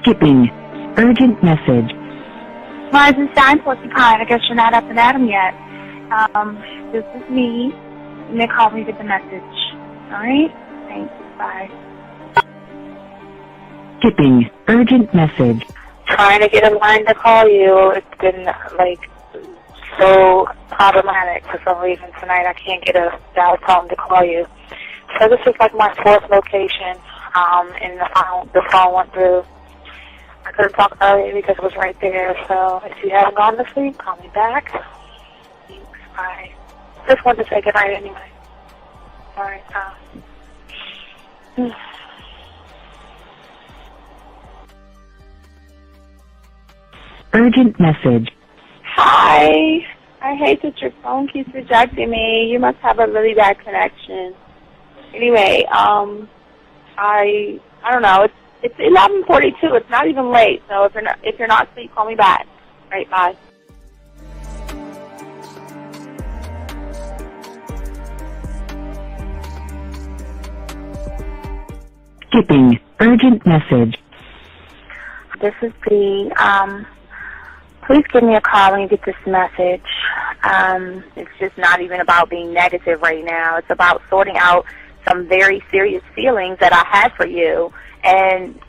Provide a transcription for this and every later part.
Skipping. Urgent message. Rise and shine, Porcupine. I guess you're not up and at 'em yet. This is me. And they call me with the message. Alright? Thanks. Bye. Skipping. Urgent message. Trying to get a line to call you. It's been, so problematic for some reason tonight. I can't get a dial tone to call you. So this is my fourth location, and the phone went through. I couldn't talk earlier because it was right there. So if you haven't gone to sleep, call me back. Thanks. Bye. Just wanted to say goodnight anyway. All right. Urgent message. Hi. I hate that your phone keeps rejecting me. You must have a really bad connection. Anyway, I don't know. It's 11:42. It's not even late. So if you're not asleep, call me back. Right. Bye. Skipping. Urgent message. This is Dee. Please give me a call when you get this message. It's just not even about being negative right now. It's about sorting out some very serious feelings that I had for you. And,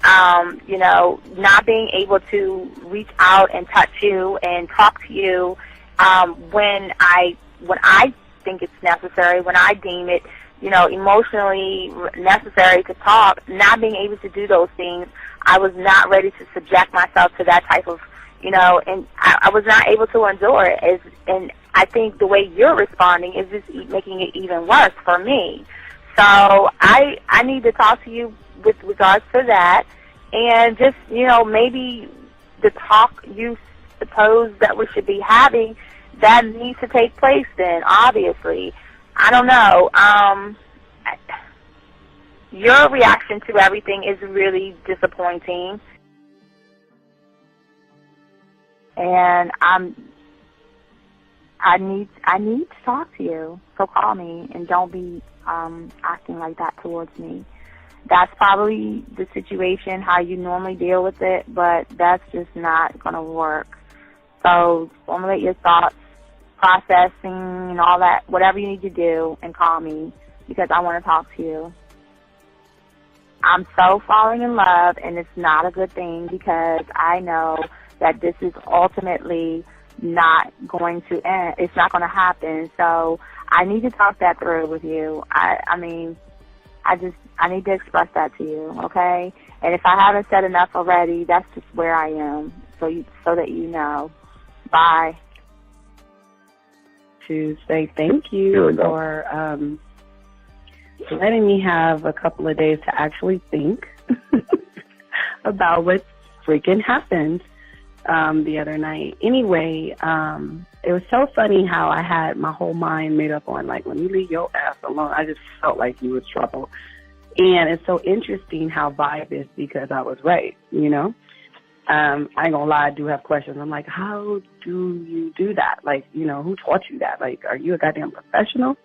not being able to reach out and touch you and talk to you when I think it's necessary, when I deem it, emotionally necessary to talk, not being able to do those things. I was not ready to subject myself to that type of, and I was not able to endure it. And I think the way you're responding is just making it even worse for me. So I need to talk to you with regards to that, and just, maybe the talk you suppose that we should be having, that needs to take place then, obviously. I don't know. Your reaction to everything is really disappointing. And I need to talk to you. So call me and don't be acting like that towards me. That's probably the situation, how you normally deal with it, but that's just not going to work. So formulate your thoughts, processing and all that, whatever you need to do, and call me because I want to talk to you. I'm so falling in love, and it's not a good thing because I know that this is ultimately not going to end. It's not going to happen. So I need to talk that through with you. I need to express that to you, okay? And if I haven't said enough already, that's just where I am, so that you know. Bye. To say thank you for letting me have a couple of days to actually think about what freaking happened the other night. Anyway, it was so funny how I had my whole mind made up on, when you leave your ass alone, I just felt like you was trouble. And it's so interesting how vibe is because I was right, I ain't gonna lie, I do have questions. I'm like, how do you do that? Who taught you that? Are you a goddamn professional?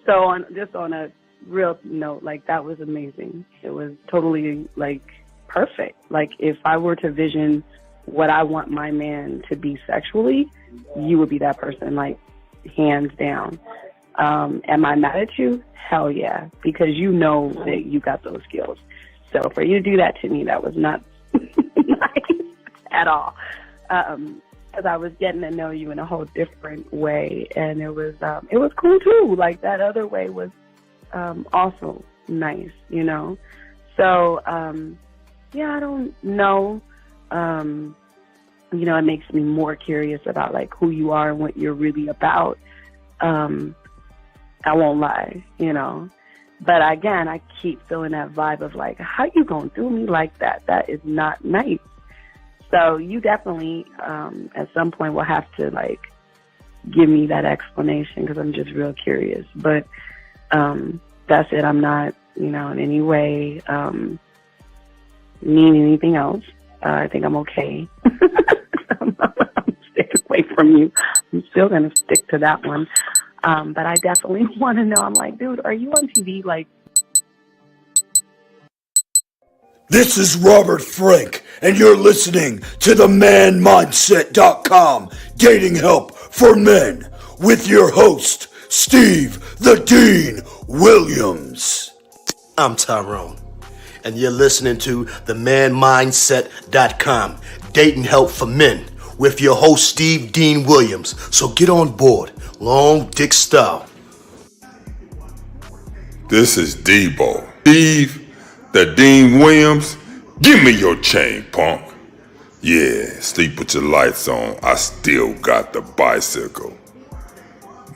So on a real note, that was amazing. It was totally, perfect. If I were to vision what I want my man to be sexually, you would be that person, hands down. Am I mad at you? Hell yeah, because you know that you got those skills. So for you to do that to me, that was not nice at all. Because I was getting to know you in a whole different way, and it was cool too. That other way was also nice, So yeah, I don't know. It makes me more curious about who you are and what you're really about. I won't lie, But again, I keep feeling that vibe of how you gonna do me like that? That is not nice. So you definitely, at some point, will have to give me that explanation because I'm just real curious. But that's it. I'm not, in any way mean anything else. I think I'm okay. I'm staying away from you. I'm still gonna stick to that one. But I definitely want to know. I'm dude, are you on TV? This is Robert Frank, and you're listening to the ManMindset.com Dating Help for Men with your host, Steve the Dean Williams. I'm Tyrone, and you're listening to the ManMindset.com Dating Help for Men with your host, Steve Dean Williams. So get on board, long dick style. This is Debo. Steve the Dean Williams, give me your chain, punk. Yeah, sleep with your lights on. I still got the bicycle.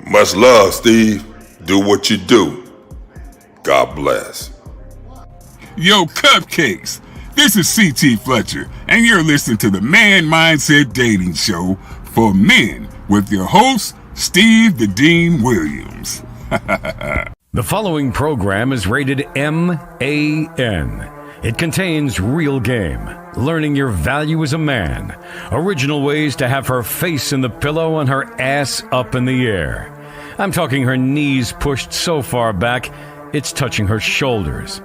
Much love, Steve. Do what you do. God bless. Yo, cupcakes. This is C.T. Fletcher, and you're listening to the Man Mindset Dating Show for Men with your host, Steve the Dean Williams. The following program is rated MAN. It contains real game, learning your value as a man, original ways to have her face in the pillow and her ass up in the air. I'm talking her knees pushed so far back, it's touching her shoulders.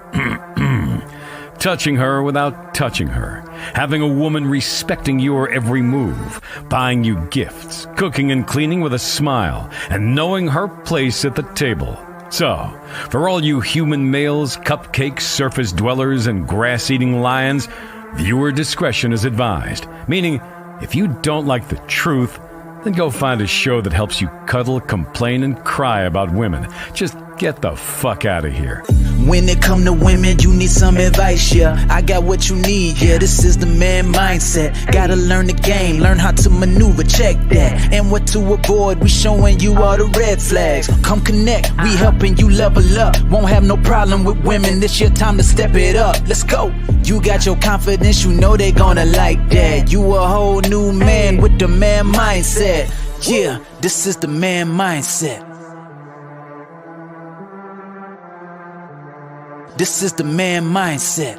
Touching her without touching her. Having a woman respecting your every move. Buying you gifts. Cooking and cleaning with a smile. And knowing her place at the table. So, for all you human males, cupcake surface dwellers, and grass-eating lions, viewer discretion is advised. Meaning, if you don't like the truth, then go find a show that helps you cuddle, complain, and cry about women. Just get the fuck out of here. When it come to women, you need some advice, yeah. I got what you need, yeah. This is the man mindset. Gotta learn the game, learn how to maneuver, check that. And what to avoid, we showing you all the red flags. Come connect, we helping you level up. Won't have no problem with women, this your time to step it up. Let's go. You got your confidence, you know they gonna like that. You a whole new man with the man mindset. Yeah, this is the man mindset. This is the man mindset.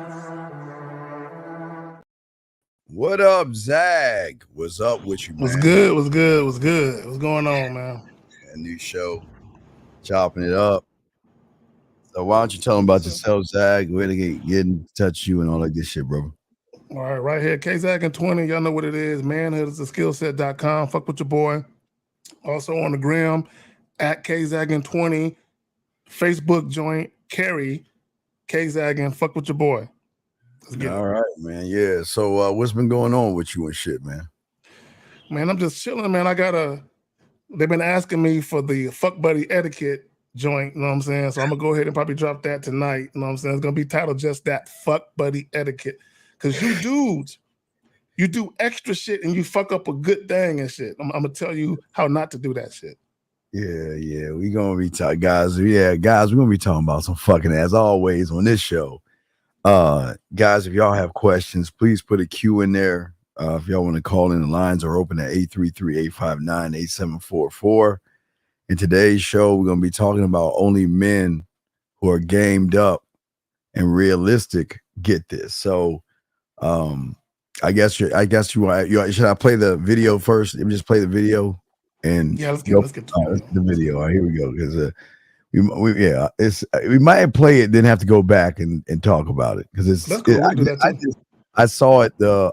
What up, Zag? What's up with you, man? What's good? What's good? What's good? What's going on, man? A new show, chopping it up. So why don't you tell them about yourself, Zag? Where to get in touch with you and all that good shit, brother. All right here, KZag20. Y'all know what it is. Manhood is a skillset.com. Fuck with your boy. Also on the gram at KZag20. Facebook joint, Carrie. KZag, fuck with your boy. All right, man. Yeah. So what's been going on with you and shit, man? Man, I'm just chilling, man. They've been asking me for the fuck buddy etiquette joint, you know what I'm saying? So I'm gonna go ahead and probably drop that tonight. You know what I'm saying? It's gonna be titled just that, fuck buddy etiquette. Cause you dudes, you do extra shit and you fuck up a good thing and shit. I'm gonna tell you how not to do that shit. Yeah, we gonna be talking, guys. Yeah, guys, we're gonna be talking about some fucking, as always on this show. Guys, if y'all have questions, please put a Q in there. If y'all want to call in, the lines are open at 833-859-8744. In today's show, we're gonna be talking about only men who are gamed up and realistic get this. So, I guess you want. Should I play the video first? Let me just play the video. And yeah, let's get to the video. All right, here we go. Because we might play it, then have to go back and talk about it because it's. Cool. I saw it the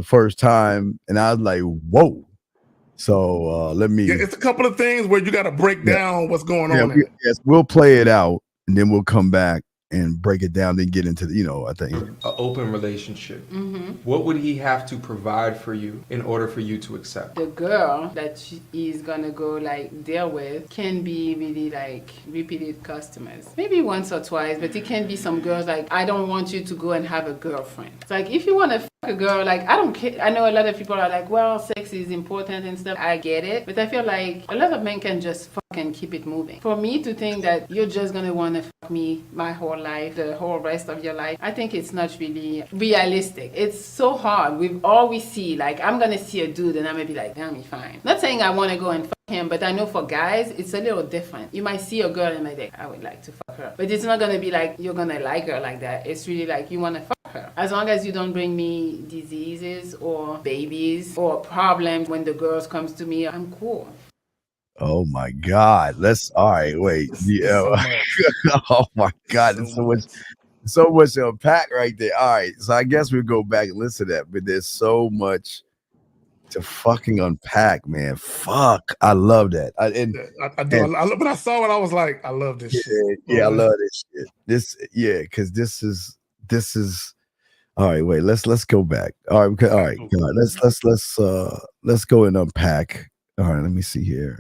first time, and I was like, whoa. So let me. Yeah, it's a couple of things where you got to break down what's going on. Yes, we'll play it out, and then we'll come back and break it down, then get into the, I think. An open relationship. Mm-hmm. What would he have to provide for you in order for you to accept? The girl that he's gonna go deal with can be really repeated customers. Maybe once or twice, but it can be some girls I don't want you to go and have a girlfriend. It's if you want to fuck a girl, I don't care. I know a lot of people are well, sex is important and stuff. I get it, but I feel a lot of men can just fuck and keep it moving. For me to think that you're just gonna want to fuck me my whole life, the whole rest of your life, I think it's not really realistic. It's so hard with all we see. I'm gonna see a dude and I'm gonna be damn, he fine. Not saying I want to go and fuck him, but I know for guys it's a little different. You might see a girl and might I would like to fuck her, but it's not gonna be you're gonna like her like that. It's really you want to fuck her. As long as you don't bring me diseases or babies or problems when the girls comes to me, I'm cool. Oh my God! All right, wait. Yeah. Oh my God! There's so much to unpack right there. All right, so I guess we'll go back and listen to that, but there's so much to fucking unpack, man. Fuck, I love that. I do. But I saw it, I was like, I love this shit. Yeah, I love this shit. Because this is. All right, wait. Let's go back. All right. Let's go and unpack. All right, let me see here.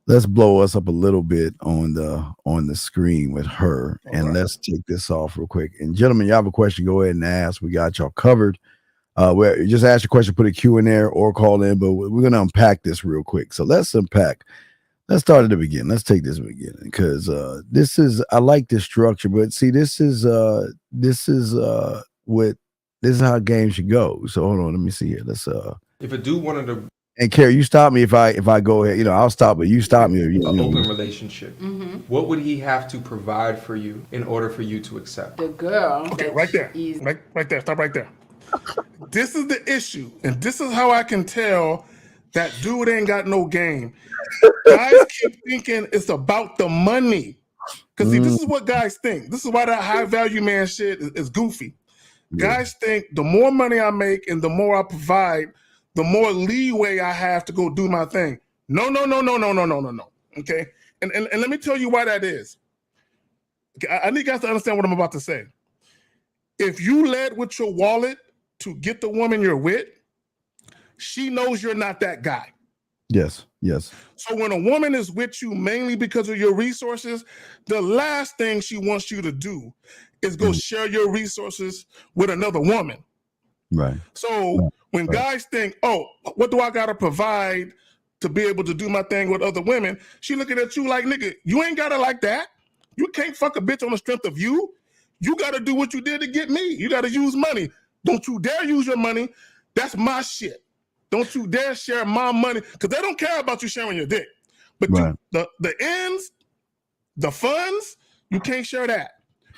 Let's blow us up a little bit on the screen with her, and let's take this off real quick. And gentlemen, you have a question, go ahead and ask. We got y'all covered. Just ask your question, put a Q in there, or call in. But we're gonna unpack this real quick. So let's unpack. Let's start at the beginning. Let's take this beginning because I like this structure, but see, this is how games should go. So hold on, let me see here. Let's if a dude wanted to, and Carrie, you stop me if I go ahead. I'll stop, but you stop me. Open relationship. What would he have to provide for you in order for you to accept? The girl. Okay, right there. Right there. Stop right there. This is the issue, and this is how I can tell that dude ain't got no game. Guys keep thinking it's about the money. Because see, this is what guys think. This is why that high value man shit is goofy. Guys think the more money I make and the more I provide, the more leeway I have to go do my thing. No. Okay? And let me tell you why that is. Okay, I need you guys to understand what I'm about to say. If you led with your wallet to get the woman you're with, she knows you're not that guy. Yes. So when a woman is with you mainly because of your resources, the last thing she wants you to do is go share your resources with another woman. Right. So when guys think, oh, what do I got to provide to be able to do my thing with other women? She looking at you like, nigga, you ain't got it like that. You can't fuck a bitch on the strength of you. You got to do what you did to get me. You got to use money. Don't you dare use your money. That's my shit. Don't you dare share my money, because they don't care about you sharing your dick. But the ends, the funds, you can't share that,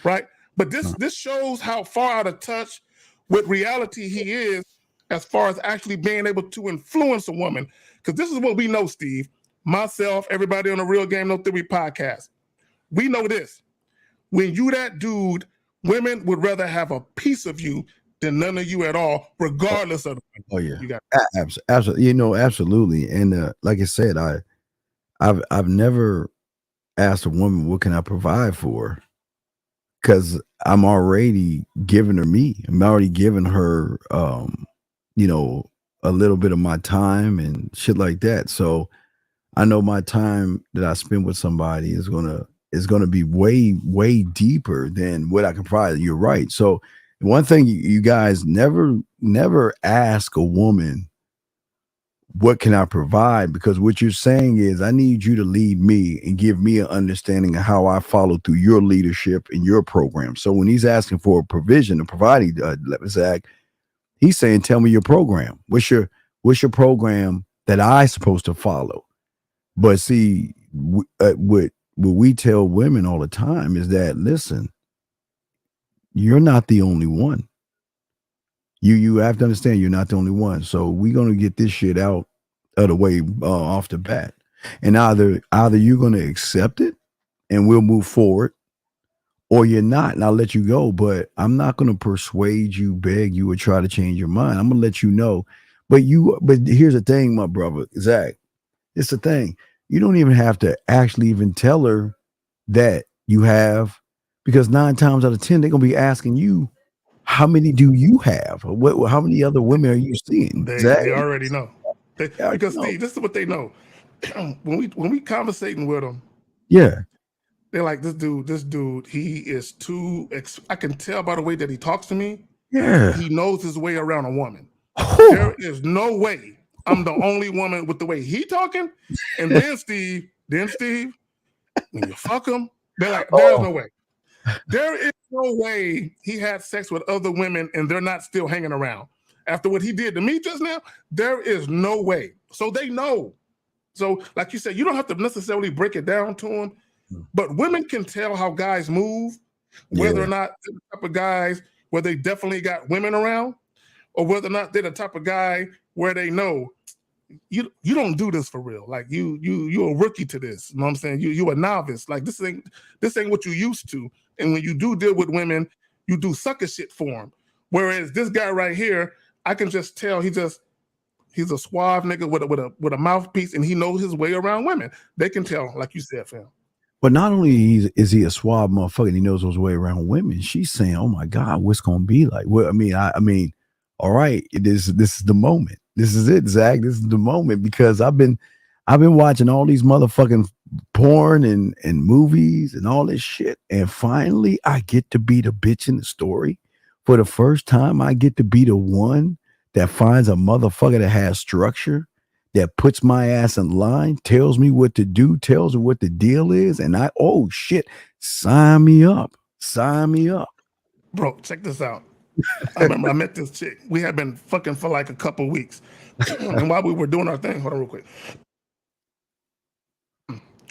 right? But this shows how far out of touch with reality he is as far as actually being able to influence a woman. Because this is what we know, Steve, myself, everybody on the Real Game No Theory podcast. We know this. When you that dude, women would rather have a piece of you than none of you at all, regardless of. Yeah, you got absolutely. Absolutely. And like I said, I've never asked a woman what can I provide for her, because I'm already giving her me. I'm already giving her, a little bit of my time and shit like that. So I know my time that I spend with somebody is gonna be way deeper than what I can provide. You're right. So one thing you guys never ask a woman, what can I provide? Because what you're saying is, I need you to lead me and give me an understanding of how I follow through your leadership and your program. So when he's asking for a provision, a providing, Zach, he's saying, tell me your program. What's your program that I supposed to follow? But see, what we tell women all the time is that, listen, you're not the only one. You have to understand you're not the only one. So we're gonna get this shit out of the way off the bat, and either you're gonna accept it and we'll move forward, or you're not, and I'll let you go. But I'm not gonna persuade you, beg you, or try to change your mind. I'm gonna let you know. But here's the thing, my brother Zach. It's the thing. You don't even have to actually even tell her that you have. Because 9 times out of 10, they're gonna be asking you, how many do you have? How many other women are you seeing? They already know. Because Steve, this is what they know. when we conversating with them, they're like, this dude, he is too. I can tell by the way that he talks to me. Yeah, he knows his way around a woman. There is no way I'm the only woman with the way he talking. And then Steve, when you fuck him, they're like, there's no way. There is no way he had sex with other women and they're not still hanging around. After what he did to me just now, there is no way. So they know. So like you said, you don't have to necessarily break it down to them, but women can tell how guys move, whether or not they're the type of guys where they definitely got women around, or whether or not they're the type of guy where they know you don't do this for real. Like you're a rookie to this. You know what I'm saying? You a novice. Like this ain't what you used to. And when you do deal with women, you do sucker shit for them. Whereas this guy right here, I can just tell he's a suave nigga with a mouthpiece, and he knows his way around women. They can tell, like you said, fam. But not only is he a suave motherfucker, and he knows his way around women. She's saying, "Oh my God, what's gonna be like?" Well, I mean, all right, this is the moment. This is it, Zach. This is the moment because I've been watching all these motherfucking porn and movies and all this shit, and finally I get to be the bitch in the story. For the first time, I get to be the one that finds a motherfucker that has structure, that puts my ass in line, tells me what to do, tells me what the deal is, and oh shit, sign me up. Bro, check this out. I remember I met this chick. We had been fucking for like a couple weeks. And while we were doing our thing, hold on real quick.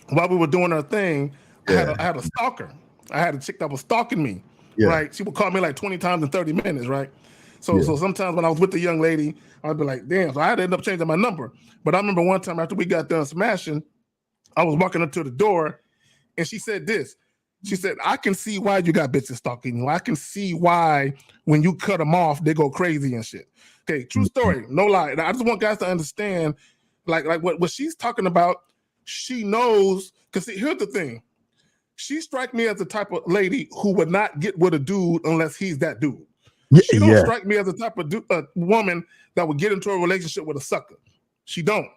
While we were doing our thing, I had a stalker. I had a chick that was stalking me, right? She would call me like 20 times in 30 minutes, right? So sometimes when I was with the young lady, I'd be like, damn. So I had to end up changing my number. But I remember one time after we got done smashing, I was walking up to the door, and she said this. She said, I can see why you got bitches stalking you. I can see why when you cut them off, they go crazy and shit. Okay, true story, no lie. I just want guys to understand, like what she's talking about, she knows, because here's the thing. She strike me as the type of lady who would not get with a dude unless he's that dude. She don't strike me as the type of woman that would get into a relationship with a sucker. She don't.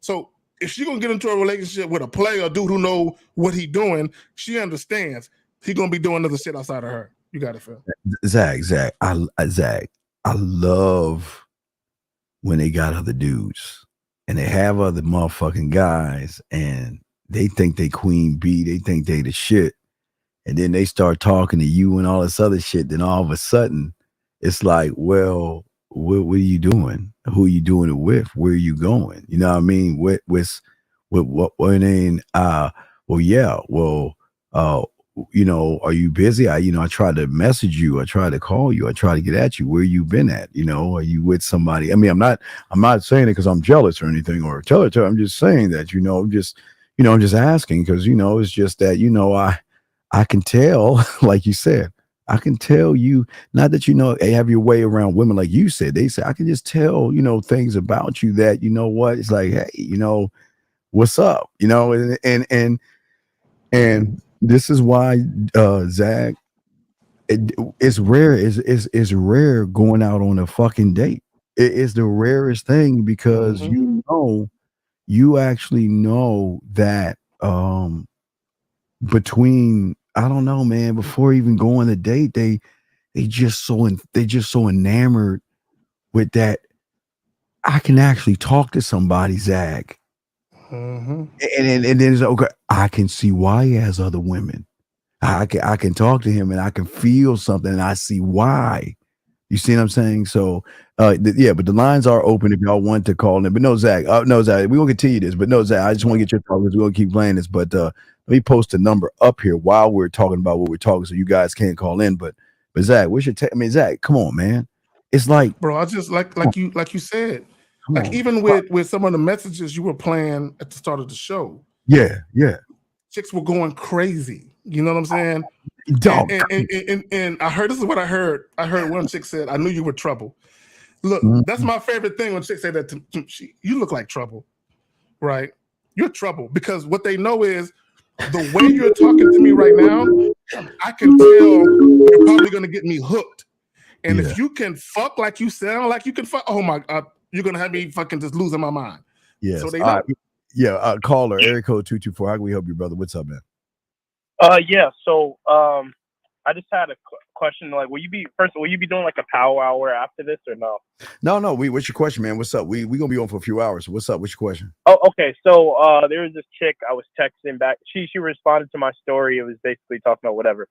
So if she gonna get into a relationship with a player, a dude who know what he doing, she understands he gonna be doing other shit outside of her. You got it, Phil. Zach, I love when they got other dudes and they have other motherfucking guys and they think they queen bee, they think they the shit, and then they start talking to you and all this other shit. Then all of a sudden, it's like, well, what are you doing? Who are you doing it with? Where are you going? You know what I mean? What you know, are you busy? I tried to message you, I tried to call you, I tried to get at you. Where you been at? You know, are you with somebody? I mean, I'm not saying it because I'm jealous or anything, or tell it to her. I'm just saying that, I'm just asking because, it's just that, I can tell, like you said, I can tell you, not that they have your way around women, like you said. They say I can just tell, things about you that, what, it's like, hey, what's up? And this is why Zach, it's rare, it's rare going out on a fucking date. It is the rarest thing because you actually know that between, I don't know, man, before even going on a date, they just so enamored with that. I can actually talk to somebody, Zach. And then it's okay. I can see why he has other women. I can talk to him and I can feel something and I see why. You see what I'm saying? So but the lines are open if y'all want to call in. But no, Zach, we're gonna continue this. But no, Zach, I just want to get your thoughts. We're gonna keep playing this. But let me post a number up here while we're talking about what we're talking, so you guys can't call in. But Zach, what's your Zach, come on, man. It's like, bro, I just like you said. Like even with some of the messages you were playing at the start of the show. Yeah. Chicks were going crazy. You know what I'm saying? Dog. And I heard, this is what I heard. I heard one chick said, I knew you were trouble. Look, that's my favorite thing when chicks say that to you look like trouble, right? You're trouble, because what they know is the way you're talking to me right now, I can tell you're probably going to get me hooked. And if you can fuck like you sound like you can fuck, oh my God, you're going to have me fucking just losing my mind. Yes. So they know. Caller, area code 224. How can we help you, brother? What's up, man? So I just had a question. Like, will you be doing like a power hour after this or no? No. What's your question, man? What's up? We gonna be on for a few hours. So what's up? What's your question? Oh, okay. So there was this chick I was texting back. She responded to my story. It was basically talking about whatever.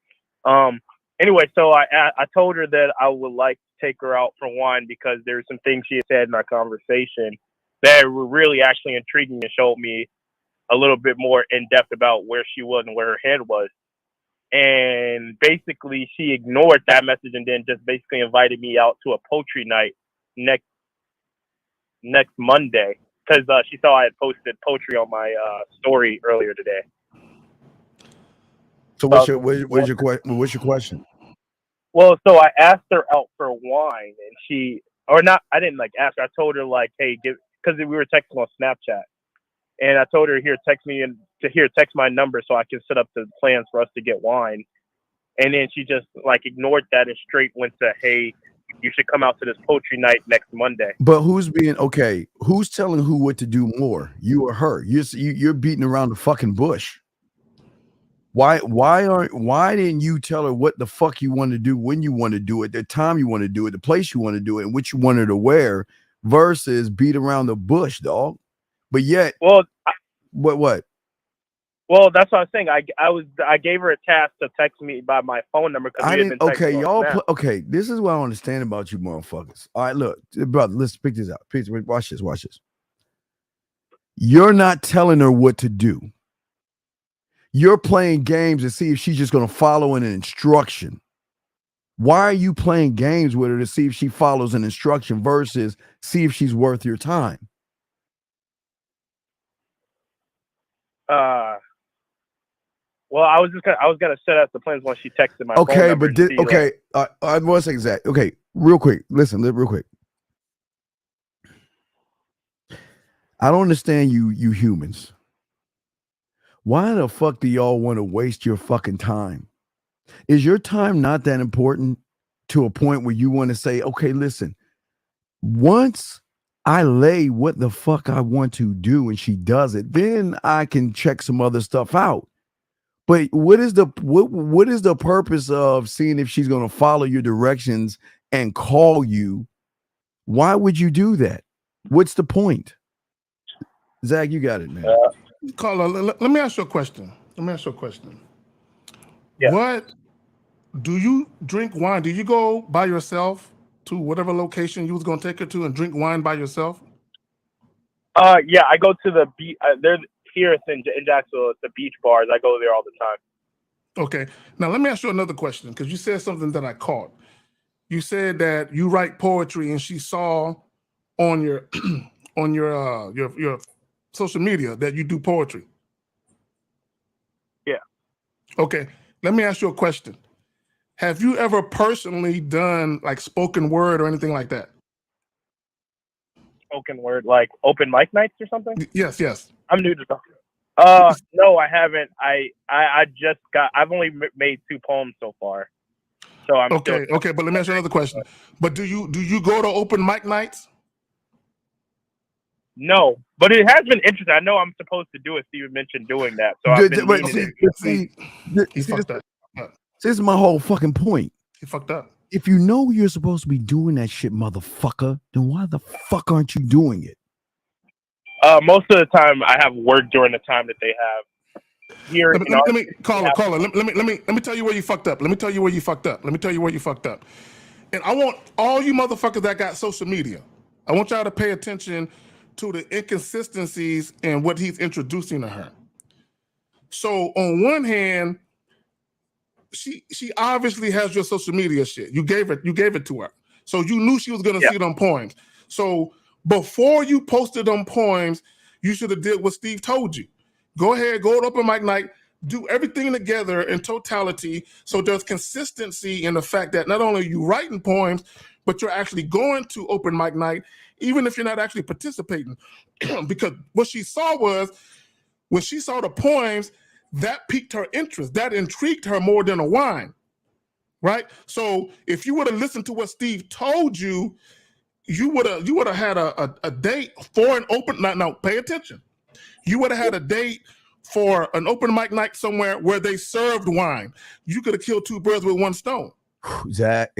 Anyway, so I told her that I would like to take her out for wine because there's some things she had said in our conversation that were really actually intriguing and showed me a little bit more in depth about where she was and where her head was. And basically she ignored that message and then just basically invited me out to a poetry night next Monday. because she saw I had posted poetry on my story earlier today. So what's your question? Well, so I asked her out for wine, and I didn't like ask her. I told her like, hey, because we were texting on Snapchat, and I told her, here, text my number so I can set up the plans for us to get wine. And then she just like ignored that and straight went to, hey, you should come out to this poetry night next Monday. But who's telling who what to do more, you or her? You're beating around the fucking bush. Why didn't you tell her what the fuck you want to do, when you want to do it, the time you want to do it, the place you want to do it, and what you want her to wear, versus beat around the bush, dog? But yet, what? Well, that's what I was saying. I gave her a task to text me by my phone number because we had been texting on Snap. Okay, this is what I understand about you motherfuckers. All right, look, brother, let's pick this out. Watch this. You're not telling her what to do. You're playing games to see if she's just going to follow an instruction. Why are you playing games with her to see if she follows an instruction versus see if she's worth your time? Well, I was gonna set up the plans when she texted my phone number. I want to say exact. Okay, real quick. Listen, real quick. I don't understand you humans. Why the fuck do y'all want to waste your fucking time? Is your time not that important to a point where you want to say, okay, listen, once I lay what the fuck I want to do and she does it, then I can check some other stuff out. But what is the purpose of seeing if she's going to follow your directions and call you? Why would you do that? What's the point? Zach, you got it, man. Carla, let me ask you a question. Yeah. What do you drink wine? Do you go by yourself to whatever location you was going to take her to and drink wine by yourself? Yeah, I go to the beach. There's here in Jacksonville, it's the beach bars. I go there all the time. Okay. Now let me ask you another question, because you said something that I caught. You said that you write poetry, and she saw on your on your social media that you do poetry. Yeah. Okay. Let me ask you a question. Have you ever personally done like spoken word or anything like that? Spoken word, like open mic nights or something? Yes. I'm new to stuff. No, I haven't. I've only made 2 poems so far. So I'm okay. But let me ask you another question. But do you go to open mic nights? No, but it has been interesting. I know I'm supposed to do it. Steven mentioned doing that, so I've been this is my whole fucking point. He fucked up. If you know you're supposed to be doing that shit, motherfucker, then why the fuck aren't you doing it? Most of the time, I have work during the time that they have. Here, let me tell you where you fucked up. And I want all you motherfuckers that got social media, I want y'all to pay attention to the inconsistencies in what he's introducing to her. So on one hand, she obviously has your social media shit. You gave it to her. So you knew she was gonna see them poems. So before you posted them poems, you should have did what Steve told you. Go ahead, go to open mic night, do everything together in totality, so there's consistency in the fact that not only are you writing poems, but you're actually going to open mic night, even if you're not actually participating. Because what she saw was, when she saw the poems, that piqued her interest. That intrigued her more than a wine, right? So if you would have listened to what Steve told you, you would have had a date for an open night. Now, pay attention. You would have had a date for an open mic night somewhere where they served wine. You could have killed 2 birds with 1 stone. Zach,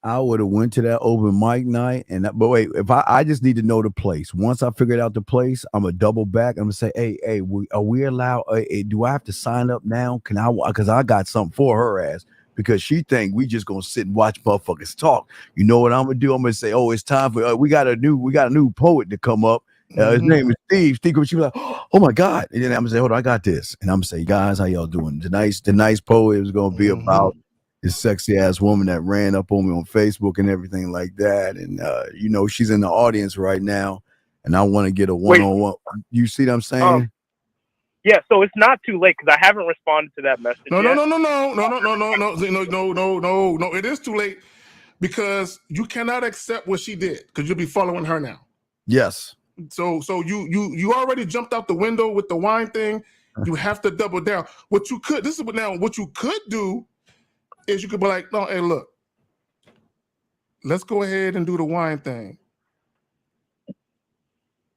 I would have went to that open mic night, but wait, if I just need to know the place. Once I figured out the place, I'm gonna double back. I'm gonna say, hey, are we allowed? Do I have to sign up now? Can I? Because I got something for her ass. Because she think we just gonna sit and watch motherfuckers talk. You know what I'm gonna do? I'm gonna say, oh, it's time for we got a new poet to come up. His name is Steve. She was like, oh my God. And then I'm gonna say, hold on, I got this. And I'm gonna say, guys, how y'all doing? The nice poet is gonna be about this sexy ass woman that ran up on me on Facebook and everything like that. And she's in the audience right now. and I want to get a one-on-one. You see what I'm saying? Yeah, so it's not too late because I haven't responded to that message. No. It is too late because you cannot accept what she did because you'll be following her now. Yes. So you already jumped out the window with the wine thing. You have to double down. What you could do is you could be like, no, hey, look, let's go ahead and do the wine thing.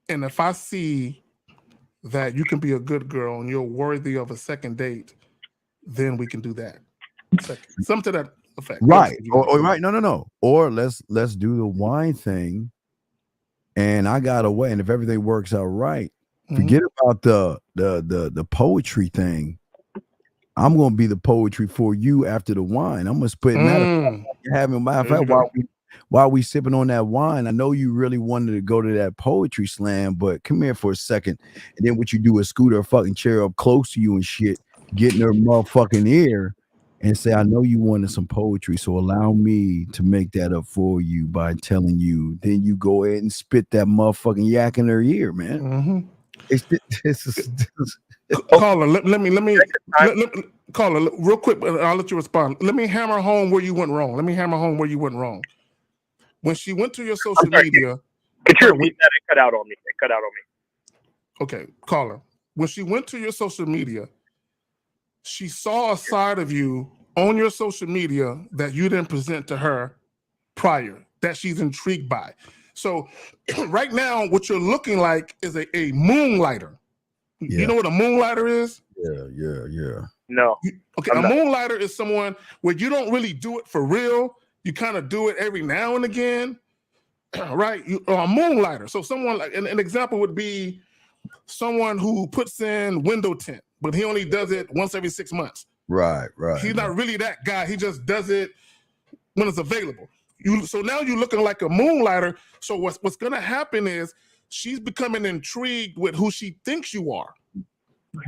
And if I see that you can be a good girl and you're worthy of a second date, then we can do that. Something to that effect. Right. Or right. No. Or let's do the wine thing. And I got away. And if everything works out right, forget about the poetry thing. I'm gonna be the poetry for you after the wine. I'm gonna split having matter of fact while we sipping on that wine. I know you really wanted to go to that poetry slam, but come here for a second. And then what you do is scoot her fucking chair up close to you and shit, get in her motherfucking ear and say, I know you wanted some poetry, so allow me to make that up for you by telling you. Then you go ahead and spit that motherfucking yak in her ear, man. Caller, let me caller real quick. I'll let you respond. Let me hammer home where you went wrong. When she went to your social media, could you repeat that? It cut out on me. Okay, caller. When she went to your social media, she saw a side of you on your social media that you didn't present to her prior, that she's intrigued by. So right now, what you're looking like is a moonlighter. Yeah. You know what a moonlighter is? Yeah. No. Okay, a moonlighter is someone where you don't really do it for real. You kind of do it every now and again, right? A moonlighter. So someone like an example would be someone who puts in window tint, but he only does it once every 6 months. Right. He's not really that guy. He just does it when it's available. So now you're looking like a moonlighter. So what's going to happen is she's becoming intrigued with who she thinks you are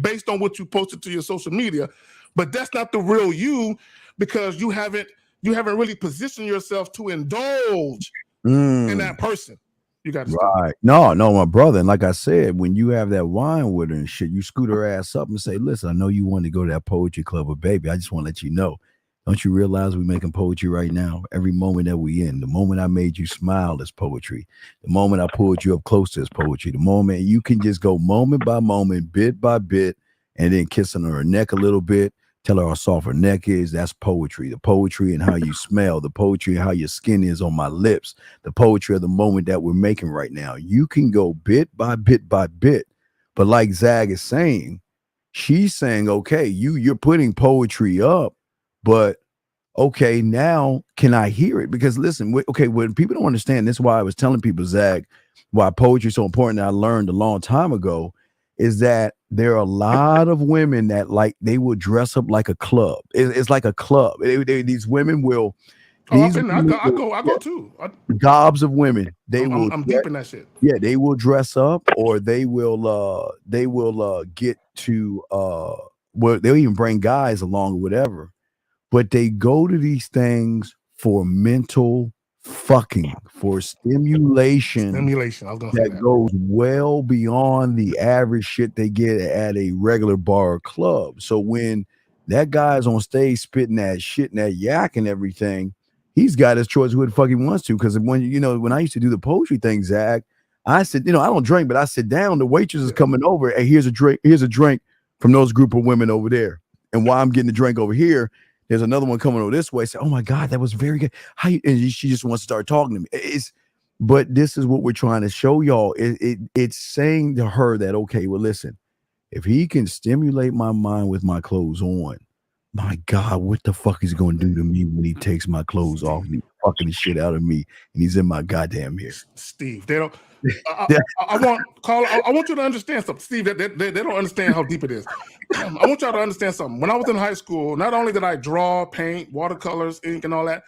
based on what you posted to your social media. But that's not the real you because you haven't really positioned yourself to indulge in that person. You got to right. No, my brother. And like I said, when you have that wine with her and shit, you scoot her ass up and say, listen, I know you want to go to that poetry club with baby. I just want to let you know. Don't you realize we're making poetry right now? Every moment that we in, the moment I made you smile is poetry. The moment I pulled you up close is poetry. The moment you can just go moment by moment, bit by bit, and then kissing her neck a little bit, tell her how soft her neck is. That's poetry. The poetry and how you smell, the poetry and how your skin is on my lips, the poetry of the moment that we're making right now. You can go bit by bit by bit. But like Zag is saying, she's saying, okay, you're putting poetry up, but okay, now can I hear it? Because listen, when people don't understand, this is why I was telling people, Zag, why poetry is so important that I learned a long time ago, is that there are a lot of women that they will dress up like a club. It's like a club. These women will. I go too. Gobs of women. I'm deep in that shit. Yeah, they will dress up, or they will get to they'll even bring guys along or whatever. But they go to these things for mental fucking, for stimulation. I was gonna say that goes well beyond the average shit they get at a regular bar or club. So when that guy's on stage spitting that shit and that yak and everything, he's got his choice who the fuck he wants to. Because when I used to do the poetry thing, Zach, I said, I don't drink, but I sit down. The waitress is coming over, and here's a drink from those group of women over there. And while I'm getting the drink over here, there's another one coming over this way. Say, oh my God, that was very good. And she just wants to start talking to me. But this is what we're trying to show y'all. It's saying to her that, okay, well, listen, if he can stimulate my mind with my clothes on, my God, what the fuck is he going to do to me when he takes my clothes off and he's fucking the shit out of me and he's in my goddamn ear? Steve, they don't. I want you to understand something, Steve. They don't understand how deep it is. I want y'all to understand something. When I was in high school, not only did I draw, paint, watercolors, ink, and all that,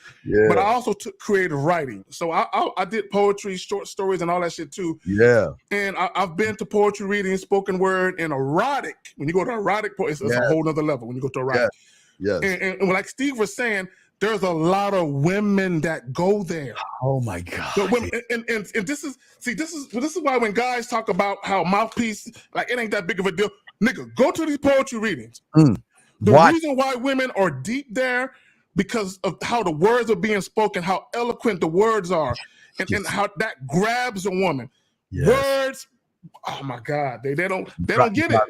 but I also took creative writing. So I did poetry, short stories, and all that shit too. Yeah. And I've been to poetry reading, spoken word, and erotic. When you go to erotic, it's a whole nother level. When you go to erotic, yes. And like Steve was saying, there's a lot of women that go there. Oh my God. The women, and this is why when guys talk about how mouthpiece, like it ain't that big of a deal. Nigga, go to these poetry readings. The reason why women are deep there because of how the words are being spoken, how eloquent the words are, and how that grabs a woman. Yes. Words, oh my God, they don't get it.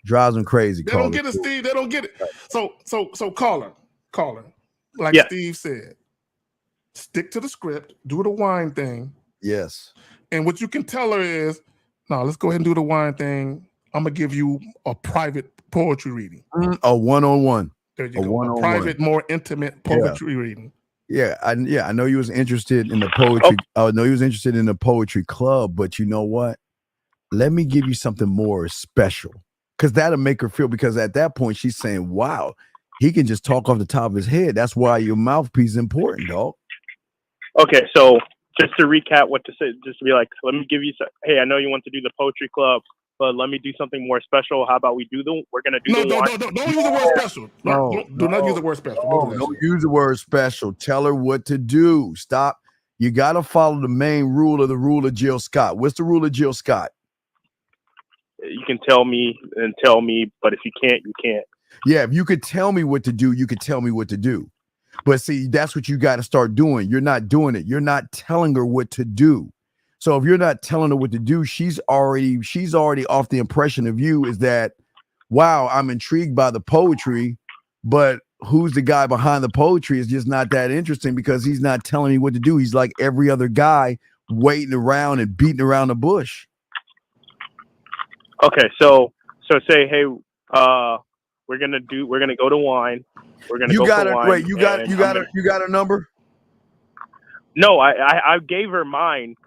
Drives them crazy. They don't get it, Steve. They don't get it. So caller, like Steve said, stick to the script, do the wine thing. Yes. And what you can tell her is, no, let's go ahead and do the wine thing. I'm gonna give you a private poetry reading. A one-on-one. There you go. A private, more intimate poetry reading. Yeah, I know you was interested in the poetry. I know you was interested in the poetry club, but you know what? Let me give you something more special. Because that'll make her feel, because at that point she's saying, wow, he can just talk off the top of his head. That's why your mouthpiece is important, dog. Okay, so just to recap what to say, just to be like, let me give you some, hey, I know you want to do the poetry club, but let me do something more special. How about we're gonna do the wine. Don't use the word special. Do not use the word special. Don't use the word special. Tell her what to do. Stop. You got to follow the main rule of Jill Scott. What's the rule of Jill Scott? You can tell me, but if you can't, you can't. Yeah, if you could tell me what to do, you could tell me what to do. But see, that's what you got to start doing. You're not doing it. You're not telling her what to do. So if you're not telling her what to do, she's already off the impression of you is that, wow, I'm intrigued by the poetry, but who's the guy behind the poetry is just not that interesting because he's not telling me what to do. He's like every other guy waiting around and beating around the bush. Okay, so say, hey, we're gonna go to wine. We're gonna go for wine. Wait, you got a number? No, I gave her mine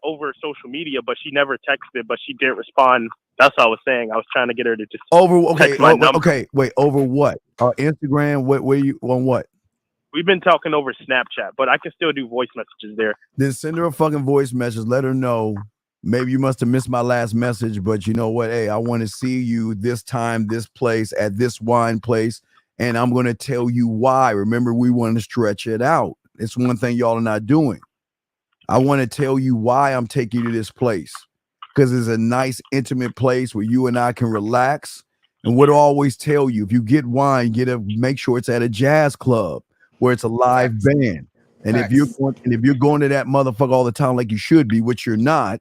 over social media, but she never texted, but she didn't respond. That's what I was saying. I was trying to get her to just text my number. Okay, wait, over what? Instagram? Where you on what? We've been talking over Snapchat, but I can still do voice messages there. Then send her a fucking voice message. Let her know. Maybe you must have missed my last message, but you know what? Hey, I want to see you this time, this place, at this wine place, and I'm going to tell you why. Remember, we want to stretch it out. It's one thing y'all are not doing. I want to tell you why I'm taking you to this place, because it's a nice, intimate place where you and I can relax. And what I always tell you, if you get wine, make sure it's at a jazz club where it's a live band. And if you're going to that motherfucker all the time like you should be, which you're not,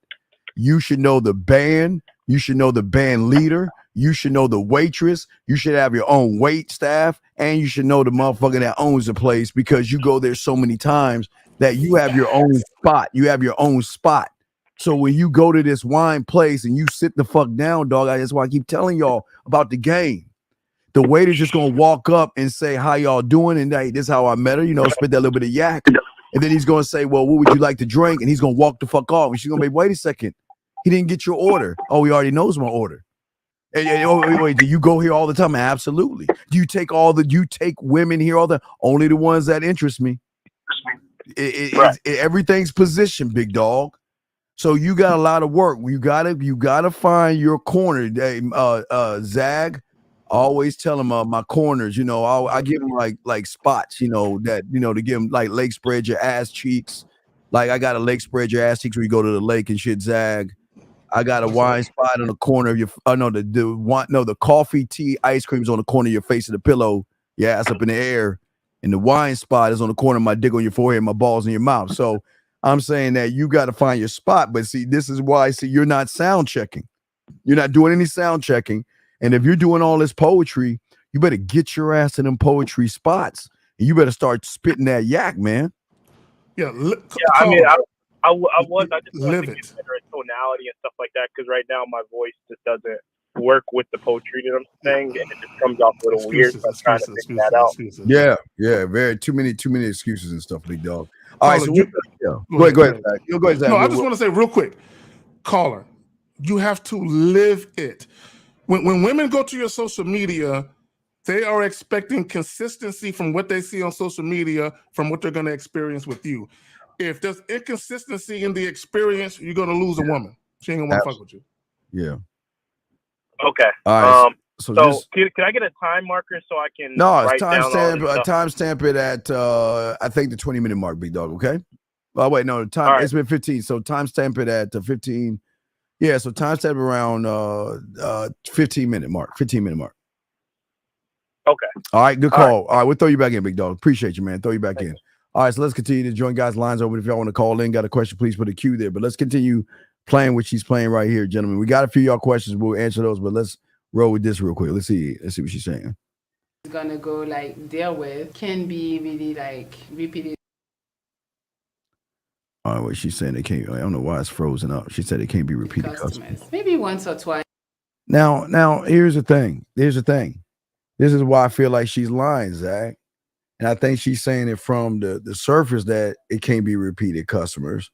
you should know the band. You should know the band leader. You should know the waitress. You should have your own wait staff. And you should know the motherfucker that owns the place, because you go there so many times that you have your own spot. You have your own spot. So when you go to this wine place and you sit the fuck down, dog, that's why I keep telling y'all about the game. The waiter's just going to walk up and say, how y'all doing? And hey, this is how I met her, spit that little bit of yak. And then he's going to say, well, what would you like to drink? And he's going to walk the fuck off. And she's going to be, wait a second. He didn't get your order. Oh, he already knows my order. And wait, do you go here all the time? Absolutely. Do you take women here all the time? Only the ones that interest me. Everything's positioned, big dog. So you got a lot of work. You gotta find your corner. Zag, I always tell him my corners. I give him like spots. To give him like leg spread your ass cheeks. Like I got a leg spread your ass cheeks where you go to the lake and shit. Zag. I got a wine spot on the corner of your. The coffee, tea, ice cream's on the corner of your face of the pillow. Your ass up in the air, and the wine spot is on the corner of my dick on your forehead, my balls in your mouth. So I'm saying that you got to find your spot. But see, this is why you're not sound checking. You're not doing any sound checking. And if you're doing all this poetry, you better get your ass in them poetry spots, and you better start spitting that yak, man. I mean, I just wanted to get better at tonality and stuff like that, because right now my voice just doesn't work with the poetry that I'm saying, and it just comes off a little weird. So I'm trying to figure that out. Yeah, very too many excuses and stuff, big dog. All right, so go ahead. Go ahead, Zach. No, I just want to say real quick, caller, you have to live it. When women go to your social media, they are expecting consistency from what they see on social media from what they're going to experience with you. If there's inconsistency in the experience, you're going to lose a woman. She ain't going to want to fuck with you. Yeah. Okay. All right. So just can I get a time marker so I can no, write it's down all this stuff? timestamp it at I think the 20-minute mark, big dog. Okay. Oh wait, no, time Right. it's been 15. So timestamp it at 15. Yeah, so timestamp around 15-minute mark. 15-minute mark. Okay. All right, good All call. All right, we'll throw you back in, big dog. Appreciate you, man. Throw you back in. All right, so let's continue to join guys' lines open. If y'all want to call in, got a question, please put a Q there. But let's continue playing what she's playing right here, gentlemen. We got a few of y'all questions. We'll answer those, but let's roll with this real quick. Let's see what she's saying. Gonna go like deal with can be really like repeated. All right, what she's saying it can't. I don't know why it's frozen up. She said it can't be repeated customers. Maybe once or twice. Now, here's the thing. This is why I feel like she's lying, Zach. And I think she's saying it from the surface that it can't be repeated customers.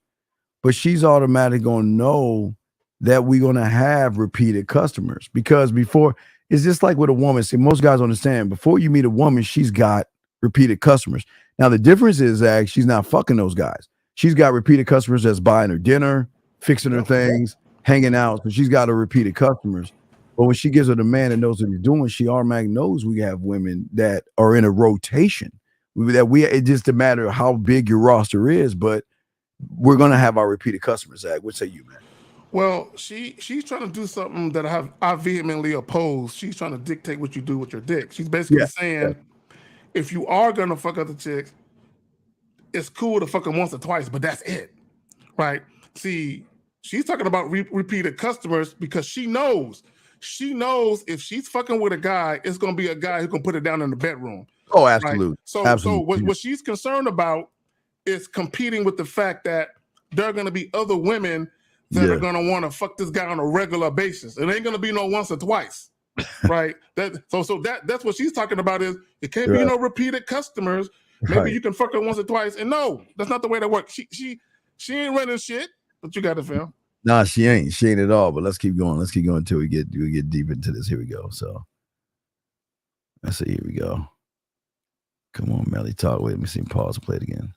But she's automatically going to know that we're going to have repeated customers. Because before, it's just like with a woman. See, most guys understand, before you meet a woman, she's got repeated customers. Now, the difference is, Zach, she's not fucking those guys. She's got repeated customers that's buying her dinner, fixing her things, hanging out. So she's got her repeated customers. But when she gives her the man that knows what he's doing, she automatically knows we have women that are in a rotation. It's just a matter of how big your roster is, but we're gonna have our repeated customers. Zach, what say you, man? Well, she's trying to do something that I vehemently oppose. She's trying to dictate what you do with your dick. She's basically saying, if you are gonna fuck other chicks, it's cool to fuck them once or twice, but that's it, right? See, she's talking about repeated customers because she knows if she's fucking with a guy, it's gonna be a guy who can put it down in the bedroom. Oh, absolutely. Right? So absolutely. what she's concerned about is competing with the fact that there are gonna be other women that are gonna want to fuck this guy on a regular basis. It ain't gonna be no once or twice, right? That's what she's talking about. Is it can't be no repeated customers. Maybe you can fuck her once or twice, and no, that's not the way that works. She ain't running shit, but you got it, fam. Nah, she ain't at all. But let's keep going. Let's keep going until we get deep into this. Here we go. So let's see. Here we go. Come on, Melly, talk with me. See, pause and play it again.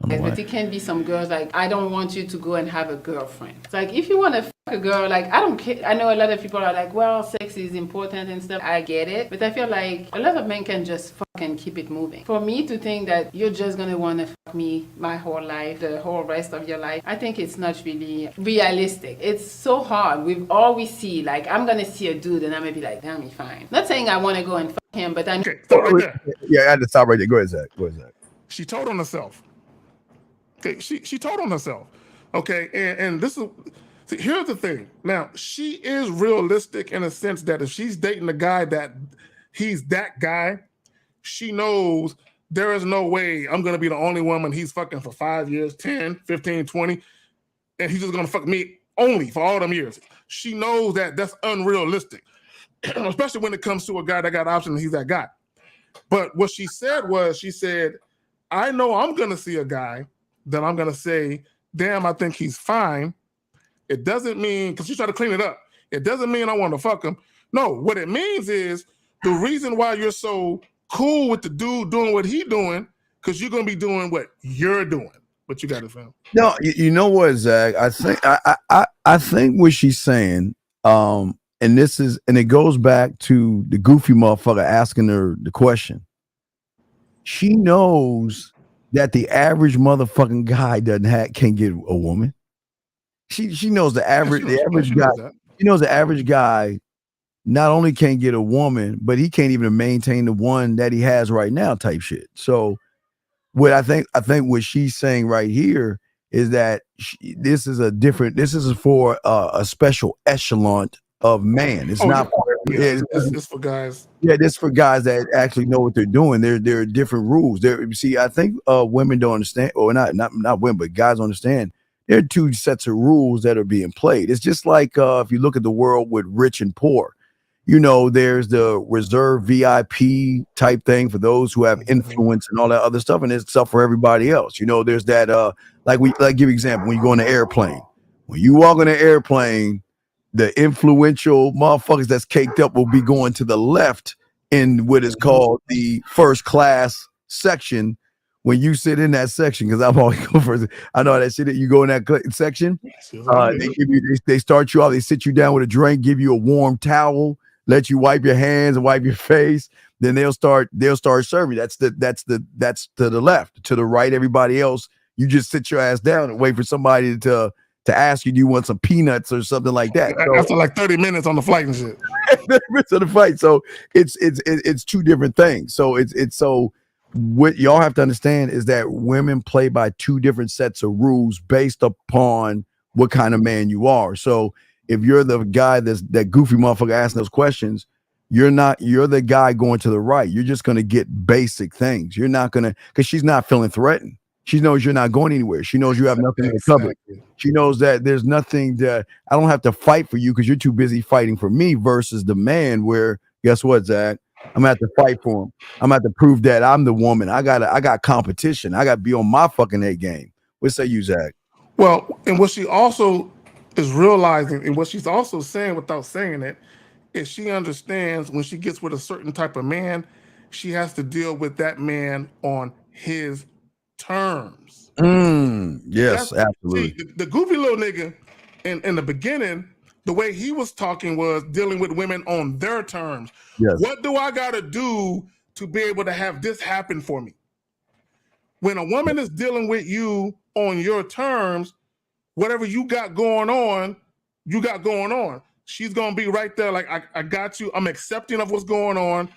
But it can be some girls like, I don't want you to go and have a girlfriend. It's like, if you want to fuck a girl, like, I don't care. I know a lot of people are like, well, sex is important and stuff. I get it. But I feel like a lot of men can just fucking keep it moving. For me to think that you're just going to want to fuck me my whole life, the whole rest of your life, I think it's not really realistic. It's so hard with all we see. Like, I'm going to see a dude and I'm going to be like, damn, he's fine. Not saying I want to go and fuck him, but I'm... Okay, stop right there. Yeah, I had to stop right there. Go ahead, Zach. She told on herself. Okay, she told on herself. Okay, and this is, see, here's the thing. Now, she is realistic in a sense that if she's dating a guy that he's that guy, she knows there is no way I'm going to be the only woman he's fucking for 5 years, 10, 15, 20, and he's just going to fuck me only for all them years. She knows that that's unrealistic, especially when it comes to a guy that got options and he's that guy. But what she said was, she said, I know I'm going to see a guy that I'm going to say, damn, I think he's fine. It doesn't mean, because she's trying to clean it up, it doesn't mean I want to fuck him. No, what it means is the reason why you're so cool with the dude doing what he's doing, because you're going to be doing what you're doing. But you got it, fam. No, you know what, Zach? I think what she's saying, and it goes back to the goofy motherfucker asking her the question. She knows that the average motherfucking guy can't get a woman. She knows the average guy. She knows the average guy not only can't get a woman, but he can't even maintain the one that he has right now, type shit. So, what I think what she's saying right here is that this is for a special echelon of man. It's not. It's for guys. Yeah, this for guys that actually know what they're doing. There are different rules. See, I think women don't understand, or not women, but guys don't understand. There are two sets of rules that are being played. It's just like if you look at the world with rich and poor. You know, there's the reserved VIP type thing for those who have influence and all that other stuff, and there's stuff for everybody else. You know, there's that like give you an example, when you go on an airplane. When you walk on an airplane, the influential motherfuckers that's caked up will be going to the left in what is called the first class section, when you sit in that section, because I'm always go first. I know that shit that you go in that section. They start you off. They sit you down with a drink, give you a warm towel, let you wipe your hands and wipe your face. Then they'll start serving. That's to the left. To the right, everybody else, you just sit your ass down and wait for somebody to ask you, do you want some peanuts or something like that? So, after like 30 minutes on the flight and shit. 30 minutes of the fight. So it's two different things. So it's so what y'all have to understand is that women play by two different sets of rules based upon what kind of man you are. So if you're the guy that goofy motherfucker asking those questions, you're the guy going to the right. You're just going to get basic things. You're not going to, because she's not feeling threatened. She knows you're not going anywhere. She knows you have nothing in the cupboard. She knows that there's nothing that I don't have to fight for you because you're too busy fighting for me versus the man where, guess what, Zach? I'm gonna have to fight for him. I'm gonna have to prove that I'm the woman. I got competition. I got to be on my fucking A game. What say you, Zach? Well, and what she also is realizing, and what she's also saying without saying it, is she understands when she gets with a certain type of man, she has to deal with that man on his terms. Yes, absolutely. See, the goofy little nigga in the beginning, the way he was talking was dealing with women on their terms. Yes. What do I got to do to be able to have this happen for me? When a woman is dealing with you on your terms, whatever you got going on, you got going on. She's going to be right there like, I got you. I'm accepting of what's going on.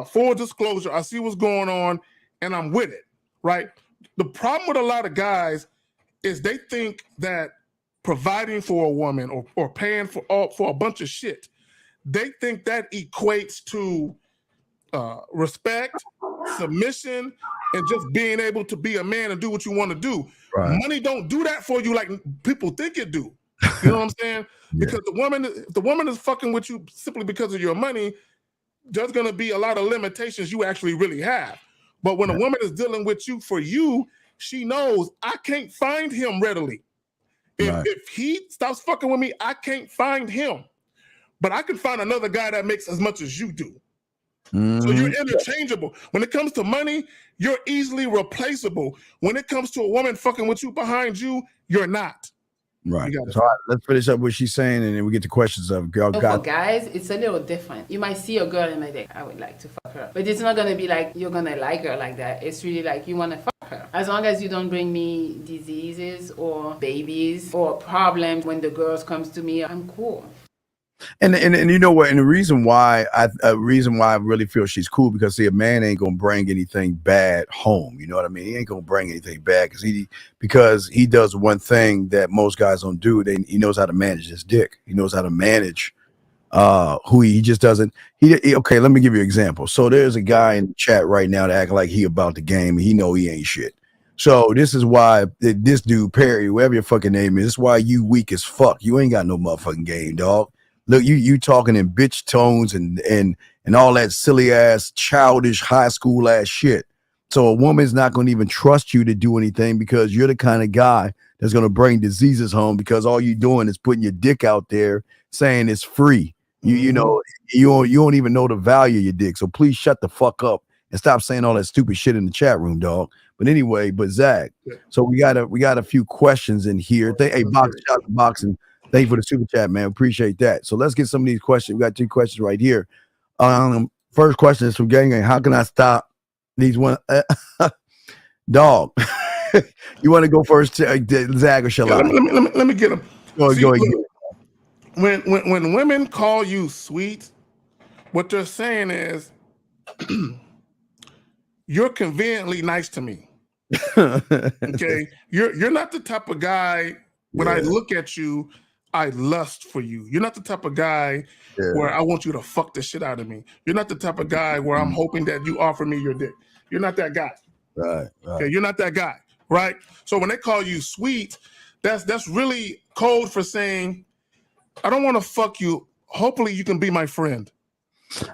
Full disclosure, I see what's going on, and I'm with it, right? The problem with a lot of guys is they think that providing for a woman or paying for a bunch of shit, they think that equates to respect, submission, and just being able to be a man and do what you want to do. Right. Money don't do that for you like people think it do. You know what I'm saying? Because if the woman is fucking with you simply because of your money, there's going to be a lot of limitations you actually really have. But when a woman is dealing with you for you, she knows I can't find him readily. If he stops fucking with me, I can't find him. But I can find another guy that makes as much as you do. So you're interchangeable. When it comes to money, you're easily replaceable. When it comes to a woman fucking with you behind you, you're not. Right. So let's finish up what she's saying, and then we get to questions of girl. So for guys, it's a little different. You might see a girl and might think, I would like to fuck her. But it's not going to be like you're going to like her like that. It's really like you want to fuck her. As long as you don't bring me diseases or babies or problems when the girls comes to me, I'm cool. And you know what? And the reason why I really feel she's cool because see, a man ain't gonna bring anything bad home. You know what I mean? He ain't gonna bring anything bad because he does one thing that most guys don't do. He knows how to manage his dick. He knows how to manage who he just doesn't. Okay, let me give you an example. So there's a guy in the chat right now that act like he about the game and he know he ain't shit. So this is why this dude Perry, whoever your fucking name is, this is why you weak as fuck. You ain't got no motherfucking game, dog. Look, you talking in bitch tones and all that silly ass, childish, high school ass shit. So a woman's not going to even trust you to do anything because you're the kind of guy that's going to bring diseases home because all you doing is putting your dick out there saying it's free. You know, you don't even know the value of your dick. So please shut the fuck up and stop saying all that stupid shit in the chat room, dog. But anyway, Zach, so we got a few questions in here. Hey, boxing. Thank you for the super chat, man. Appreciate that. So let's get some of these questions. We got 2 questions right here. First question is from Gang Gang. How can I stop these one? Dog, you want to go first, Zach, or shall I? Let me get them. Go ahead. When women call you sweet, what they're saying is, you're conveniently nice to me. Okay, you're not the type of guy when I look at you, I lust for you. You're not the type of guy where I want you to fuck the shit out of me. You're not the type of guy where I'm hoping that you offer me your dick. You're not that guy. Right. Okay, you're not that guy, right? So when they call you sweet, that's really code for saying, I don't want to fuck you. Hopefully you can be my friend.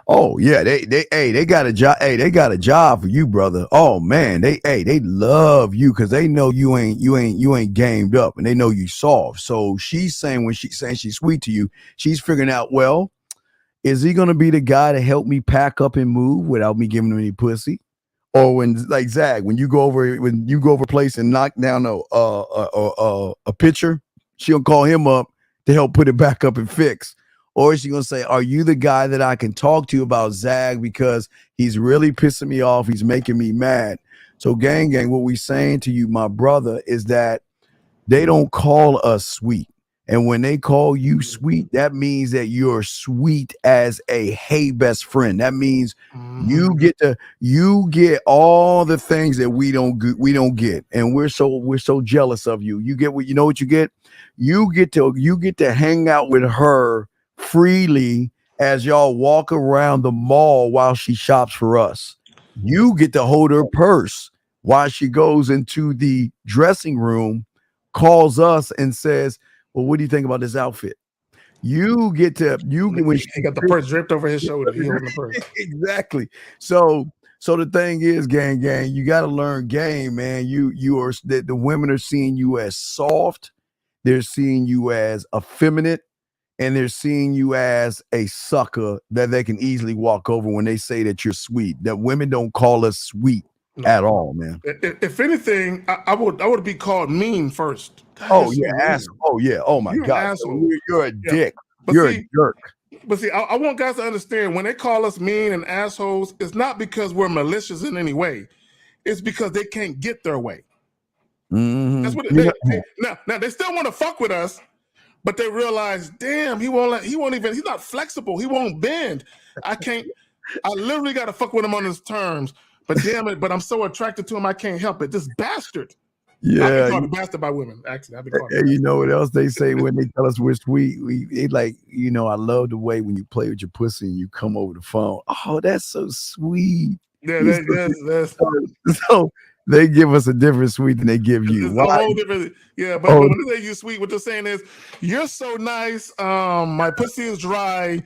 Oh yeah, they got a job. Hey, they got a job for you, brother. Oh man, they love you because they know you ain't gamed up and they know you soft. So she's saying when she's saying she's sweet to you, she's figuring out, well, is he gonna be the guy to help me pack up and move without me giving him any pussy? or when like Zag, when you go over a place and knock down a pitcher, she'll call him up to help put it back up and fix. Or is she gonna say, "Are you the guy that I can talk to about Zag because he's really pissing me off? He's making me mad." So, gang, what we saying to you, my brother, is that they don't call us sweet. And when they call you sweet, that means that you're sweet as a hey best friend. That means you get all the things that we don't get, and we're so jealous of you. You get what you know what you get. You get to hang out with her freely as y'all walk around the mall while she shops for us. You get to hold her purse while she goes into the dressing room, calls us and says, "Well, what do you think about this outfit?" You get when he got the purse draped over his shoulder. He holding the purse. Exactly. So the thing is, gang, you got to learn game, man. You are the women are seeing you as soft, they're seeing you as effeminate, and they're seeing you as a sucker that they can easily walk over when they say that you're sweet. That women don't call us sweet at all, man. If anything, I would be called mean first. God, oh yeah, asshole. Oh yeah. Oh my you're God. You're a dick. But You're see, a jerk. But see, I want guys to understand when they call us mean and assholes, it's not because we're malicious in any way. It's because they can't get their way. Mm-hmm. That's what now they still want to fuck with us, but they realize, damn, he's not flexible. He won't bend. I literally got to fuck with him on his terms. But damn it, but I'm so attracted to him, I can't help it. This bastard. Yeah. I've been called a bastard by women, actually. I've been called You know what else they say when they tell us we're sweet? They like, I love the way when you play with your pussy and you come over the phone. Oh, that's so sweet. Yeah, so they give us a different sweet than they give you. It's a whole different, but when they say you sweet, what they're saying is, you're so nice, my pussy is dry,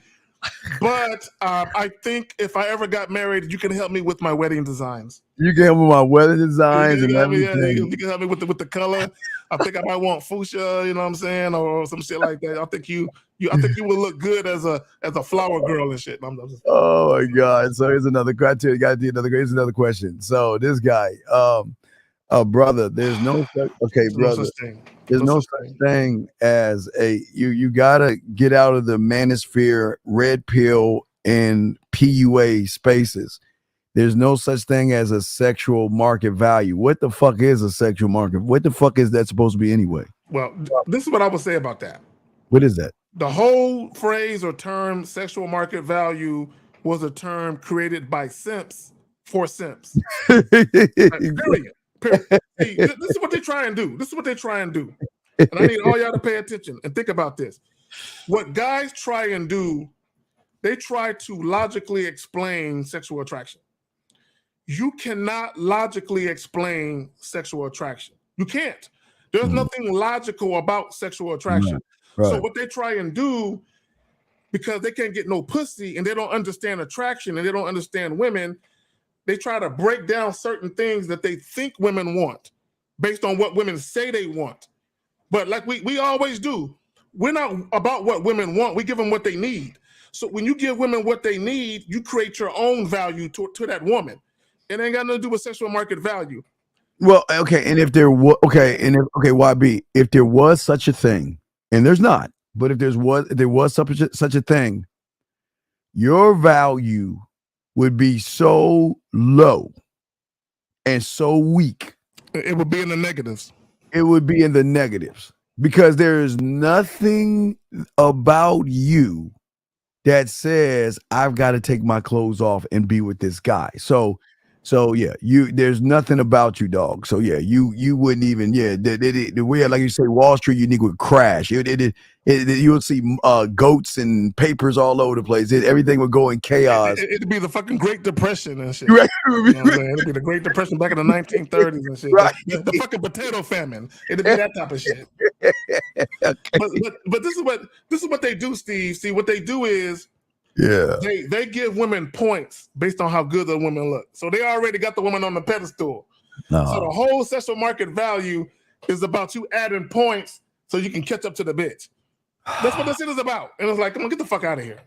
but I think if I ever got married, you can help me with my wedding designs. You can help me with my wedding designs and everything. You can help me with the color. I think I might want fuchsia, you know what I'm saying, or some shit like that. I think you will look good as a flower girl and shit. Oh my God! So here's another criteria. Here's another question. So this guy, brother, there's no such thing as a you gotta get out of the manosphere, red pill, and PUA spaces. There's no such thing as a sexual market value. What the fuck is a sexual market? What the fuck is that supposed to be anyway? Well, this is what I would say about that. What is that? The whole phrase or term sexual market value was a term created by simps for simps. Period. See, this is what they try and do. And I need all y'all to pay attention and think about this. What guys try and do, they try to logically explain sexual attraction. You cannot logically explain sexual attraction. You can't. There's nothing logical about sexual attraction. Right. So what they try and do, because they can't get no pussy and they don't understand attraction and they don't understand women, they try to break down certain things that they think women want based on what women say they want. But like we always do, we're not about what women want. We give them what they need. So when you give women what they need, you create your own value to that woman. It ain't got nothing to do with sexual market value. Well, okay, and if there was YB, if there was such a thing, and there's not, but if there was such a thing, your value would be so low and so weak. It would be in the negatives. It would be in the negatives because there is nothing about you that says I've got to take my clothes off and be with this guy. So yeah, there's nothing about you, dog. So yeah, you wouldn't even the way, like you say, Wall Street unique would crash. You would see goats and papers all over the place. Everything would go in chaos. It'd be the fucking Great Depression and shit. Right. It'd be the Great Depression back in the 1930s and shit. Right. The fucking potato famine. It'd be that type of shit. Okay. But this is what they do, Steve. See, what they do is, they give women points based on how good the women look. So they already got the woman on the pedestal. So the whole sexual market value is about you adding points so you can catch up to the bitch. That's what this shit is about. And it's like, come on, get the fuck out of here.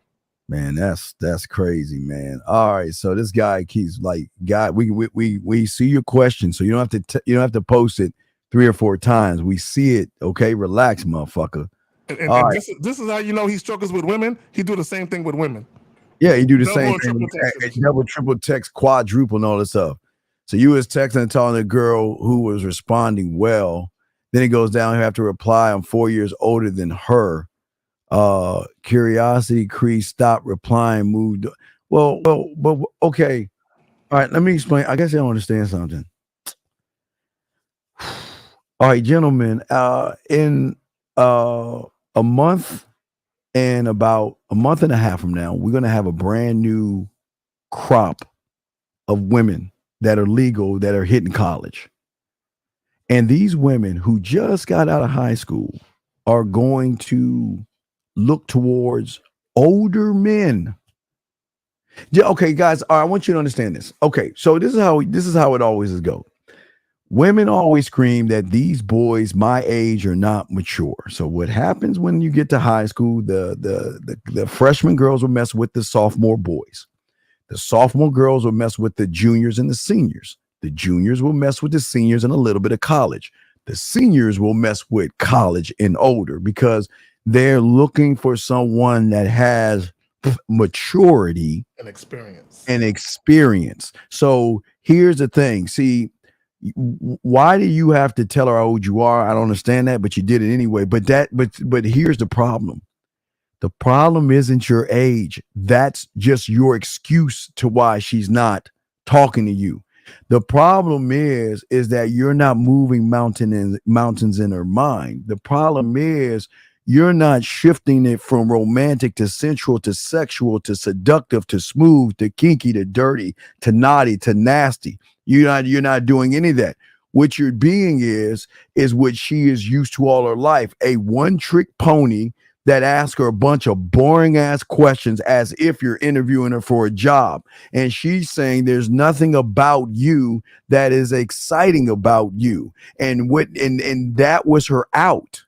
Man, that's crazy, man. All right, so this guy keeps like, God, we see your question, so you don't have to you don't have to post it 3 or 4 times. We see it. Okay, relax, motherfucker. And Right. this is how you know he struggles with women. He do the same thing with women. Yeah, you do the Double same and thing. triple text. Double, triple text, quadruple, and all this stuff. So you was texting and telling the girl who was responding well. Then it goes down. You have to reply. I'm 4 years older than her. Curiosity crease. Stop replying. Moved. Well, but okay. All right. Let me explain. I guess I don't understand something. All right, gentlemen. In a month and about a month and a half from now, we're gonna have a brand new crop of women that are legal that are hitting college. And these women who just got out of high school are going to look towards older men. Yeah, okay, guys. All right, I want you to understand this. Okay, so this is how it always is go. Women always scream that these boys my age are not mature. So what happens when you get to high school? The freshman girls will mess with the sophomore boys. The sophomore girls will mess with the juniors and the seniors. The juniors will mess with the seniors and a little bit of college. The seniors will mess with college and older because they're looking for someone that has maturity and experience. So here's the thing. See, why do you have to tell her how old you are? I don't understand that, but you did it anyway. But here's the problem. The problem isn't your age. That's just your excuse to why she's not talking to you. The problem is that you're not moving mountains in her mind. The problem is you're not shifting it from romantic to sensual to sexual to seductive to smooth to kinky to dirty to naughty to nasty. You're not doing any of that. What you're being is what she is used to all her life, a one-trick pony that asks her a bunch of boring ass questions as if you're interviewing her for a job. And she's saying there's nothing about you that is exciting about you. And that was her out.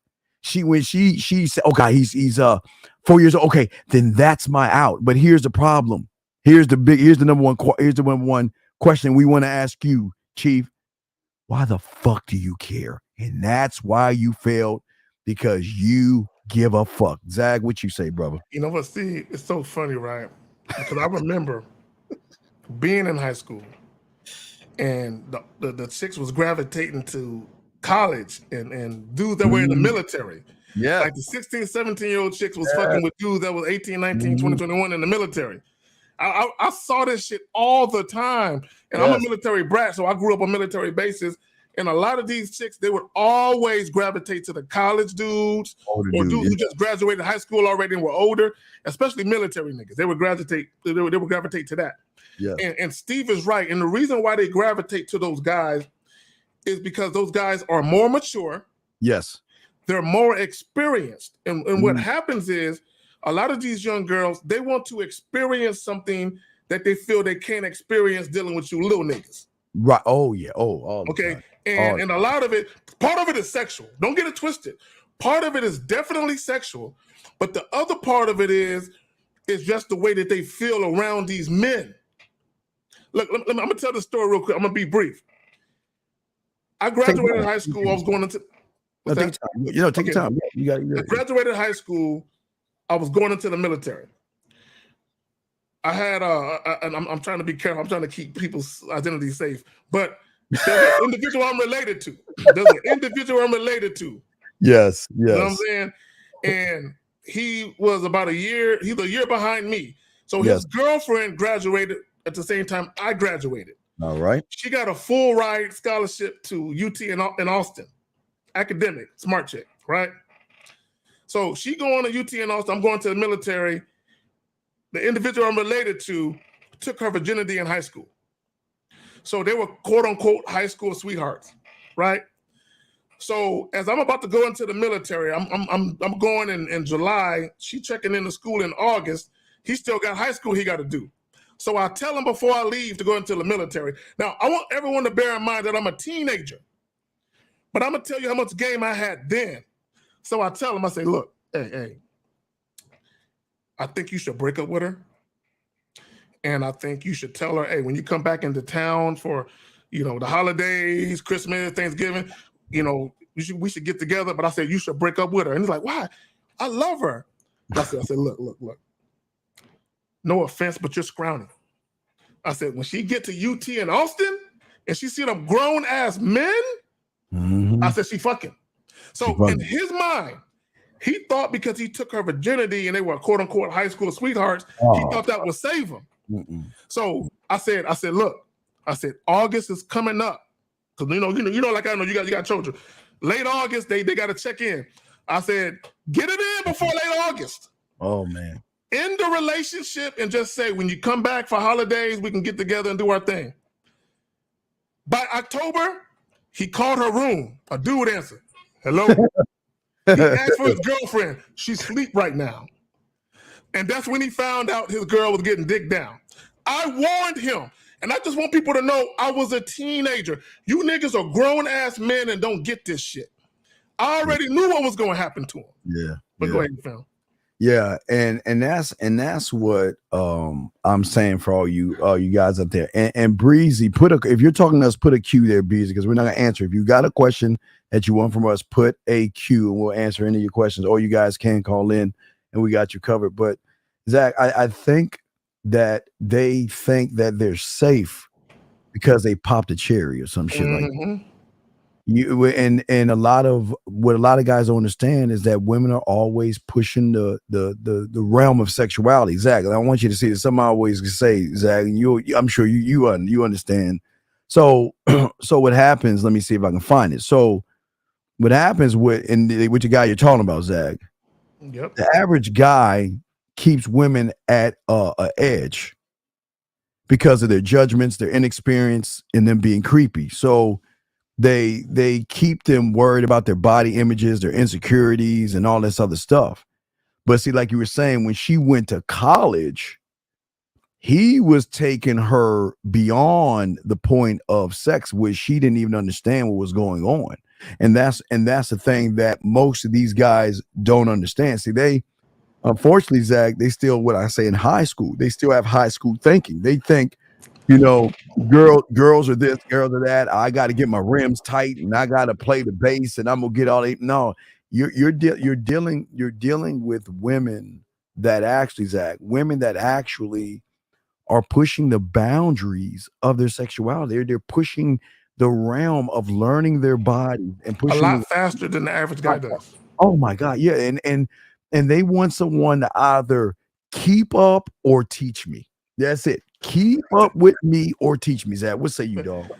When she said, okay, he's 4 years old. Okay, then that's my out. But here's the problem. Here's the number one question we want to ask you, Chief. Why the fuck do you care? And that's why you failed, because you give a fuck. Zag, what you say, brother? You know what, Steve? It's so funny, right? Because I remember being in high school and the chicks was gravitating to college and dudes that were in the military. Yeah. Like the 16, 17-year-old chicks was fucking with dudes that was 18, 19, 20, 21 in the military. I saw this shit all the time. And I'm a military brat, so I grew up on military bases. And a lot of these chicks, they would always gravitate to the college dudes or dudes who just graduated high school already and were older, especially military niggas. They would gravitate to that. Yeah. And Steve is right. And the reason why they gravitate to those guys is because those guys are more mature. Yes. They're more experienced. And what happens is a lot of these young girls, they want to experience something that they feel they can't experience dealing with you little niggas. Right. Oh, yeah. Oh, okay. And a lot of it, part of it is sexual. Don't get it twisted. Part of it is definitely sexual. But the other part of it is just the way that they feel around these men. Look, I'm going to tell the story real quick. I'm going to be brief. I graduated high school. I was going into... Take your time. You got I graduated high school. I was going into the military. I had and I'm trying to be careful. I'm trying to keep people's identity safe. But there's an individual I'm related to. Yes. You know what I'm saying? And he was about a year. He's a year behind me. So his girlfriend graduated at the same time I graduated. All right. She got a full ride scholarship to UT in Austin. Academic, smart chick, right? So she going to UT in Austin. I'm going to the military. The individual I'm related to took her virginity in high school. So they were quote unquote high school sweethearts, right? So as I'm about to go into the military, I'm going in July. She checking into school in August. He still got high school he got to do. So I tell him before I leave to go into the military. Now I want everyone to bear in mind that I'm a teenager, but I'm gonna tell you how much game I had then. So I tell him, I say, look, hey, I think you should break up with her. And I think you should tell her, hey, when you come back into town for, the holidays, Christmas, Thanksgiving, we should get together. But I said, you should break up with her. And he's like, why? I love her. I said, look. No offense, but you're scrawny. I said, when she get to UT in Austin and she see them grown ass men, I said, she fucking. So in his mind, he thought because he took her virginity and they were quote unquote high school sweethearts, he thought that would save him. So I said, look, August is coming up. Cause like I know you got children. Late August, they got to check in. I said, get it in before late August. Oh man. End the relationship and just say, when you come back for holidays, we can get together and do our thing. By October, he called her room. A dude answered. Hello. He asked for his girlfriend. She's asleep right now. And that's when he found out his girl was getting dick down. I warned him. And I just want people to know I was a teenager. You niggas are grown-ass men and don't get this shit. I already knew what was going to happen to him. Yeah. But go ahead, fam. Yeah, and that's what I'm saying for all you guys out there. And Breezy, if you're talking to us, put a Q there, Breezy, because we're not gonna answer. If you got a question that you want from us, put a Q and we'll answer any of your questions. Or you guys can call in and we got you covered. But Zach, I think that they think that they're safe because they popped a cherry or some shit like that. And a lot of guys don't understand is that women are always pushing the realm of sexuality. Zach, I want you to see this. Some always say, Zach, I'm sure you understand. So what happens? Let me see if I can find it. So what happens with the guy you're talking about, Zach? Yep. The average guy keeps women at a edge because of their judgments, their inexperience, and them being creepy. So they keep them worried about their body images, their insecurities, and all this other stuff. But see, like you were saying, when she went to college, he was taking her beyond the point of sex, where she didn't even understand what was going on. And that's the thing that most of these guys don't understand. See, they, unfortunately, Zach, they still, what I say in high school, they still have high school thinking. They think, girls are this, girls are that. I got to get my rims tight and I got to play the bass and I'm gonna get all eight. No, you're dealing with women that actually, Zach, women that actually are pushing the boundaries of their sexuality. They're pushing the realm of learning their body and pushing a lot faster than the average guy does. Oh my God, yeah, and they want someone to either keep up or teach me. That's it. Keep up with me or teach me, Zach. What say you, dog?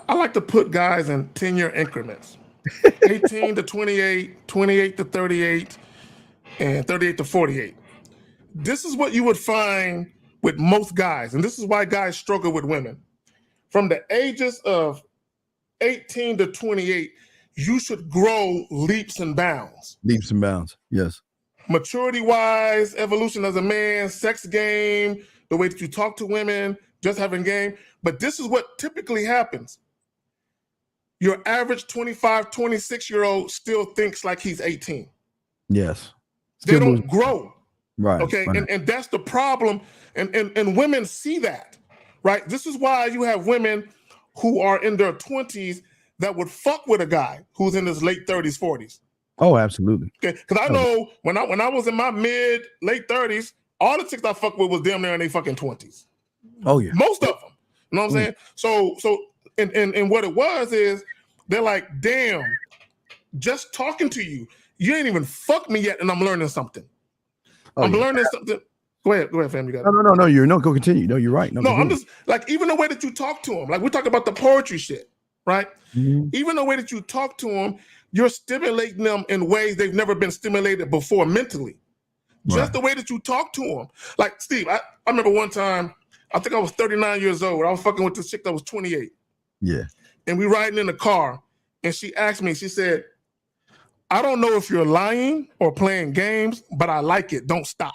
I like to put guys in 10-year increments. 18 to 28, 28 to 38, and 38 to 48. This is what you would find with most guys, and this is why guys struggle with women. From the ages of 18 to 28, you should grow leaps and bounds. Leaps and bounds, yes. Maturity-wise, evolution as a man, sex game, the way that you talk to women, just having game. But this is what typically happens. Your average 25, 26-year-old still thinks like he's 18. Yes. They don't grow. Right. Okay. Right. And that's the problem. And women see that, right? This is why you have women who are in their 20s that would fuck with a guy who's in his late 30s, 40s. Oh, absolutely. Okay. Because I know when I was in my late 30s, all the chicks I fucked with was damn near in their fucking 20s. Oh yeah. Most of them. You know what I'm saying? So and what it was is they're like, damn, just talking to you, you ain't even fucked me yet, and I'm learning something. I'm learning something. Go ahead, fam. You got it. No, go continue. No, you're right. No, I'm just like, even the way that you talk to them, like we talk about the poetry shit, right? Mm-hmm. Even the way that you talk to them, you're stimulating them in ways they've never been stimulated before mentally. Just the way that you talk to them. Like, Steve, I remember one time, I think I was 39 years old. I was fucking with this chick that was 28. Yeah. And we riding in the car, and she asked me, she said, I don't know if you're lying or playing games, but I like it. Don't stop.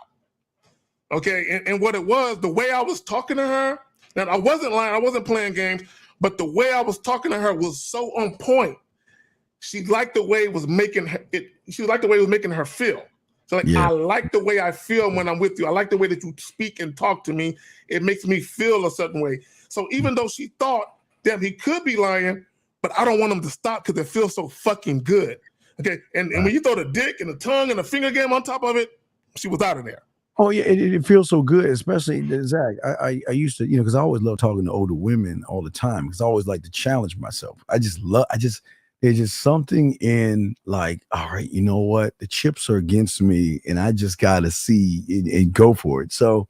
Okay. And what it was, the way I was talking to her, and I wasn't lying, I wasn't playing games, but the way I was talking to her was so on point. She liked the way it was making her feel. So like, I like the way I feel when I'm with you. I like the way that you speak and talk to me. It makes me feel a certain way. So even though she thought that he could be lying, but I don't want him to stop because it feels so fucking good. Okay, and when you throw the dick and the tongue and the finger game on top of it, she was out of there. Oh yeah, it feels so good, especially Zach. I used to, because I always love talking to older women all the time because I always like to challenge myself. There's just something in like, all right, you know what? The chips are against me, and I just gotta see and go for it. So,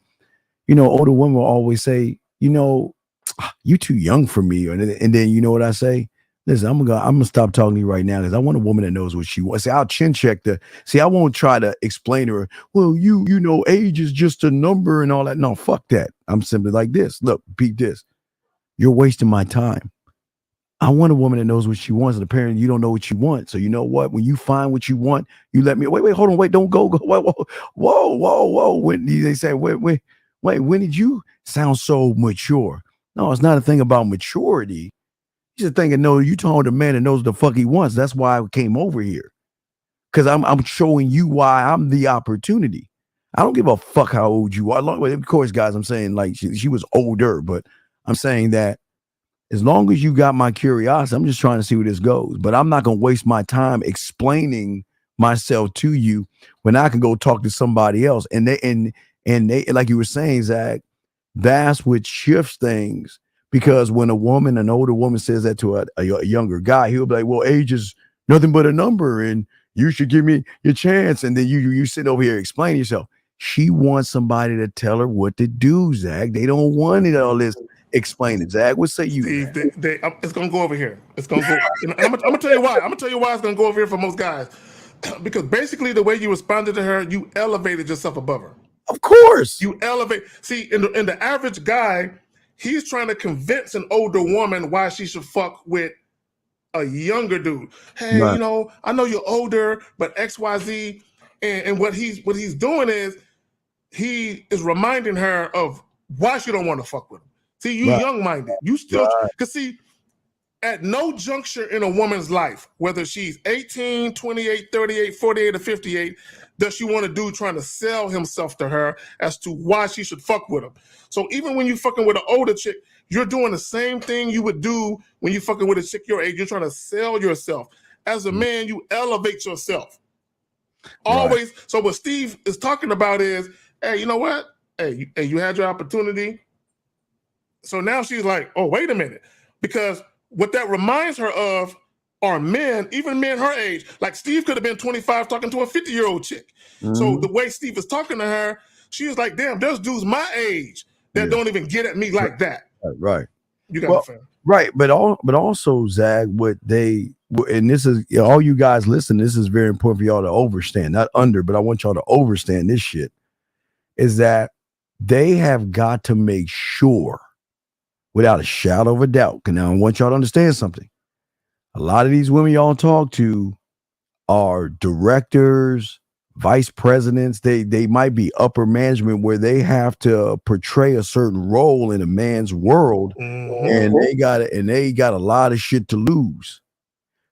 older women will always say, you too young for me, and then you know what I say? Listen, I'm gonna stop talking to you right now because I want a woman that knows what she wants. See, I'll chin check I won't try to explain to her, well, age is just a number and all that. No, fuck that. I'm simply like this. Look, beat this. You're wasting my time. I want a woman that knows what she wants, and apparently you don't know what you want. So you know what? When you find what you want, you let me. Wait, hold on, wait, don't go. Whoa. When they say, wait, when did you sound so mature? No, it's not a thing about maturity. He's thinking, no, you told a man that knows the fuck he wants. That's why I came over here. Because I'm showing you why I'm the opportunity. I don't give a fuck how old you are. Of course, guys, I'm saying like she was older, but I'm saying that as long as you got my curiosity, I'm just trying to see where this goes. But I'm not going to waste my time explaining myself to you when I can go talk to somebody else. And they, like you were saying, Zach, that's what shifts things. Because when an older woman says that to a younger guy, he'll be like, well, age is nothing but a number and you should give me your chance. And then you sit over here explaining yourself. She wants somebody to tell her what to do, Zach. They don't want it all this explaining. Zach, what say you? Steve, it's going to go over here. It's going to go. I'm going to tell you why. I'm going to tell you why it's going to go over here for most guys. Because basically the way you responded to her, you elevated yourself above her. Of course. You elevate. See, in the average guy, he's trying to convince an older woman why she should fuck with a younger dude. Hey, right. I know you're older, but XYZ. And what he's doing is he is reminding her of why she don't want to fuck with him. See, you young-minded. You still, because see, at no juncture in a woman's life, whether she's 18, 28, 38, 48, or 58, does she want a dude trying to sell himself to her as to why she should fuck with him. So even when you fucking with an older chick, you're doing the same thing you would do when you fucking with a chick your age. You're trying to sell yourself. As a man, you elevate yourself. Always. Right. So what Steve is talking about is, hey, you know what? Hey, you had your opportunity. So now she's like, oh, wait a minute. Because what that reminds her of are men, even men her age. Like Steve could have been 25 talking to a 50-year-old chick. Mm-hmm. So the way Steve is talking to her, she was like, damn, there's dudes my age that don't even get at me like that. Right. You got it, fam. Right. But also, Zach, and this is, all you guys listen, this is very important for y'all to overstand, not under, but I want y'all to overstand this shit, is that they have got to make sure, without a shadow of a doubt, because now I want y'all to understand something. A lot of these women y'all talk to are directors, vice presidents. They might be upper management where they have to portray a certain role in a man's world, and they got a lot of shit to lose.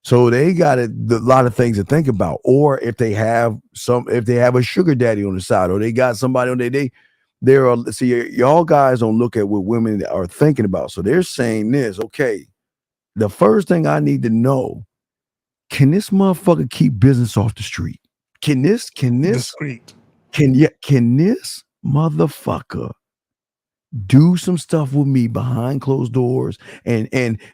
So they got a lot of things to think about. Or if they have a sugar daddy on the side, or they got somebody on y'all guys don't look at what women are thinking about. So they're saying this, okay, the first thing I need to know, can this motherfucker keep business off the street? Can this motherfucker do some stuff with me behind closed doors? And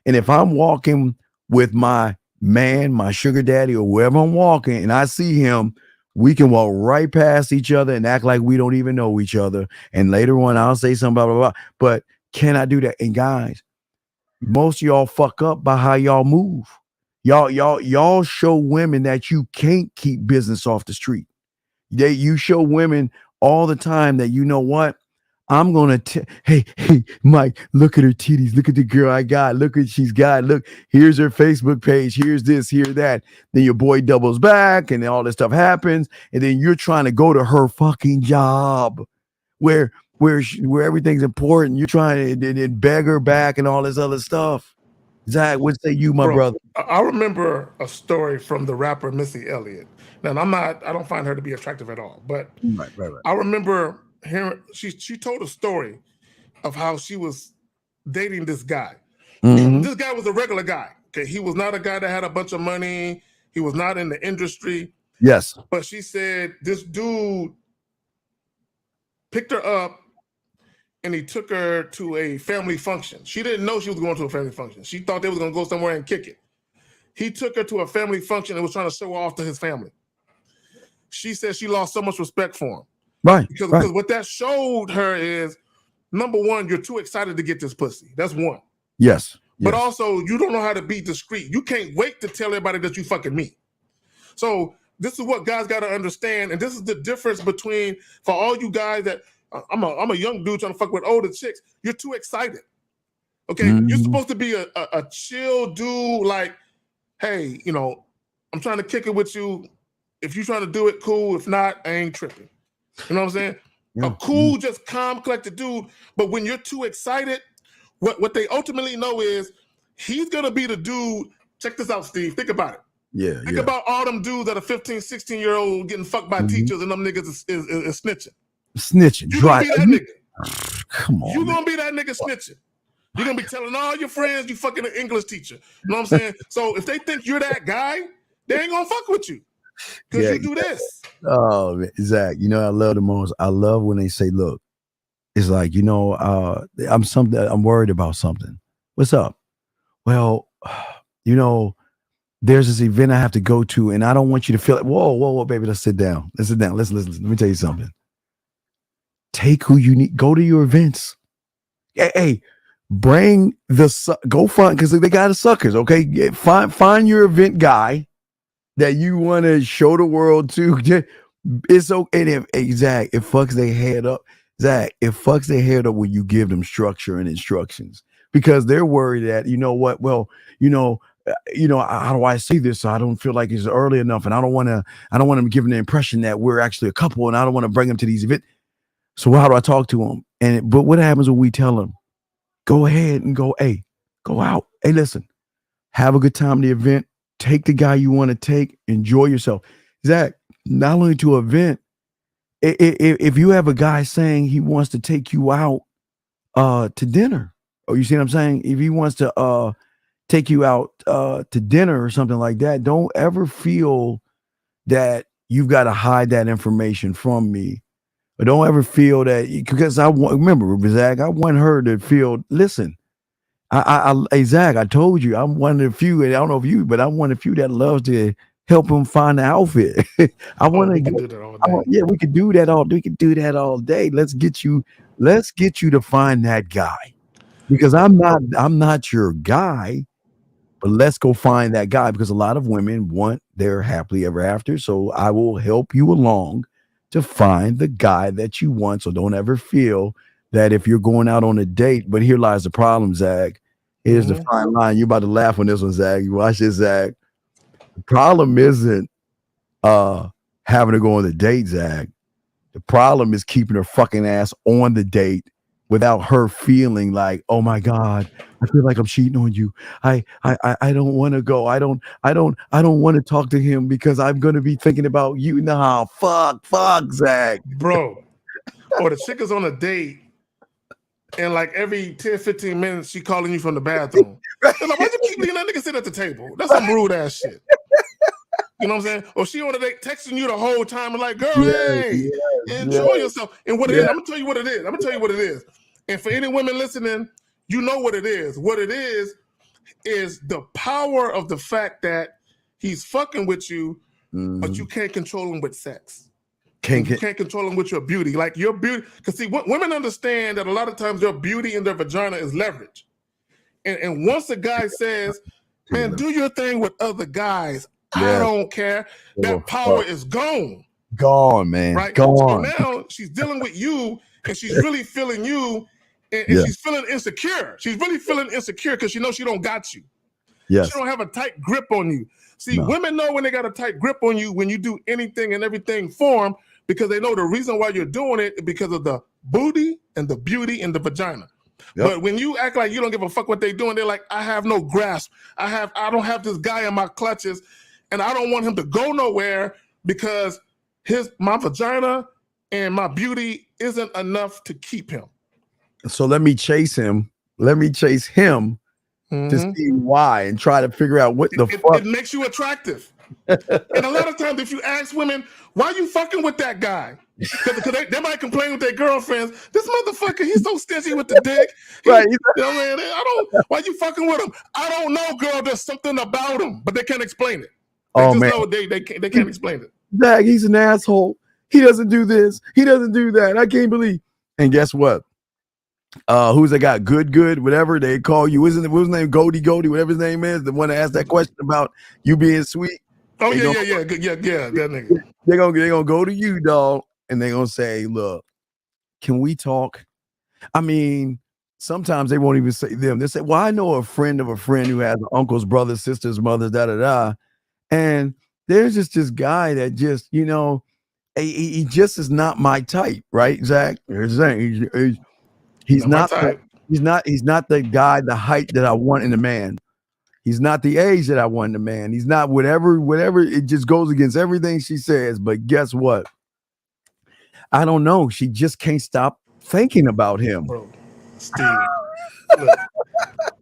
if I'm walking with my man, my sugar daddy, or wherever I'm walking, and I see him, we can walk right past each other and act like we don't even know each other. And later on, I'll say something, blah, blah, blah. But can I do that? And guys, most of y'all fuck up by how y'all move. Y'all show women that you can't keep business off the street. You show women all the time that, you know what? I'm going to hey, Mike, look at her titties. Look at the girl I got. Look what she's got. Look, here's her Facebook page. Here's this, here, that. Then your boy doubles back and all this stuff happens. And then you're trying to go to her fucking job where everything's important. You're trying to beg her back and all this other stuff. Zach, what say you, my Bro, brother? I remember a story from the rapper Missy Elliott. Now, I don't find her to be attractive at all, but Right. I remember hearing she told a story of how she was dating this guy. Mhm. This guy was a regular guy. Okay, he was not a guy that had a bunch of money. He was not in the industry. Yes. But she said this dude picked her up and he took her to a family function. She didn't know she was going to a family function. She thought they was going to go somewhere and kick it. He took her to a family function and was trying to show off to his family. She said she lost so much respect for him. Right. Because right. what that showed her is, number one, you're too excited to get this pussy. That's one. Yes. But also, you don't know how to be discreet. You can't wait to tell everybody that you fucking me. So this is what guys got to understand. And this is the difference between, for all you guys that, I'm a young dude trying to fuck with older chicks. You're too excited. Okay, you're supposed to be a chill dude. Like, hey, I'm trying to kick it with you. If you're trying to do it, cool. If not, I ain't tripping. You know what I'm saying? Yeah. A cool, just calm, collected dude. But when you're too excited, what they ultimately know is he's gonna be the dude. Check this out, Steve. Think about it. Yeah. Think about all them dudes that are 15, 16-year-old getting fucked by teachers, and them niggas is snitching. Snitching. You gonna be that nigga. Come on. You gonna be that nigga snitching. You're gonna be telling all your friends you fucking an English teacher. You know what I'm saying? So if they think you're that guy, they ain't gonna fuck with you. Because you do this. Oh, man, Zach, I love the most. I love when they say, look, it's like, I'm worried about something. What's up? Well, there's this event I have to go to, and I don't want you to feel like, whoa, baby, let's sit down. Listen. Let me tell you something. Take who you need. Go to your events. Hey, bring go find, because they got the suckers, okay? Find your event guy that you want to show the world to. It's okay. And Zach, it fucks their head up. Zach, it fucks their head up when you give them structure and instructions, because they're worried that, how do I say this so I don't feel like it's early enough, and I don't want them giving the impression that we're actually a couple, and I don't want to bring them to these events. So how do I talk to them? But what happens when we tell them, go ahead and go out. Hey, listen, have a good time at the event. Take the guy you want to take. Enjoy yourself. Zach, not only to an event, if you have a guy saying he wants to take you out to dinner, or you see what I'm saying? If he wants to take you out to dinner or something like that, don't ever feel that you've got to hide that information from me. But don't ever feel that, because remember, Zach, I want her to feel, listen, hey, Zach, I told you, I'm one of the few, and I don't know if you, but I'm one of the few that loves to help him find the outfit. We could do that all day. We could do that all day. Let's get you to find that guy, because I'm not your guy, but let's go find that guy, because a lot of women want their happily ever after. So I will help you along to find the guy that you want. So don't ever feel that if you're going out on a date, but here lies the problem, Zach. Here's the fine line. You're about to laugh on this one, Zach. You watch this, Zach. The problem isn't having to go on the date, Zach. The problem is keeping her fucking ass on the date without her feeling like, oh my God, I feel like I'm cheating on you. I don't want to go. I don't want to talk to him because I'm gonna be thinking about you. Nah, fuck, Zach. Bro. Or the chick is on a date, and like every 10, 15 minutes, she calling you from the bathroom. Like, why'd you keep leaving that nigga sit at the table? That's some rude ass shit. You know what I'm saying? Or she on a date texting you the whole time and like, girl, enjoy yourself. And what it is, I'm gonna tell you what it is. And for any women listening, you know what it is. What it is the power of the fact that he's fucking with you, but you can't control him with sex. You can't control him with your beauty. Like your beauty, because see, women understand that a lot of times their beauty in their vagina is leverage. And once a guy says, man, do your thing with other guys, I don't care, that power is gone. Gone, man. Right? Gone. So now she's dealing with you, and she's really feeling you, and she's feeling insecure. She's really feeling insecure because she knows she don't got you. Yes. She don't have a tight grip on you. See, women know when they got a tight grip on you when you do anything and everything for them, because they know the reason why you're doing it is because of the booty and the beauty and the vagina. Yep. But when you act like you don't give a fuck what they doing, they're like, I have no grasp. I don't have this guy in my clutches, and I don't want him to go nowhere because my vagina and my beauty isn't enough to keep him. So let me chase him. Let me chase him to see why and try to figure out what the fuck. It makes you attractive. And a lot of times, if you ask women, why you fucking with that guy? Because they might complain with their girlfriends. This motherfucker, he's so stingy with the dick. Right. You know, man, why you fucking with him? I don't know, girl. There's something about him, but they can't explain it. They know they can't explain it. Zach, he's an asshole. He doesn't do this. He doesn't do that. I can't believe. And guess what? Who's that guy? Good, whatever they call you. What was his name? Goldie, whatever his name is. The one that asked that question about you being sweet. Oh, yeah, that nigga. They're gonna go to you, dog, and they're gonna say, look, can we talk? I mean, sometimes they won't even say them. They say, well, I know a friend of a friend who has uncles, brothers, sisters, mothers, da. And there's just this guy that just, you know, he just is not my type, right, Zach? He's not the guy, the height that I want in a man. He's not the age that I want in a man. He's not whatever. It just goes against everything she says. But guess what? I don't know. She just can't stop thinking about him. Bro, Steve, look,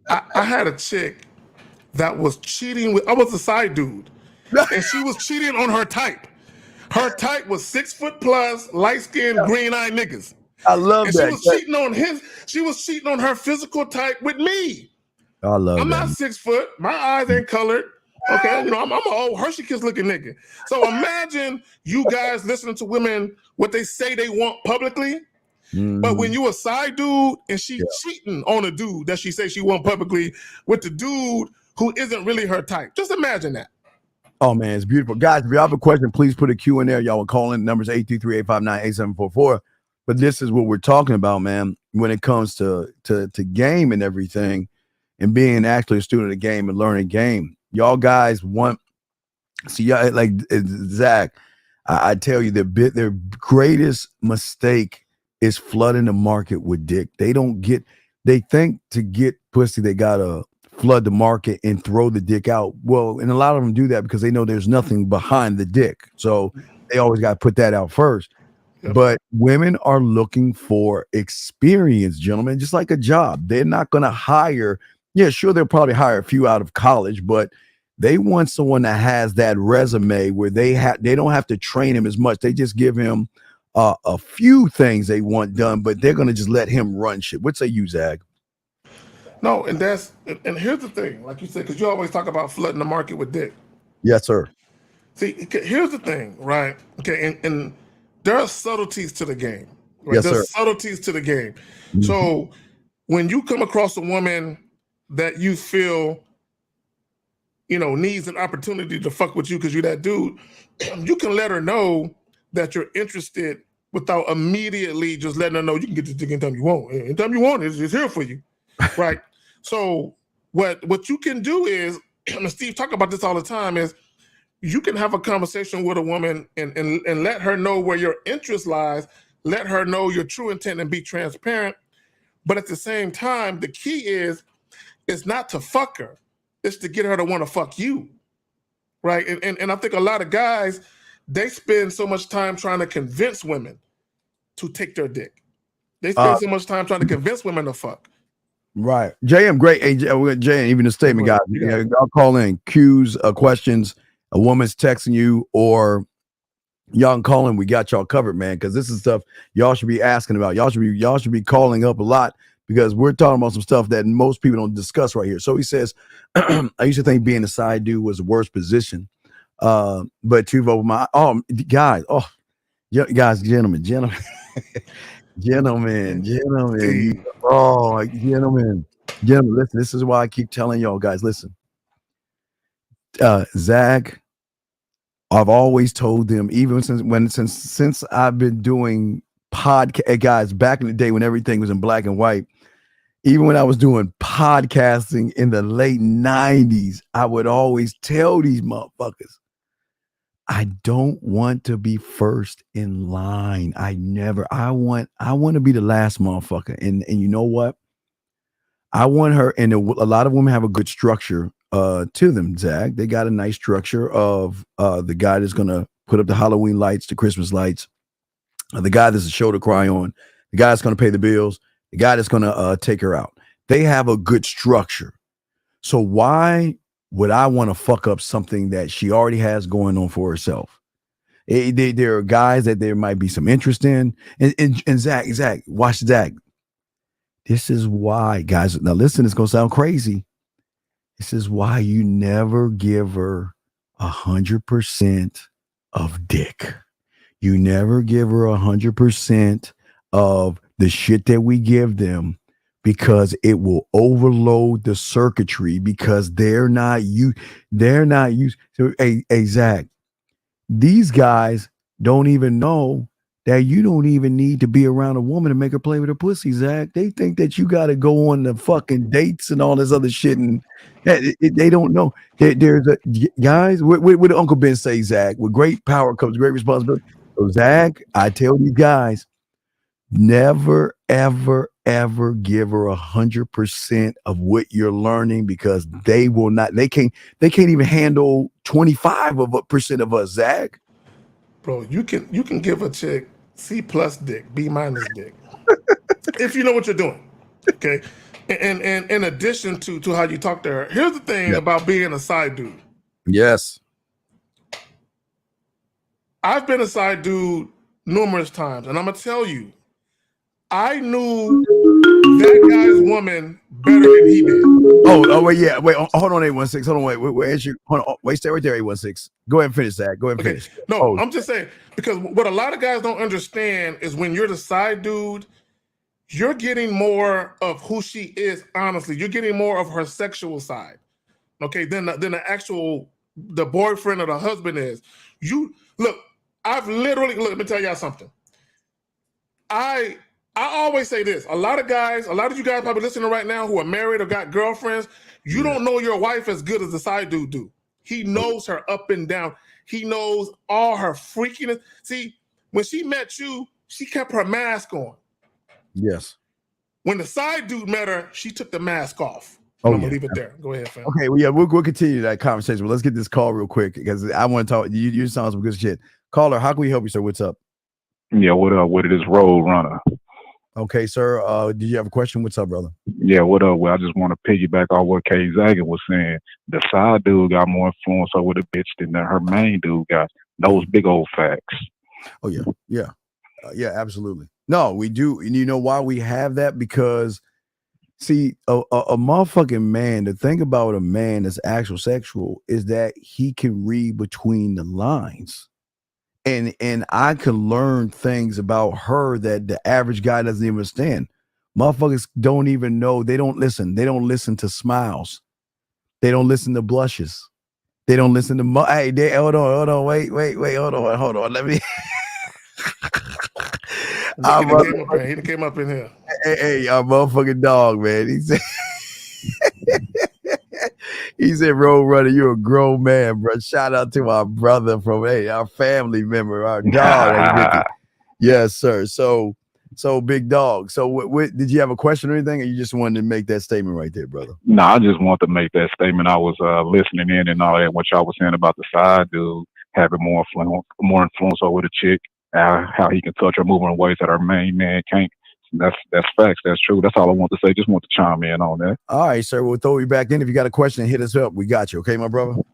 I had a chick that was cheating with. I was a side dude, and she was cheating on her type. Her type was 6 foot plus, light skinned, green eyed niggas. I love and that. She was cheating on his. She was cheating on her physical type with me. I love I'm that. not 6 foot. My eyes ain't colored. Okay, you know, I'm an old Hershey Kiss looking nigga. So imagine you guys listening to women what they say they want publicly, but when you a side dude and she cheating on a dude that she says she want publicly with the dude who isn't really her type. Just imagine that. Oh man, it's beautiful. Guys, if you have a question, please put a Q in there. Y'all will call in. Numbers 833-859-8744. But this is what we're talking about, man, when it comes to game and everything, and being actually a student of the game and learning game. Y'all guys want, see, y'all, like Zach, I tell you, their greatest mistake is flooding the market with dick. They think to get pussy, they gotta flood the market and throw the dick out. Well, and a lot of them do that because they know there's nothing behind the dick. So they always got to put that out first. Yep. But women are looking for experience, gentlemen, just like a job. They're not going to hire. Yeah, sure, they'll probably hire a few out of college, but they want someone that has that resume where they don't have to train him as much. They just give him a few things they want done, but they're going to just let him run shit. What say you, Zach? No, and here's the thing, like you said, because you always talk about flooding the market with dick. Yes, sir. See, here's the thing, right? Okay, and there are subtleties to the game. Right? Yes, There's sir. subtleties to the game. Mm-hmm. So when you come across a woman that you feel, you know, needs an opportunity to fuck with you because you're that dude, you can let her know that you're interested without immediately just letting her know you can get this dick anytime you want. Anytime you want, it's here for you, right? So what you can do is, and Steve talk about this all the time, is you can have a conversation with a woman and let her know where your interest lies, let her know your true intent and be transparent. But at the same time, the key is it's not to fuck her, it's to get her to want to fuck you, right? And I think a lot of guys, they spend so much time trying to convince women to take their dick. They spend so much time trying to convince women to fuck. Right. JM, great. Hey, we got JM, even a statement, guys. I'll call in cues, questions, a woman's texting you, or y'all can call in. We got y'all covered, man, because this is stuff y'all should be asking about. Y'all should be calling up a lot because we're talking about some stuff that most people don't discuss right here. So he says, I used to think being a side dude was the worst position. But you've opened my gentlemen. Gentlemen, listen, this is why I keep telling y'all guys, listen, Zach, I've always told them, even since I've been doing podcast, guys, back in the day when everything was in black and white, even when I was doing podcasting in the late 90s, I would always tell these motherfuckers, I don't want to be first in line. I want to be the last motherfucker. And you know what? I want her, and a lot of women have a good structure to them, Zach. They got a nice structure of the guy that's gonna put up the Halloween lights, the Christmas lights, the guy that's a show to cry on, the guy that's gonna pay the bills, the guy that's gonna take her out. They have a good structure. So why would I want to fuck up something that she already has going on for herself? There are guys that there might be some interest in, and Zach, watch Zach. This is why, guys. Now listen, it's gonna sound crazy. This is why you never give her 100% of dick. You never give her 100% of the shit that we give them, because it will overload the circuitry, because they're not used. So, hey, Zach, these guys don't even know that you don't even need to be around a woman to make her play with her pussy, Zach. They think that you got to go on the fucking dates and all this other shit, and they don't know. There's a guys. What did Uncle Ben say, Zach? With great power comes great responsibility. So, Zach, I tell these guys, never, ever, ever give her 100% of what you're learning, because they will not. They can't even handle 25% of us, Zach. Bro, you can give a chick C+ dick, B- dick, if you know what you're doing. Okay, and in addition to how you talk to her, here's the thing about being a side dude. Yes, I've been a side dude numerous times, and I'm gonna tell you, I knew that guy's woman better than he did. Oh, wait, yeah, wait, hold on, 816. Hold on, wait, stay right there, 816. Go ahead and finish, Zach. Go ahead and finish. No, I'm just saying, because what a lot of guys don't understand is when you're the side dude, you're getting more of who she is. Honestly, you're getting more of her sexual side, okay, than the boyfriend or the husband is. You look, let me tell y'all something. I always say this. A lot of you guys probably listening right now who are married or got girlfriends, you don't know your wife as good as the side dude do. He knows her up and down. He knows all her freakiness. See, when she met you, she kept her mask on. Yes. When the side dude met her, she took the mask off. Oh, I'm gonna leave it there. Go ahead, fam. Okay, well, yeah, we'll continue that conversation, but let's get this call real quick, because I want to talk. You sound some good shit. Caller, how can we help you, sir? What's up? Yeah, what up? What it is, Road Runner? Okay, sir. Did you have a question? What's up, brother? Yeah, what up? Well, I just want to piggyback on what Kay Zagan was saying. The side dude got more influence over the bitch than her main dude got. Those big old facts. Oh yeah, absolutely. No, we do, and you know why we have that? Because, see, a motherfucking man. The thing about a man that's actual sexual is that he can read between the lines. And I can learn things about her that the average guy doesn't even understand. Motherfuckers don't even know. They don't listen. They don't listen to smiles. They don't listen to blushes. They don't listen to hold on. Wait, hold on. Let me. He came up in here. Hey, our motherfucking dog, man. He said, Road Runner, you're a grown man, bro. Shout out to our brother from our family member, our dog. Yes, sir. So big dog. So what did you have a question or anything, or you just wanted to make that statement right there, brother? No, I just want to make that statement. I was listening in and all that, what y'all was saying about the side dude having more influence over the chick, how he can touch her, move her in ways that her main man can't. That's facts. That's true. That's all I want to say. Just want to chime in on that. All right, sir. We'll throw you back in. If you got a question, hit us up. We got you. Okay, my brother? All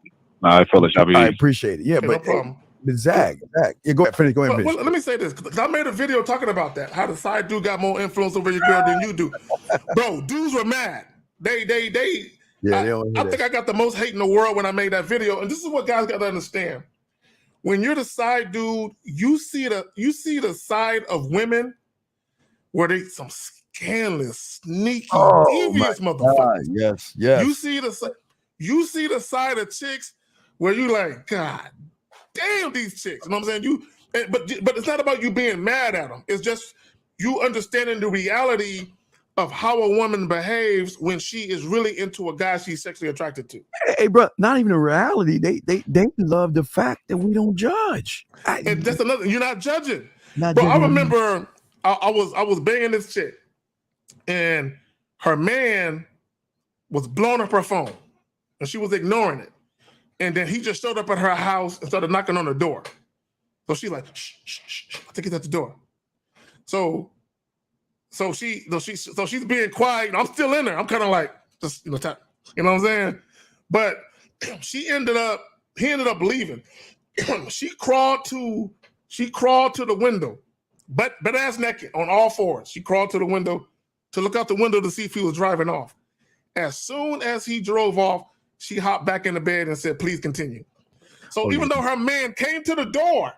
right, fellas. I appreciate it. Yeah, but no problem. Zach. Yeah, go ahead. Finish. Go ahead. Well, let me say this, because I made a video talking about that. How the side dude got more influence over your girl than you do. Bro, dudes were mad. I think I got the most hate in the world when I made that video. And this is what guys got to understand. When you're the side dude, you see the side of women where they some scandalous, sneaky, devious motherfuckers. Yes. You see the side of chicks where you like, God damn these chicks. You know what I'm saying? But it's not about you being mad at them. It's just you understanding the reality of how a woman behaves when she is really into a guy she's sexually attracted to. Hey, bro, not even a reality. They love the fact that we don't judge. And that's another. You're not judging. I remember I was banging this chick, and her man was blowing up her phone, and she was ignoring it. And then he just showed up at her house and started knocking on her door. So she's like, shh, I'll take it at the door. So she's being quiet. I'm still in there. I'm kind of like, just, you know what I'm saying? But he ended up leaving. She crawled to the window, butt ass naked on all fours. She crawled to the window to look out the window to see if he was driving off. As soon as he drove off, she hopped back in the bed and said, please continue. So even though her man came to the door,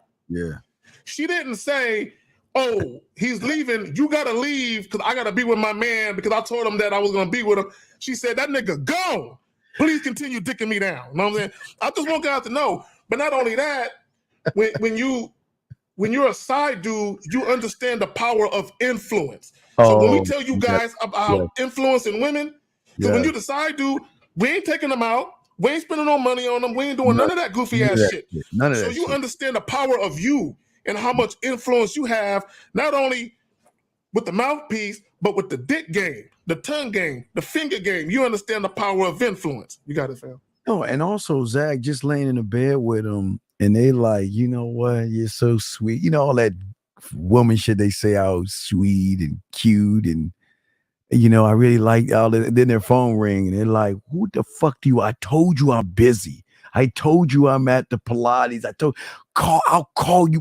she didn't say, oh, he's leaving. You got to leave because I got to be with my man because I told him that I was going to be with him. She said, that nigga gone. Please continue dicking me down. You know what I'm saying? I just want guys to know. But not only that, when you're a side dude, you understand the power of influence. So when we tell you guys about influencing women, because when you're the side dude, we ain't taking them out. We ain't spending no money on them. We ain't doing none of that goofy ass shit. None of that. So you understand the power of you and how much influence you have, not only with the mouthpiece, but with the dick game, the tongue game, the finger game. You understand the power of influence. You got it, fam. Oh, and also Zach just laying in the bed with him, and they like, you know what? You're so sweet. You know all that woman shit they say, how sweet and cute, and you know I really like all that. Then their phone ring, and they're like, "Who the fuck do you? I told you I'm busy. I told you I'm at the Pilates. I'll call you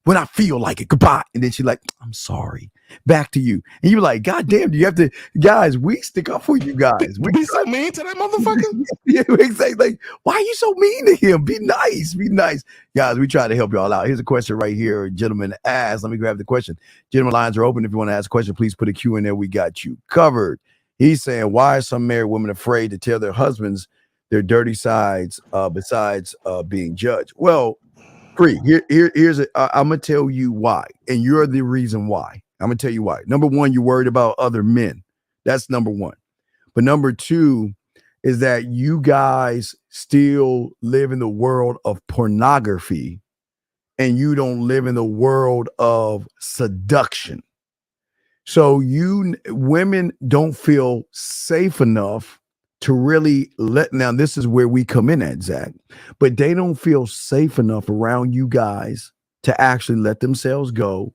when I feel like it. Goodbye." And then she's like, "I'm sorry. Back to you." And you're like, "God damn, do you have to, guys? We stick up for you guys. We be so mean to that motherfucker." Yeah, exactly. Like, why are you so mean to him? Be nice, guys. We try to help y'all out. Here's a question right here, gentleman asked. Let me grab the question. Gentlemen, lines are open. If you want to ask a question, please put a Q in there. We got you covered. He's saying, why are some married women afraid to tell their husbands their dirty sides besides being judged? Well, here's I'm gonna tell you why, and you're the reason why. I'm gonna tell you why. Number one, you're worried about other men. That's number one. But number two is that you guys still live in the world of pornography, and you don't live in the world of seduction. So women don't feel safe enough to really now this is where we come in at, Zach, but they don't feel safe enough around you guys to actually let themselves go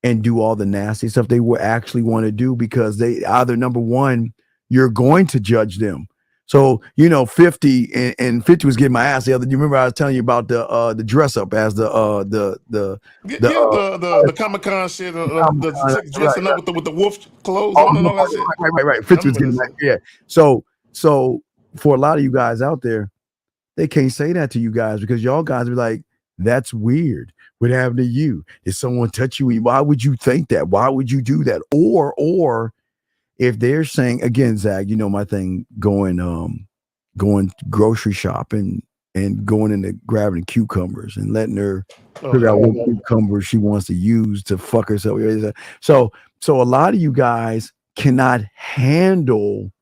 and do all the nasty stuff they would actually want to do, because they either, number one, you're going to judge them. So, 50 and 50 was getting my ass the other. You remember I was telling you about the dress up as the Comic-Con shit, the chick dressing up with the wolf clothes on and all that shit. Right. 50 was getting that. Yeah. So for a lot of you guys out there, they can't say that to you guys because y'all guys are like, that's weird. What happened to you? Did someone touch you? Why would you think that? Why would you do that? Or if they're saying, again, Zach, my thing, going grocery shopping and going into grabbing cucumbers and letting her figure out what cucumber she wants to use to fuck herself. So a lot of you guys cannot handle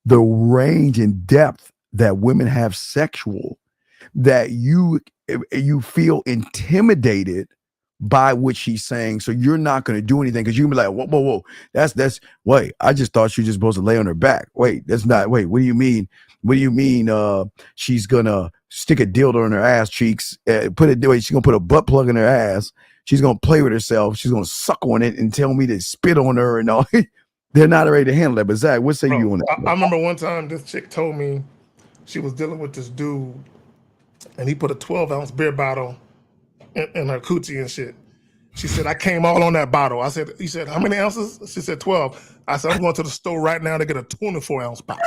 the range and depth that women have sexual, that you feel intimidated by what she's saying. So you're not going to do anything because you can be like, whoa. That's wait, I just thought she was just supposed to lay on her back. Wait, that's not, wait, what do you mean? What do you mean she's going to stick a dildo in her ass cheeks, she's going to put a butt plug in her ass. She's going to play with herself. She's going to suck on it and tell me to spit on her and all. They're not ready to handle that. But Zach, what say you on that? I remember one time this chick told me she was dealing with this dude and he put a 12-ounce beer bottle in her coochie and shit. She said, I came all on that bottle. I said, he said, how many ounces? She said 12. I said, I'm going to the store right now to get a 24-ounce bottle.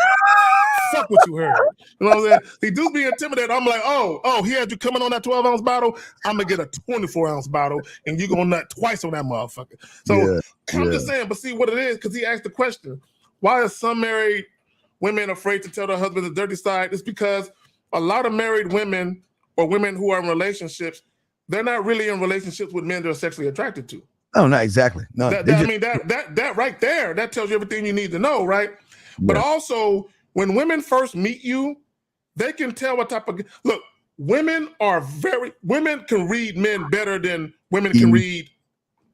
Fuck what you heard. You know what I'm saying? He do be intimidated. I'm like, oh, he had you coming on that 12-ounce bottle. I'm gonna get a 24-ounce bottle, and you gonna nut twice on that motherfucker. So I'm just saying, but see what it is, because he asked the question, why are some married women afraid to tell their husband the dirty side? It's because a lot of married women or women who are in relationships, they're not really in relationships with men they're sexually attracted to. Oh, not exactly. No, that right there, that tells you everything you need to know, right? Yeah. But also, when women first meet you, they can tell what type of look. Women can read men better than women can read,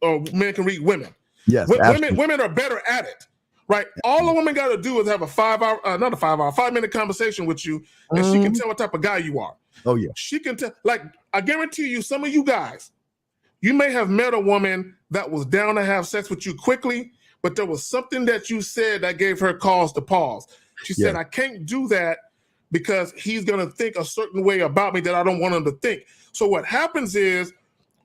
or men can read women. Yes, women are better at it. Right. All a woman got to do is have a 5-minute conversation with you, and she can tell what type of guy you are. Oh yeah. She can tell. Like, I guarantee you, some of you guys, you may have met a woman that was down to have sex with you quickly, but there was something that you said that gave her cause to pause. She said, I can't do that because he's going to think a certain way about me that I don't want him to think. So what happens is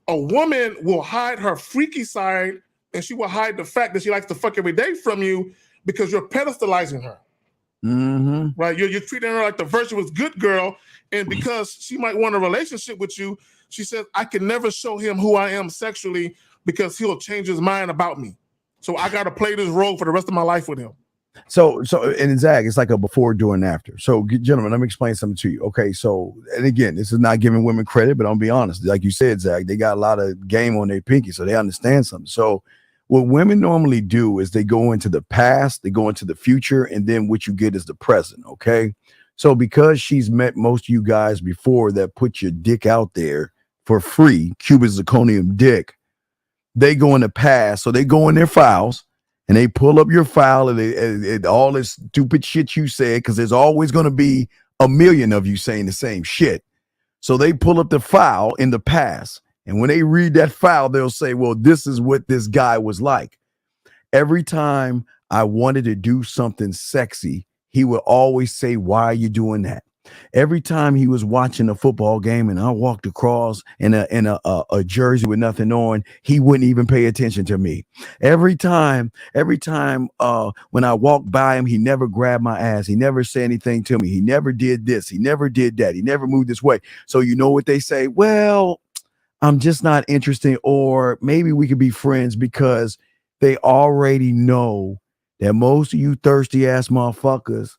a woman will hide her freaky side, and she will hide the fact that she likes to fuck every day from you because you're pedestalizing her. Right? You're treating her like the virtuous good girl, and because she might want a relationship with you, she says, I can never show him who I am sexually because he'll change his mind about me. So I got to play this role for the rest of my life with him. So, and Zach, it's like a before, during, after. So, gentlemen, let me explain something to you. Okay, so, and again, this is not giving women credit, but I'll be honest. Like you said, Zach, they got a lot of game on their pinky, so they understand something. So, what women normally do is they go into the past, they go into the future, and then what you get is the present. Okay, so because she's met most of you guys before that put your dick out there for free, cubic zirconium dick, they go in the past, so they go in their files. And they pull up your file and all this stupid shit you said, because there's always going to be a million of you saying the same shit. So they pull up the file in the past. And when they read that file, they'll say, well, this is what this guy was like. Every time I wanted to do something sexy, he would always say, why are you doing that? Every time he was watching a football game and I walked across in a jersey with nothing on, he wouldn't even pay attention to me. Every time when I walked by him, he never grabbed my ass. He never said anything to me. He never did this. He never did that. He never moved this way. So you know what they say? Well, I'm just not interested, or maybe we could be friends, because they already know that most of you thirsty ass motherfuckers,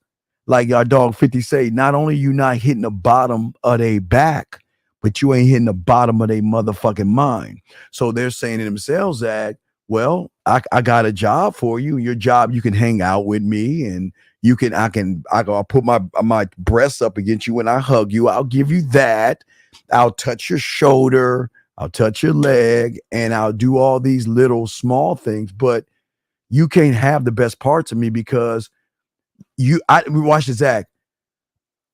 like our dog 50 say, not only you not hitting the bottom of their back, but you ain't hitting the bottom of their motherfucking mind. So they're saying to themselves that, well, I got a job for you. Your job, you can hang out with me, and I'll put my breasts up against you when I hug you. I'll give you that. I'll touch your shoulder. I'll touch your leg, and I'll do all these little small things. But you can't have the best parts of me because we watch this, Zach.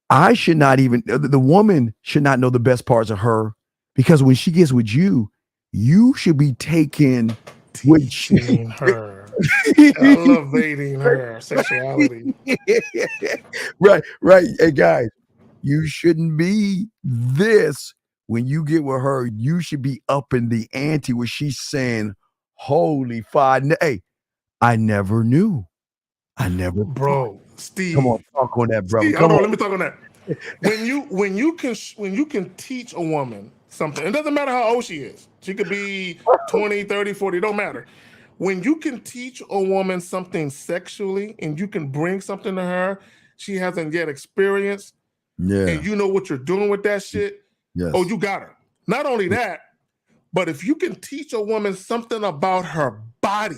I should not even, the woman should not know the best parts of her, because when she gets with you, you should be taking teaching her, elevating her sexuality. Right. Hey guys, you shouldn't be this. When you get with her, you should be up in the ante where she's saying, holy fuck, hey, I never knew. Bro, Steve, come on, talk on that, brother. Steve, hold on, let me talk on that. When you can teach a woman something, it doesn't matter how old she is. She could be 20, 30, 40, don't matter. When you can teach a woman something sexually and you can bring something to her she hasn't yet experienced, and you know what you're doing with that shit, oh, you got her. Not only that, but if you can teach a woman something about her body,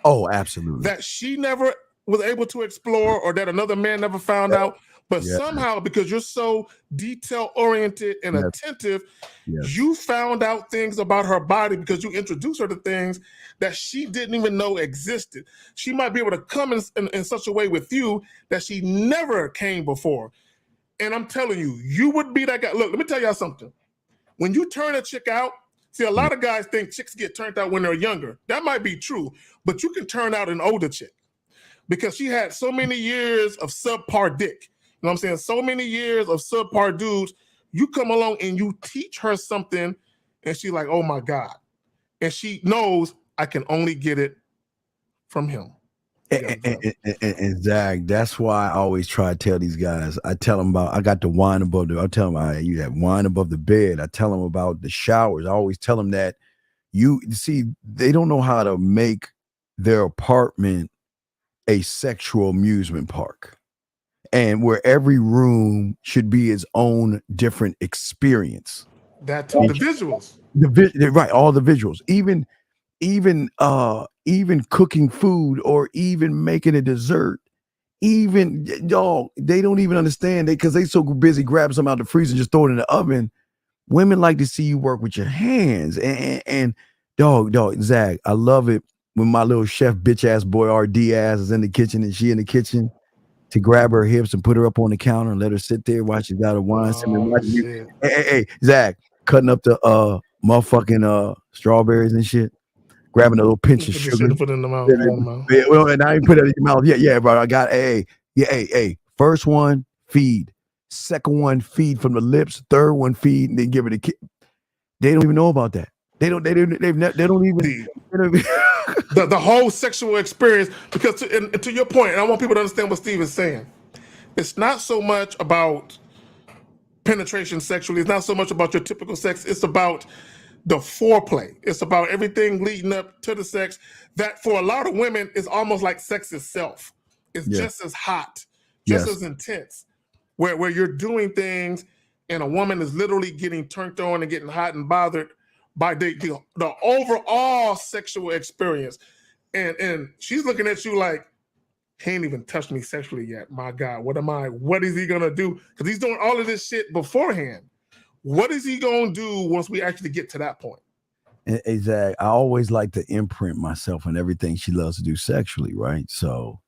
oh, absolutely, that she never was able to explore, or that another man never found out, but somehow, because you're so detail oriented and attentive, you found out things about her body because you introduced her to things that she didn't even know existed. She might be able to come in such a way with you that she never came before. And I'm telling you, you would be that guy. Look, let me tell y'all something. When you turn a chick out, see, a lot of guys think chicks get turned out when they're younger. That might be true, but you can turn out an older chick because she had so many years of subpar dick. You know what I'm saying? So many years of subpar dudes. You come along and you teach her something, and she's like, oh my God. And she knows I can only get it from him. And Zach, that's why I always try to tell these guys. I tell them about, I got the wine above the, I tell them you have wine above the bed. I tell them about the showers. I always tell them that you see, they don't know how to make their apartment a sexual amusement park, and where every room should be its own different experience. That too, the visuals, right? All the visuals, even cooking food, or even making a dessert, even dog, they don't even understand it because they so busy grabbing something out the freezer and just throw it in the oven. Women like to see you work with your hands, and dog, Zach, I love it when my little chef bitch ass boy RD ass is in the kitchen and she in the kitchen, to grab her hips and put her up on the counter and let her sit there while she's got a wine. Hey, Zach, cutting up the motherfucking strawberries and shit, grabbing a little pinch of sugar. Put in the mouth. Yeah, well, and I ain't put it in your mouth. Yeah, bro. I got first one, feed. Second one, feed from the lips. Third one, feed, and then give it a kid. They don't even know about that. They don't even the whole sexual experience, because to your point, and I want people to understand what Steve is saying. It's not so much about penetration sexually. It's not so much about your typical sex. It's about the foreplay. It's about everything leading up to the sex that for a lot of women is almost like sex itself. It's just as hot, just as intense, where you're doing things and a woman is literally getting turned on and getting hot and bothered by the overall sexual experience. And she's looking at you like, he ain't even touched me sexually yet. My God, what is he gonna do? Because he's doing all of this shit beforehand. What is he gonna do once we actually get to that point? Exactly. I always like to imprint myself on everything she loves to do sexually, right? So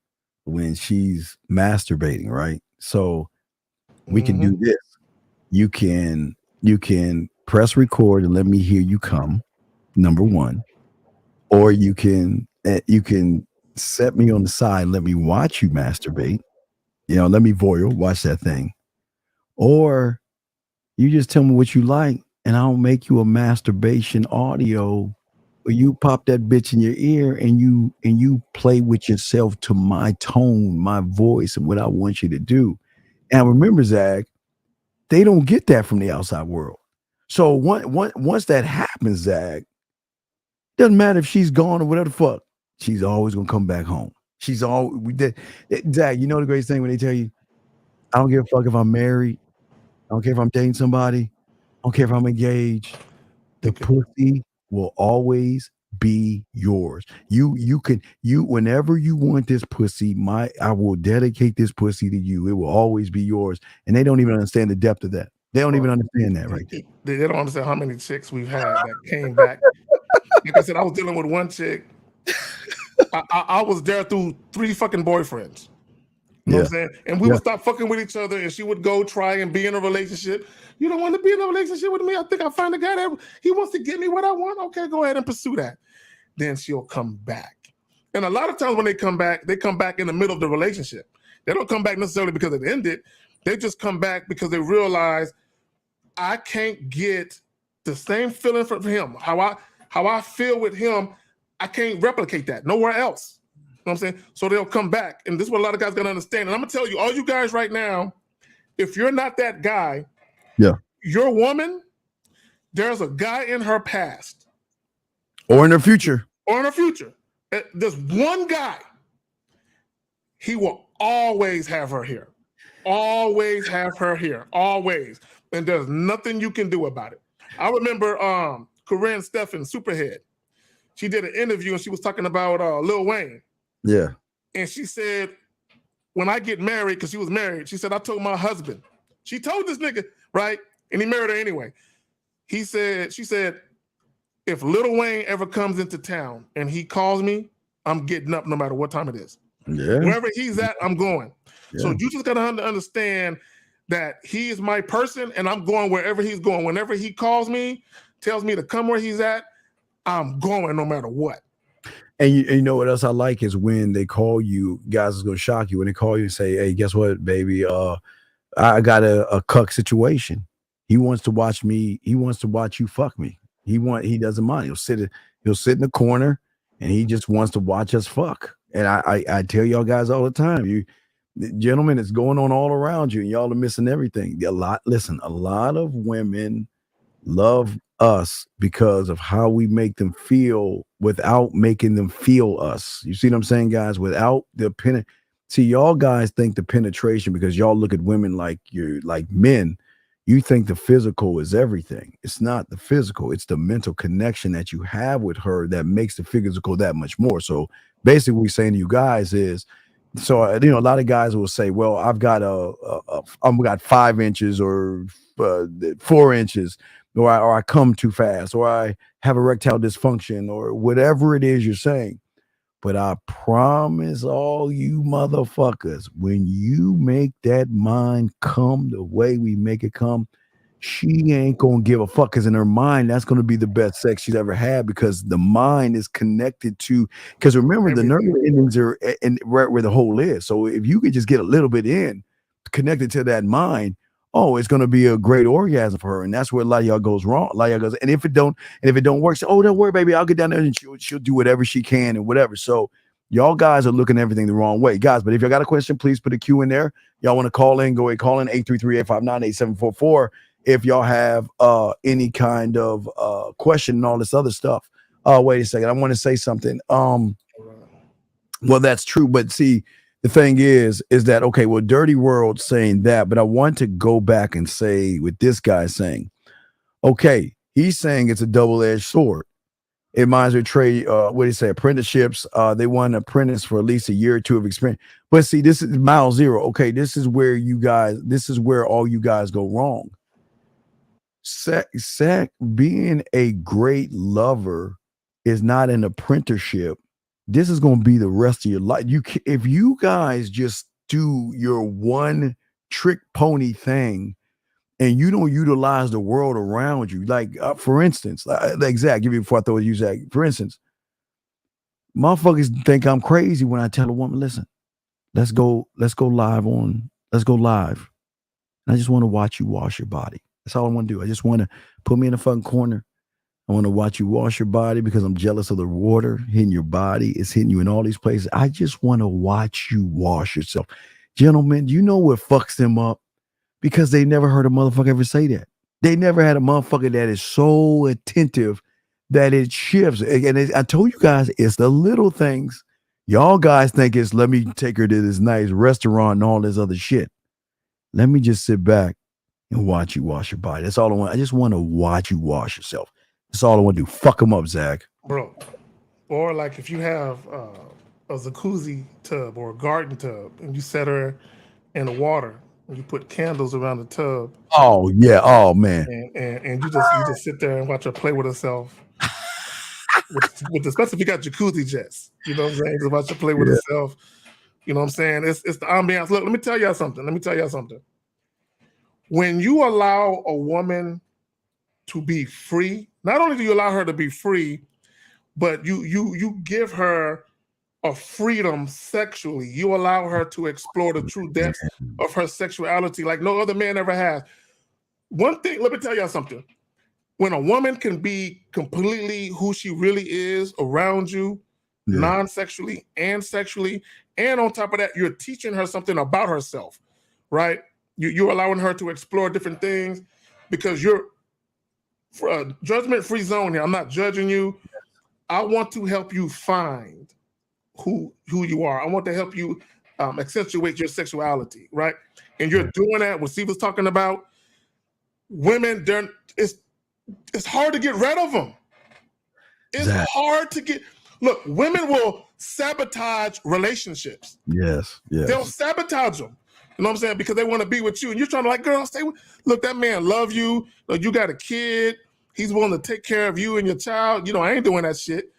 when she's masturbating, right? So we can do this. You can press record and let me hear you come, number one. Or you can set me on the side and let me watch you masturbate. Let me voyeur, watch that thing. Or you just tell me what you like and I'll make you a masturbation audio where you pop that bitch in your ear and you play with yourself to my tone, my voice, and what I want you to do. And remember, Zach, they don't get that from the outside world. So once that happens, Zach, doesn't matter if she's gone or whatever the fuck, she's always gonna come back home. She's all Zach, you know the greatest thing when they tell you, I don't give a fuck if I'm married, I don't care if I'm dating somebody, I don't care if I'm engaged. The pussy will always be yours. You can whenever you want this pussy, I will dedicate this pussy to you. It will always be yours. And they don't even understand the depth of that. They don't even understand that right there. They don't understand how many chicks we've had that came back. Like I said, I was dealing with one chick. I was there through 3 fucking boyfriends. You know what I'm saying? And we would stop fucking with each other, and she would go try and be in a relationship. You don't want to be in a relationship with me? I think I find a guy that he wants to give me what I want. Okay, go ahead and pursue that. Then she'll come back. And a lot of times when they come back in the middle of the relationship. They don't come back necessarily because it ended. They just come back because they realize I can't get the same feeling from him. How I feel with him, I can't replicate that nowhere else. You know what I'm saying? So they'll come back. And this is what a lot of guys gotta understand. And I'm gonna tell you, all you guys right now, if you're not that guy, your woman, there's a guy in her past. Or in her future. There's one guy. He will always have her here. Always have her here. Always. And there's nothing you can do about it. I remember Corinne Steffen, Superhead. She did an interview and she was talking about Lil Wayne. Yeah. And she said, when I get married, because she was married, she said, I told my husband. She told this nigga, right? And he married her anyway. She said, if Lil Wayne ever comes into town and he calls me, I'm getting up no matter what time it is. Yeah. Wherever he's at, I'm going. Yeah. So you just got to understand that he is my person and I'm going wherever he's going. Whenever he calls me, tells me to come where he's at, I'm going no matter what. And you know what else I like is when they call you, guys is gonna shock you when they call you and say, hey, guess what, baby? I got a cuck situation. He wants to watch me, he wants to watch you fuck me. He doesn't mind. He'll sit in the corner and he just wants to watch us fuck. And I tell y'all guys all the time, gentlemen, it's going on all around you and y'all are missing everything. A lot of women love us because of how we make them feel without making them feel us. You see what I'm saying, guys? Without the see, y'all guys think the penetration, because y'all look at women like you're like men, you think the physical is everything. It's not the physical, it's the mental connection that you have with her that makes the physical that much more. So basically what we're saying to you guys is, so a lot of guys will say, well, I've got I've got 5 inches or 4 inches, or I come too fast, or I have erectile dysfunction, or whatever it is you're saying. But I promise all you motherfuckers, when you make that mind come the way we make it come, she ain't gonna give a fuck, because in her mind, that's gonna be the best sex she's ever had, because the mind is connected to, because remember, the nerve endings are and right where the hole is. So if you could just get a little bit in, connected to that mind, oh, it's gonna be a great orgasm for her. And that's where a lot of y'all goes wrong. A lot of y'all goes, and if it don't work, say, oh, don't worry, baby, I'll get down there and she'll do whatever she can and whatever. So y'all guys are looking at everything the wrong way. Guys, but if y'all got a question, please put a Q in there. Y'all want to call in, go ahead, call in 833-859-8744. If y'all have any kind of question and all this other stuff. Wait a second. I want to say something. Well, that's true. But see, the thing is that, okay, well, Dirty World saying that, but I want to go back and say what this guy saying. Okay, he's saying it's a double-edged sword. It reminds me of trade, what do you say, apprenticeships. They want an apprentice for at least a year or two of experience. But see, this is mile zero. Okay, this is where all you guys go wrong. Being a great lover is not an apprenticeship. This is going to be the rest of your life. If you guys just do your one trick pony thing and you don't utilize the world around you, like for instance, like Zach, give me before I throw it to you, Zach. For instance, motherfuckers think I'm crazy when I tell a woman, listen, let's go live. And I just want to watch you wash your body. That's all I want to do. I just want to put me in a fucking corner. I want to watch you wash your body because I'm jealous of the water hitting your body. It's hitting you in all these places. I just want to watch you wash yourself. Gentlemen, you know what fucks them up? Because they never heard a motherfucker ever say that. They never had a motherfucker that is so attentive that it shifts. And I told you guys, it's the little things. Y'all guys think it's, let me take her to this nice restaurant and all this other shit. Let me just sit back and watch you wash your body. That's all I want. I just want to watch you wash yourself. That's all I want to do. Fuck them up, Zach. Bro. Or like if you have a jacuzzi tub or a garden tub and you set her in the water and you put candles around the tub. Oh, yeah. Oh, man. And you just sit there and watch her play with herself. Especially if you got jacuzzi jets. You know what I'm saying? Just watch her play with herself. You know what I'm saying? It's the ambiance. Look, let me tell y'all something. When you allow a woman to be free, not only do you allow her to be free, but you give her a freedom sexually. You allow her to explore the true depths of her sexuality like no other man ever has. One thing, let me tell y'all something. When a woman can be completely who she really is around you, non-sexually and sexually, and on top of that, you're teaching her something about herself, right? You're allowing her to explore different things because you're judgment-free zone here. I'm not judging you. I want to help you find who you are. I want to help you accentuate your sexuality, right? And you're doing that. What Steve was talking about, women, it's hard to get rid of them. It's hard to get. Look, women will sabotage relationships. Yes. They'll sabotage them. You know what I'm saying? Because they want to be with you. And you're trying to like, girl, stay with. Look, that man love you. Look, you got a kid. He's willing to take care of you and your child. You know, I ain't doing that shit.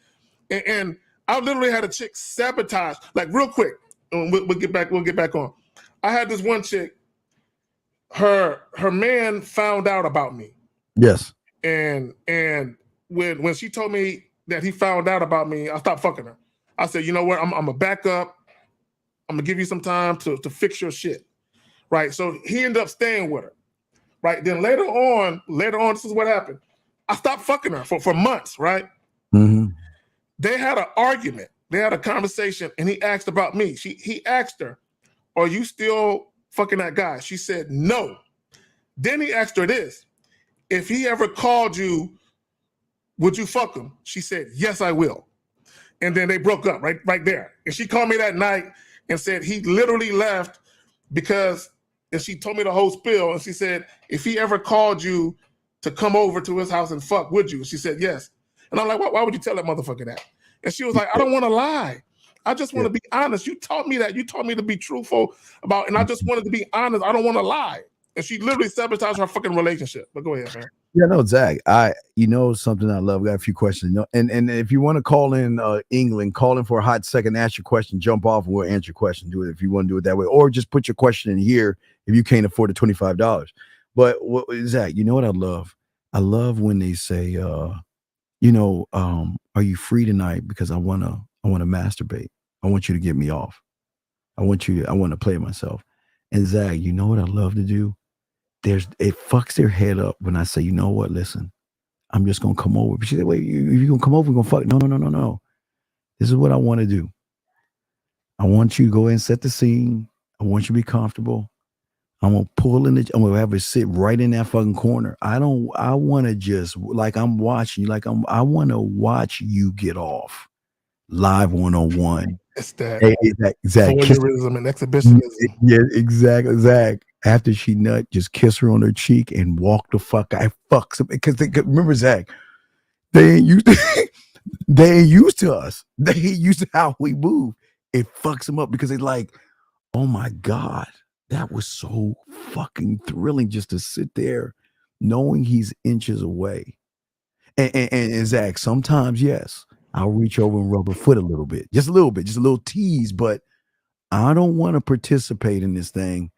And I literally had a chick sabotage, like real quick. And we'll get back on. I had this one chick. Her man found out about me. Yes. And when she told me that he found out about me, I stopped fucking her. I said, you know what? I'm gonna back up. I'm gonna give you some time to fix your shit. Right. So he ended up staying with her. Right. Then later on, this is what happened. I stopped fucking her for months, right? Mm-hmm. They had an argument. They had a conversation, and he asked about me. He asked her, are you still fucking that guy? She said, no. Then he asked her this. If he ever called you, would you fuck him? She said, yes, I will. And then they broke up right there. And she called me that night and said he literally left because, and she told me the whole spiel, and she said, if he ever called you to come over to his house and fuck, would you? She said, yes. And I'm like, why would you tell that motherfucker that? And she was like, I don't want to lie. I just want to be honest. You taught me that. You taught me to be truthful about, and I just wanted to be honest. I don't want to lie. And she literally sabotaged her fucking relationship. But go ahead, man. Yeah, no, Zach. Something I love. Got a few questions. And if you want to call in England, call in for a hot second, ask your question, jump off, and we'll answer your question. Do it if you want to do it that way, or just put your question in here if you can't afford the $25. But Zach, you know what I love? I love when they say, are you free tonight? Because I wanna masturbate. I want you to get me off. I want to play myself. And Zach, you know what I love to do? It fucks their head up when I say, you know what, listen, I'm just gonna come over. But she said, wait, you're gonna come over, we're gonna fuck. No. This is what I want to do. I want you to go and set the scene. I want you to be comfortable. I'm gonna I'm gonna have her sit right in that fucking corner. I wanna just like I'm watching you, I wanna watch you get off live one-on-one. It's that Zach, voyeurism and exhibitionism. Yeah, exactly. Zach, after she nut, just kiss her on her cheek and walk the fuck out. Fucks them because remember, Zach, they ain't used to us. They ain't used to how we move. It fucks them up because they like, oh my God, that was so fucking thrilling just to sit there knowing he's inches away. And Zach, sometimes, yes, I'll reach over and rub her foot a little bit, just a little tease, but I don't want to participate in this thing.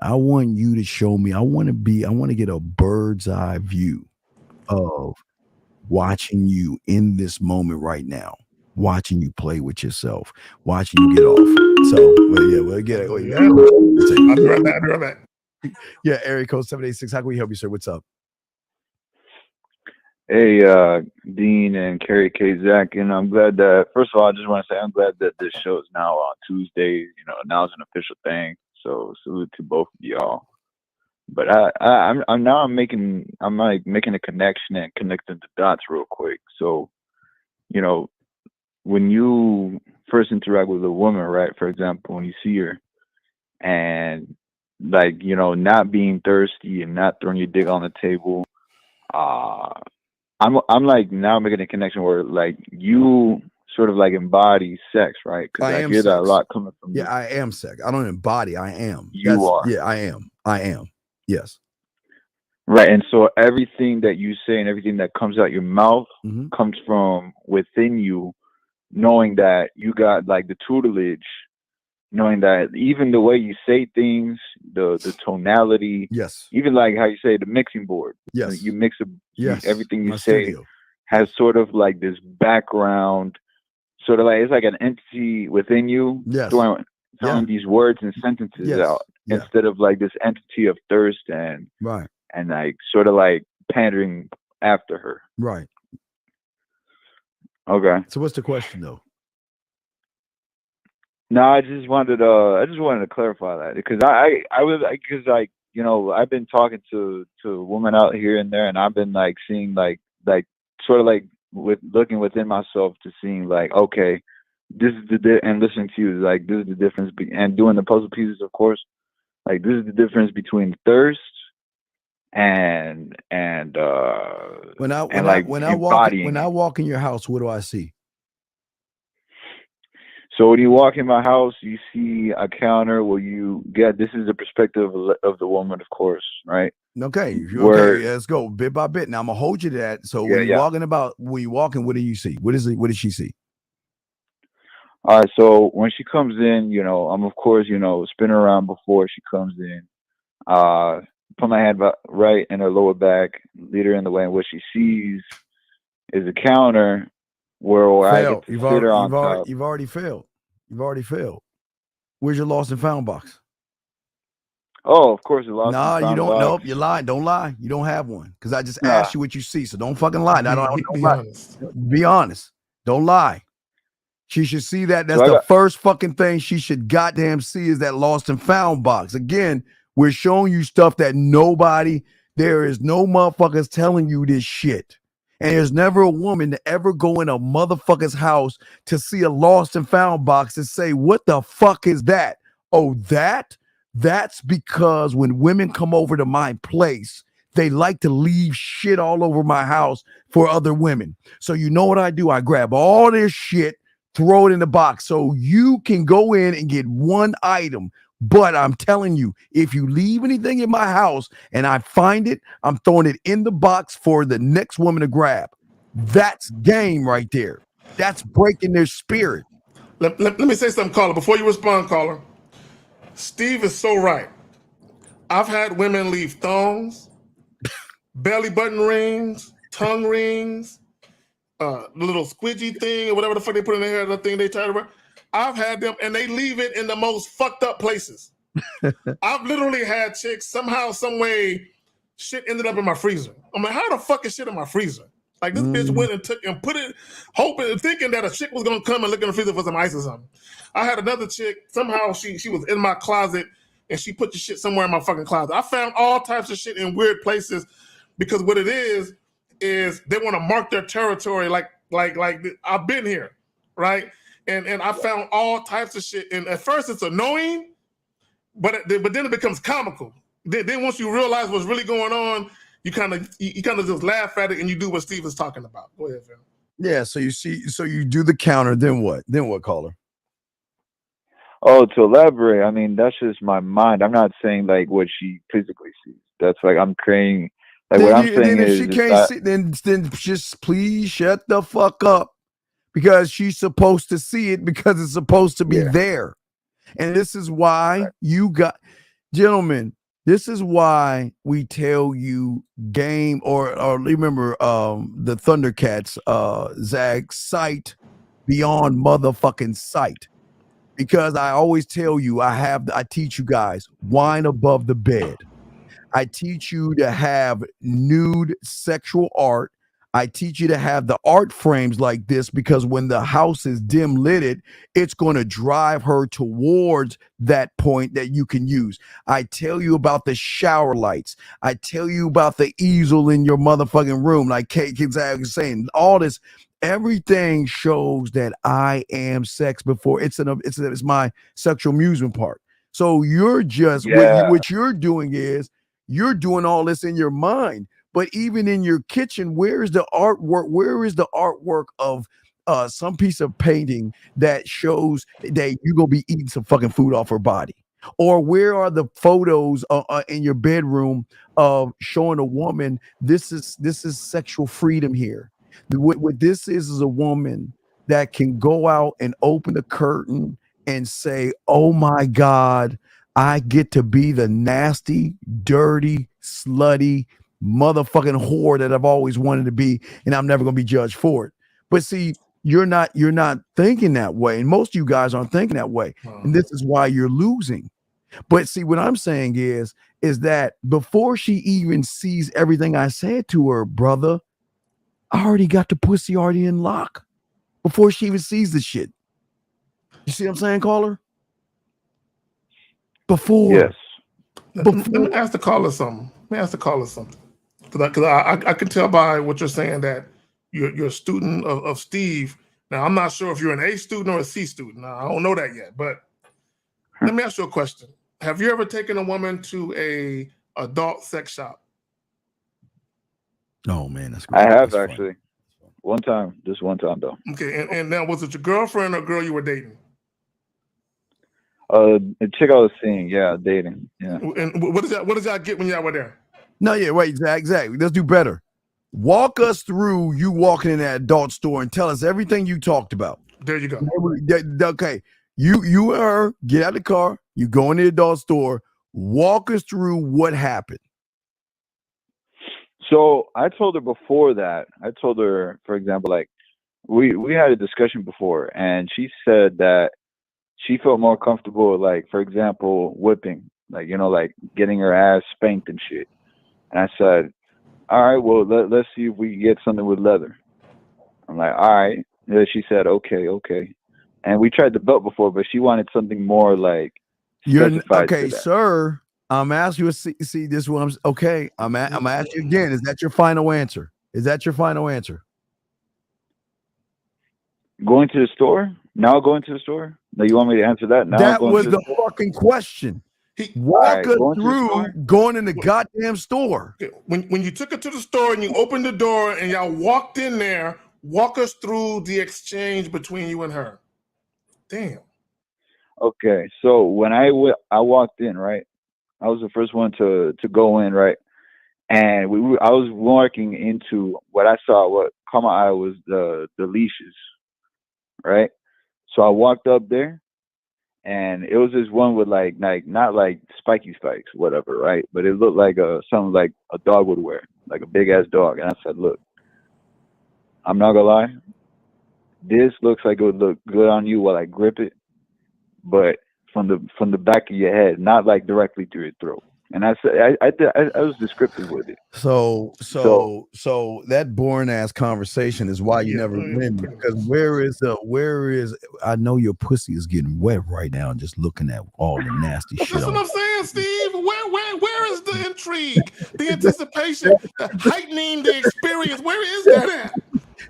I want you to show me. I want to get a bird's eye view of watching you in this moment right now, watching you play with yourself, watching you get off. So, we'll get it. I'll be right back. Yeah, area code 786. How can we help you, sir? What's up? Hey, Dean and Carrie K. Zach, and I'm glad that, first of all, I just want to say I'm glad that this show is now on Tuesdays. Now it's an official thing. So salute to both of y'all. But I'm making a connection and connecting the dots real quick. So, when you first interact with a woman, right? For example, when you see her, and not being thirsty and not throwing your dick on the table, I'm like now making a connection where you sort of embody sex, right? Because I hear that a lot coming from you. Yeah, I am sex. I don't embody. I am. You are. Yeah, I am. Yes. Right, and so everything that you say and everything that comes out your mouth comes from within you, knowing that you got the tutelage, knowing that even the way you say things, the tonality, yes, even how you say the mixing board, yes, you mix everything you say studio has sort of this background, sort of it's like an entity within you, yes, throwing these words and sentences out instead of this entity of thirst and right and sort of pandering after her. Right. Okay. So what's the question though? No, I just wanted to clarify that because I've been talking to women out here and there, and I've been seeing sort of with looking within myself to seeing okay, this is and listening to you this is the difference and doing the puzzle pieces, of course, this is the difference between thirst and when I walk in your house, what do I see? So when you walk in my house, you see a counter where you get, this is the perspective of the woman, of course, right? Okay. Okay, let's go bit by bit. Now I'm gonna hold you to that. So when you're walking, what do you see? What does she see? All right. So when she comes in, I'm of course, spin her around before she comes in. Put my hand right in her lower back, lead her in the way, and what she sees is a counter where I get to sit her on top. You've already failed. Where's your lost and found box? Oh, of course, lost. Nah, and found you don't. box. Nope, you lied. Don't lie. You don't have one because I just asked you what you see. So don't fucking lie. Don't lie. Be honest. Don't lie. She should see that. That's the first fucking thing she should goddamn see is that lost and found box. Again, we're showing you stuff that there is no motherfuckers telling you this shit. And there's never a woman to ever go in a motherfucker's house to see a lost and found box and say, what the fuck is that? Oh, that's because when women come over to my place, they like to leave shit all over my house for other women. So you know what I do? I grab all this shit, throw it in the box so you can go in and get one item, But I'm telling you, if you leave anything in my house and I find it, I'm throwing it in the box for the next woman to grab. That's game right there. That's breaking their spirit. Let me say something, caller. Before you respond, caller, Steve is so right. I've had women leave thongs, belly button rings, tongue rings, the little squidgy thing or whatever the fuck they put in their hair, the thing they try to wear. I've had them and they leave it in the most fucked up places. I've literally had chicks somehow, some way, shit ended up in my freezer. I'm like, how the fuck is shit in my freezer? Like this bitch went and took and put it, hoping and thinking that a chick was gonna come and look in the freezer for some ice or something. I had another chick, somehow she was in my closet and she put the shit somewhere in my fucking closet. I found all types of shit in weird places because what it is they want to mark their territory like I've been here, right? And I found all types of shit. And at first it's annoying, but then it becomes comical. Then once you realize what's really going on, you kind of just laugh at it and you do what Steve is talking about. Go ahead, Phil. Yeah, so you do the counter, then what? Then what, caller? Oh, to elaborate, I mean, that's just my mind. I'm not saying like what she physically sees. That's like I'm creating. Like what I'm saying is, if she can't see, then just please shut the fuck up, because she's supposed to see it because it's supposed to be there. And this is why gentlemen, this is why we tell you game or remember the Thundercats, Zag, sight beyond motherfucking sight. Because I always tell you, I teach you guys, wine above the bed. I teach you to have nude sexual art. I teach you to have the art frames like this because when the house is dim lighted, it's going to drive her towards that point that you can use. I tell you about the shower lights. I tell you about the easel in your motherfucking room. Like Kate was saying, all this, everything shows that I am sex before. It's my sexual amusement part. So you're just, what you're doing is you're doing all this in your mind. But even in your kitchen, where is the artwork? Where is the artwork of some piece of painting that shows that you're going to be eating some fucking food off her body? Or where are the photos in your bedroom of showing a woman, this is sexual freedom here? What this is a woman that can go out and open the curtain and say, oh my God, I get to be the nasty, dirty, slutty, motherfucking whore that I've always wanted to be, and I'm never gonna be judged for it. But see, you're not thinking that way, and most of you guys aren't thinking that way, and this is why you're losing. But see, what I'm saying is that before she even sees everything I said to her, brother, I already got the pussy already in lock before she even sees the shit. You see what I'm saying, caller? Before. Yes. Let me ask the caller something. Because I can tell by what you're saying that you're a student of Steve. Now, I'm not sure if you're an A student or a C student. Now, I don't know that yet. But let me ask you a question. Have you ever taken a woman to a adult sex shop? Oh, man, that's great. I have actually. One time. Just one time, though. Okay, and now, was it your girlfriend or girl you were dating? A chick I was seeing, dating. Yeah. And what did y'all get when y'all were there? No, yeah, wait, exactly. Let's do better. Walk us through you walking in that adult store and tell us everything you talked about. There you go. Okay, you and her get out of the car. You go in the adult store. Walk us through what happened. So I told her before that. I told her, for example, like we had a discussion before, and she said that she felt more comfortable, like, for example, whipping, like, like getting her ass spanked and shit. And I said, all right, well, let's see if we can get something with leather. I'm like, all right. And she said, okay. And we tried the belt before, but she wanted something more like specified. Okay, sir. I'm asking you. See, this is what I'm. Okay, I'm asking you again. Is that your final answer? Going to the store? Now going to the store? No, you want me to answer that? Now that was the fucking question. Walk us through going in the goddamn store. When you took her to the store and you opened the door and y'all walked in there, walk us through the exchange between you and her. Damn. Okay, so when I walked in, right, I was the first one to go in, right, and I was walking into what I saw. What caught my eye was the leashes, right. So I walked up there, and it was this one with like not like spiky spikes, whatever, right, but it looked like something like a dog would wear, like a big ass dog. And I said, look, I'm not gonna lie, this looks like it would look good on you while I grip it, but from the back of your head, not like directly through your throat. And I said, I was descriptive with it. So that boring ass conversation is why you never win, because where is I know your pussy is getting wet right now just looking at all the nasty shit. That's what I'm saying, Steve. Where is the intrigue, the anticipation, the heightening the experience? Where is that at?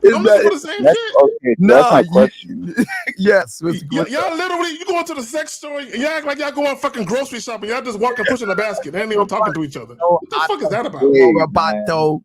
I'm looking for the same shit. Okay, that's my question. Yes. Y'all literally, you go into the sex store and y'all act like y'all going fucking grocery shopping. Y'all just walking, pushing a basket. They ain't even talking to each other. What the fuck is that about? So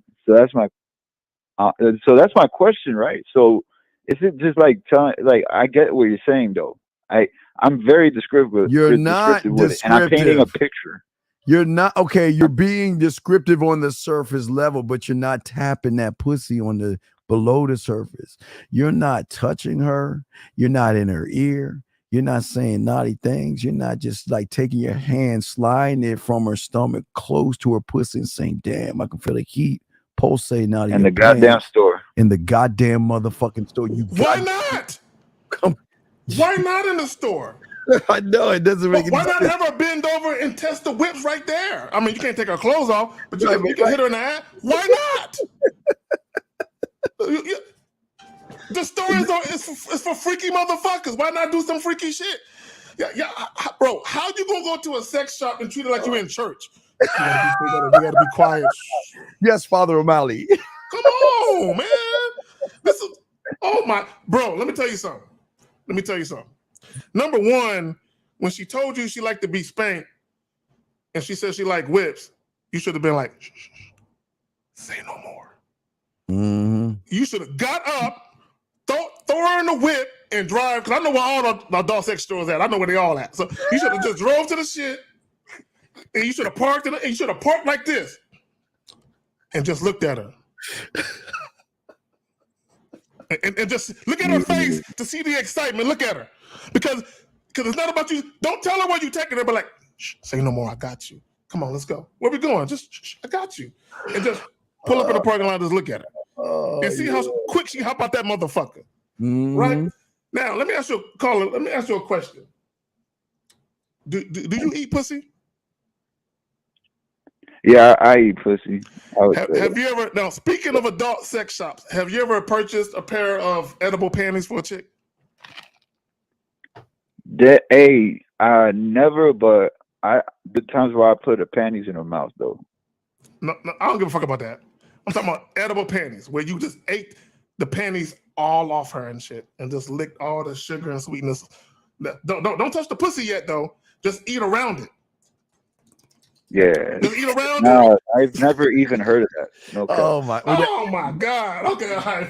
that's my question, right? So is it just like telling? Like, I get what you're saying, though. I'm very descriptive. You're not descriptive with it, and I'm painting a picture. You're not okay. You're being descriptive on the surface level, but you're not tapping that pussy on the below the surface. You're not touching her. You're not in her ear. You're not saying naughty things. You're not just like taking your hand, sliding it from her stomach close to her pussy and saying, damn, I can feel the heat pulsating out of In your the goddamn pants. store. In the goddamn motherfucking store. Why not? Why not in the store? I know it doesn't make Why any not sense. have her bend over and test the whips right there? I mean, you can't take her clothes off, but you can hit her in the ass. Why not? The store is for freaky motherfuckers. Why not do some freaky shit? Yeah, bro. How you gonna go to a sex shop and treat it like you in church? You gotta be quiet. Yes, Father O'Malley. Come on, man. This is bro. Let me tell you something. Number one, when she told you she liked to be spanked, and she said she liked whips, you should have been like, shh, say no more. Mm-hmm. You should have got up, throw her in the whip, and drive. Because I know where all the adult sex stores at. I know where they all at. So you should have just drove to the shit, and you should have parked and you should have parked like this, and just looked at her. And just look at her face to see the excitement. Look at her. Because it's not about you. Don't tell her where you're taking her, but like, shh, say no more. I got you. Come on, let's go. Where we going? Just, shh, I got you. And just pull up in the parking lot and just look at her. And see how quick she hop out that motherfucker. Mm-hmm. Right? Now, let me ask you a question. Do you eat pussy? Yeah, I eat pussy. Have you ever, now speaking of adult sex shops, have you ever purchased a pair of edible panties for a chick? Never, but the times where I put the panties in her mouth though. No, I don't give a fuck about that. I'm talking about edible panties, where you just ate the panties all off her and shit, and just licked all the sugar and sweetness. Don't touch the pussy yet though. Just eat around it. Yeah. Just eat around it. I've never even heard of that. No. Oh my God. Okay, all right.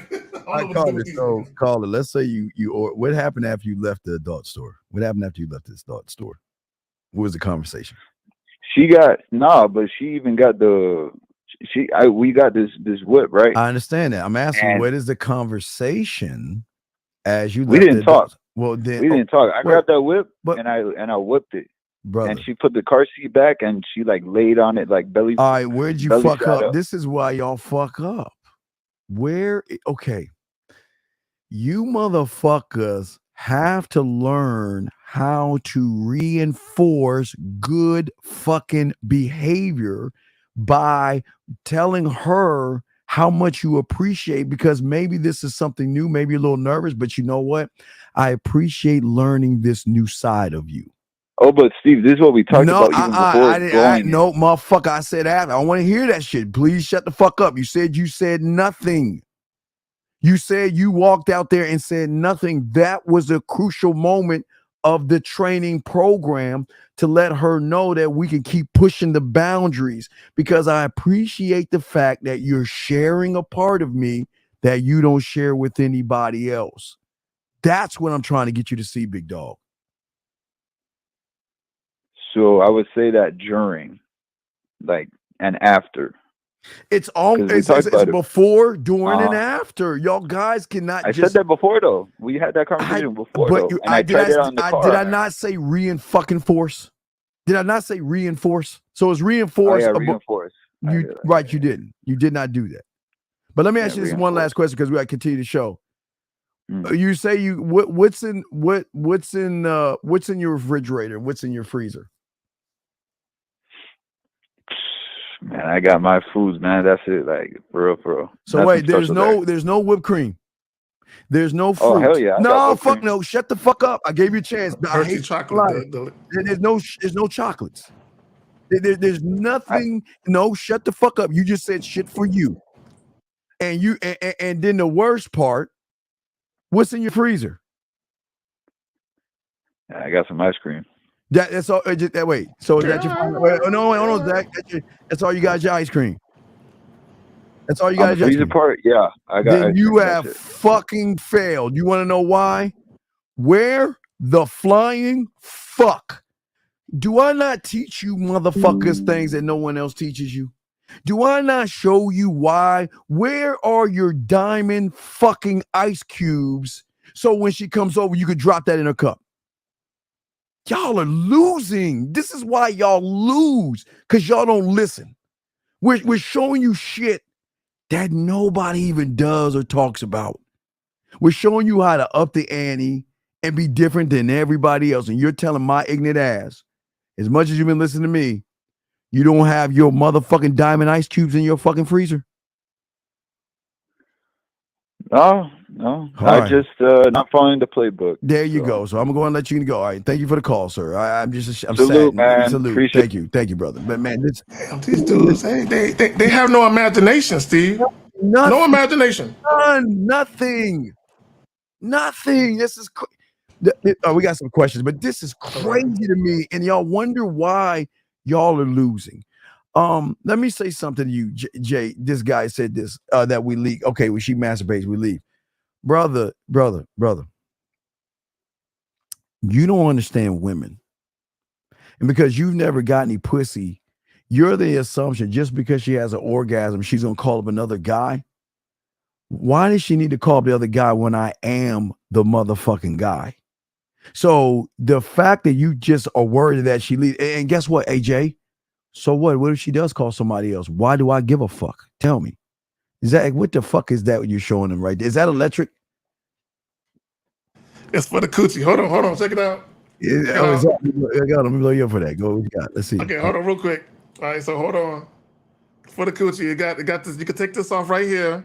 I call it. So call it. Let's say you or what happened after you left the adult store? What happened after you left the adult store? What was the conversation? She got but she even got we got this whip, right? I understand that. I'm asking, what is the conversation as you left? We didn't talk. Well, then we didn't talk. I grabbed that whip and I whipped it. Brother. And she put the car seat back and she like laid on it like belly. All right, where'd you fuck up? This is why y'all fuck up. Okay. You motherfuckers have to learn how to reinforce good fucking behavior by telling her how much you appreciate, because maybe this is something new, maybe you're a little nervous, but you know what? I appreciate learning this new side of you. Oh, but Steve, this is what we talked about even before. No, motherfucker, I said after. I want to hear that shit. Please shut the fuck up. You said nothing. You said you walked out there and said nothing. That was a crucial moment of the training program to let her know that we can keep pushing the boundaries, because I appreciate the fact that you're sharing a part of me that you don't share with anybody else. That's what I'm trying to get you to see, big dog. So I would say that during, like, and after. It's all 'Cause we it's, talked it's, it's about it. before, during, and Uh-huh. after. Y'all guys cannot I just said that before though. We had that conversation before but though, you, and I tried it on the car. did I not say reinforce? Did I not say reinforce? So it's reinforce. Oh, yeah, reinforce. You didn't. You did not do that. But let me ask you this one last question because we got to continue the show. You say what's in your refrigerator? What's in your freezer? Man, I got my foods, man. That's it, like for real. So Nothing wait, there's special no whipped cream. There's no fruit. Oh, hell yeah, I got No, whipped fuck cream. no. Shut the fuck up. I gave you a chance. I Hershey hate chocolate. There's no chocolates. There's nothing. No, shut the fuck up. You just said shit for you. And then the worst part, what's in your freezer? I got some ice cream. That's all. Wait. So is that your? Wait, no, Zach. That's all you got. Your ice cream. That's all you got. On the freezer part, yeah, I got. Then ice you cream, that's have it. fucking failed. You want to know why? Where the flying fuck? Do I not teach you motherfuckers things that no one else teaches you? Do I not show you why? Where are your diamond fucking ice cubes? So when she comes over, you could drop that in her cup. Y'all are losing. This is why y'all lose, because y'all don't listen. We're showing you shit that nobody even does or talks about. We're showing you how to up the ante and be different than everybody else. And you're telling my ignorant ass, as much as you've been listening to me, you don't have your motherfucking diamond ice cubes in your fucking freezer. No. All I right. just not following the playbook. There you go. So I'm going to let you go. All right. Thank you for the call, sir. I'm Salute, sad. man. Salute. Appreciate Thank you, brother. But man, it's Damn, these dudes, they have no imagination, Steve. No imagination. Nothing. This is we got some questions, but this is crazy to me, and y'all wonder why y'all are losing. Let me say something to you, Jay. This guy said this that we leak. Okay, when she masturbates, we leave. Brother. You don't understand women, and because you've never got any pussy, you're the assumption just because she has an orgasm, she's gonna call up another guy. Why does she need to call up the other guy when I am the motherfucking guy? So the fact that you just are worried that she leaves, and guess what, AJ? So what? What if she does call somebody else? Why do I give a fuck? Tell me. Is that what the fuck is that you're showing them right there? Is that electric? It's for the coochie. Hold on. Check it out. Let me blow you up for that. Go. What you got? Let's see. Okay, hold on real quick. All right, so hold on. For the coochie, you got this. You can take this off right here.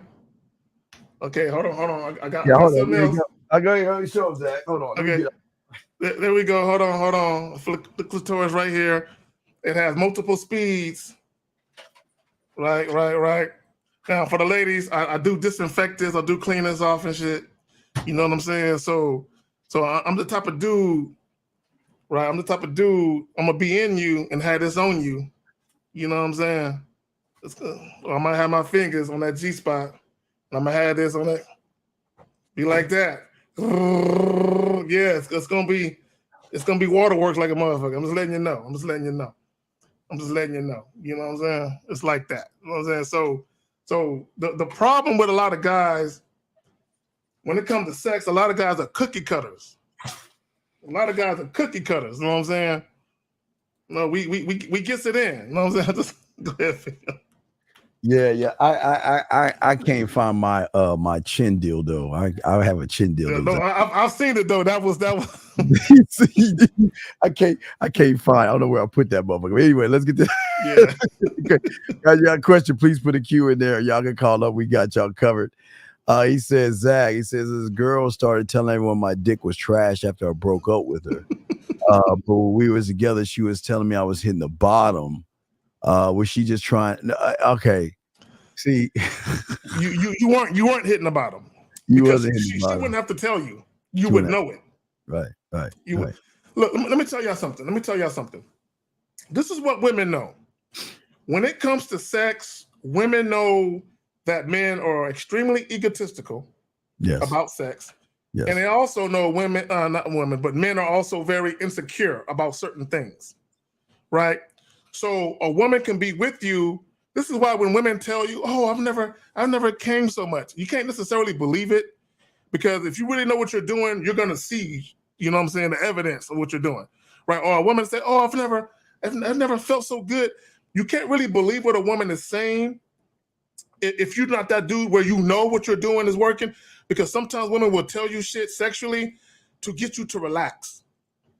Okay, hold on. I got something else. I got you. Show Zach. Hold on. Okay. There we go. Hold on. The clitoris right here. It has multiple speeds. Right. Now for the ladies, I do disinfect this. I do clean this off and shit. You know what I'm saying? So I'm the type of dude, right? I'm the type of dude. I'm gonna be in you and have this on you. You know what I'm saying? I might have my fingers on that G spot, and I'm gonna have this on it. Be like that. Yeah, it's gonna be waterworks like a motherfucker. I'm just letting you know. You know what I'm saying? It's like that. You know what I'm saying? So the problem with a lot of guys, when it comes to sex, a lot of guys are cookie cutters. You know what I'm saying? No, we gets it in. You know what I'm saying? Just go ahead, Phil. Yeah. I can't find my my chin dildo. I have a chin dildo. No, I've seen it though. That was. I can't find. I don't know where I put that motherfucker. But anyway, let's get this. Yeah. Okay. Guys, you got a question? Please put a Q in there. Y'all can call up. We got y'all covered. He says, Zach. He says this girl started telling everyone my dick was trash after I broke up with her. But when we was together, she was telling me I was hitting the bottom. Was she just trying? Okay, see, you weren't hitting the bottom. You because wasn't hitting she the bottom. wouldn't have to tell you. You She would wouldn't know it. Right. You would. Look, let me tell y'all something. This is what women know. When it comes to sex, women know that men are extremely egotistical about sex. Yes. And they also know men are also very insecure about certain things. right? So a woman can be with you. This is why when women tell you, "Oh, I've never came so much," you can't necessarily believe it, because if you really know what you're doing, you're gonna see, you know what I'm saying, the evidence of what you're doing, right? Or a woman say, "Oh, I've never felt so good." You can't really believe what a woman is saying if you're not that dude where you know what you're doing is working, because sometimes women will tell you shit sexually to get you to relax,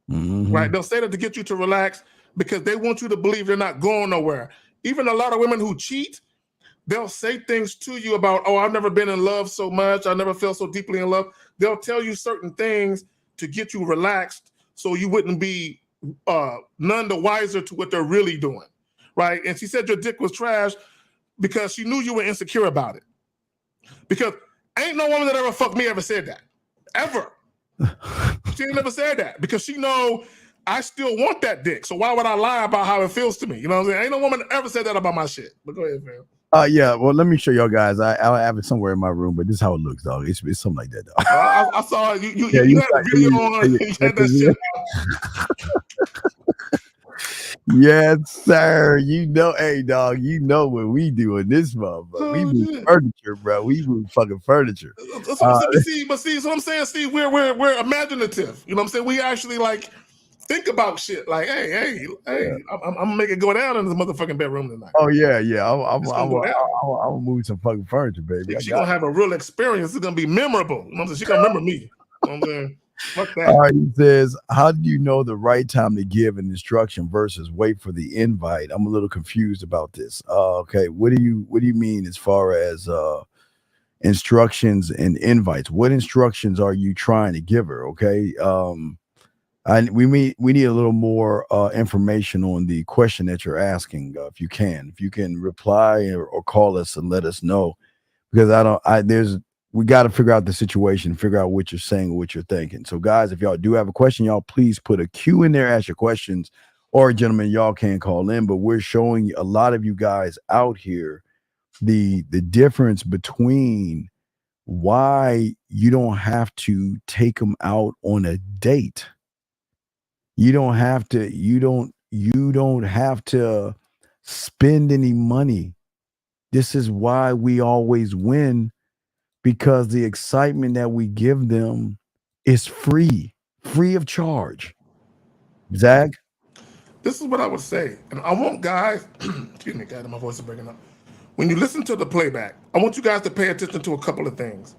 right? They'll say that to get you to relax because they want you to believe they're not going nowhere. Even a lot of women who cheat, they'll say things to you about, "Oh, I've never been in love so much. I never felt so deeply in love." They'll tell you certain things to get you relaxed so you wouldn't be none the wiser to what they're really doing, right? And she said your dick was trash because she knew you were insecure about it. Because ain't no woman that ever fucked me ever said that. Ever. She ain't never said that because she know I still want that dick. So why would I lie about how it feels to me? You know what I'm saying? Ain't no woman ever said that about my shit. But go ahead, fam. Yeah, well, let me show y'all guys. I'll have it somewhere in my room, but this is how it looks, dog. It's something like that, dog. I saw you had a video on. You had that shit. Yes, sir. You know, hey, dog, you know what we do in this motherfucker. We move furniture, bro. We move fucking furniture. That's what I'm saying. But see, so I'm saying, Steve, we're imaginative. You know what I'm saying? We actually like think about shit. Like, hey, I'm gonna make it go down in this motherfucking bedroom tonight. Oh yeah. I'm gonna move some fucking furniture, baby. She's gonna have a real experience. It's gonna be memorable. You know what I'm saying? She gonna remember me. You know what I'm saying? Fuck that. All right, he says, how do you know the right time to give an instruction versus wait for the invite? I'm a little confused about this. Okay, what do you mean as far as instructions and invites? What instructions are you trying to give her? Okay, we need a little more information on the question that you're asking. If you can reply or call us and let us know, because we got to figure out the situation, figure out what you're saying or what you're thinking. So guys, if y'all do have a question, y'all please put a Q in there, ask your questions, or gentlemen, y'all can call in. But we're showing a lot of you guys out here the difference between why you don't have to take them out on a date. You don't have to spend any money. This is why we always win, because the excitement that we give them is free of charge. Zach? This is what I would say. And I want guys, excuse me, God, my voice is breaking up. When you listen to the playback, I want you guys to pay attention to a couple of things.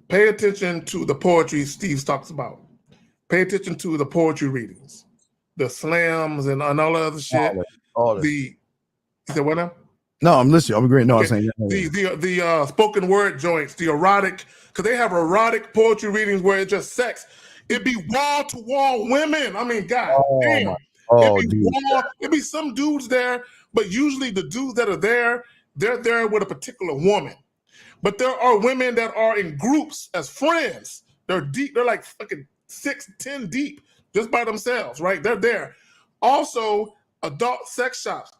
Pay attention to the poetry Steve talks about. Pay attention to the poetry readings, the slams and all the other shit. All this. You said what now? No, I'm listening. I'm agreeing. No, Okay. I'm saying The spoken word joints, the erotic, because they have erotic poetry readings where it's just sex. It'd be wall to wall women. I mean, God damn. It'd be some dudes there, but usually the dudes that are there, they're there with a particular woman. But there are women that are in groups as friends. They're deep. They're like fucking 6-10 deep just by themselves, right? They're there. Also, adult sex shops.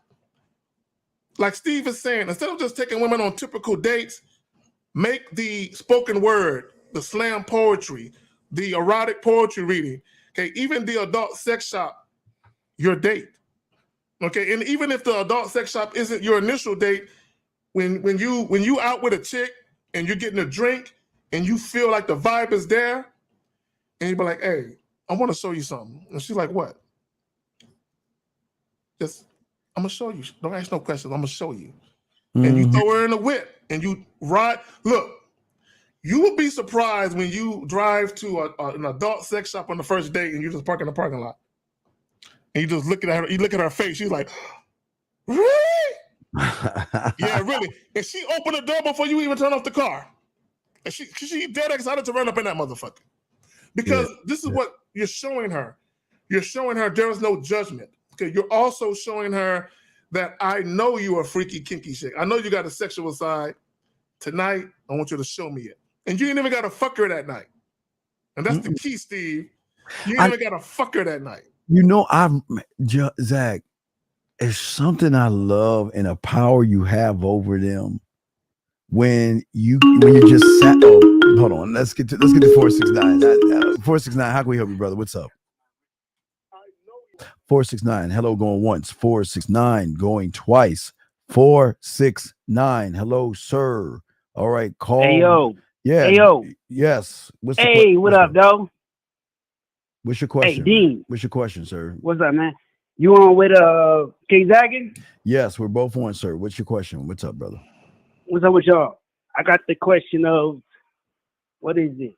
Like Steve is saying, instead of just taking women on typical dates, make the spoken word, the slam poetry, the erotic poetry reading, okay, even the adult sex shop, your date. Okay, and even if the adult sex shop isn't your initial date, when you out with a chick and you're getting a drink and you feel like the vibe is there, and you be like, "Hey, I want to show you something," and she's like, "What?" Just, I'm gonna show you. Don't ask no questions. I'm gonna show you. And you throw her in the whip and you ride. Look, you will be surprised when you drive to an adult sex shop on the first date and you just park in the parking lot. And you just look at her, you look at her face, she's like, "Really?" Yeah, really. And she opened the door before you even turn off the car. And she dead excited to run up in that motherfucker. Because this is what you're showing her. You're showing her there is no judgment. Okay, you're also showing her that I know you a freaky, kinky chick. I know you got a sexual side. Tonight, I want you to show me it. And you ain't even got to fuck her that night. And that's the key, Steve. You ain't even got to fuck her that night. You know, Zach, it's something I love and a power you have over them when you just sat. Oh, hold on. Let's get to 469. 469. How can we help you, brother? What's up? 469. Hello, going once. 469, going twice. 469. Hello, sir. All right, call. Hey, yo. Yeah. Hey, yo. Yes. What's the Hey, what up, though? What's your question? Hey, Dean. What's your question, sir? What's up, man? You on with King Zaggin? Yes, we're both on, sir. What's your question? What's up, brother? What's up with y'all? I got the question of, what is it?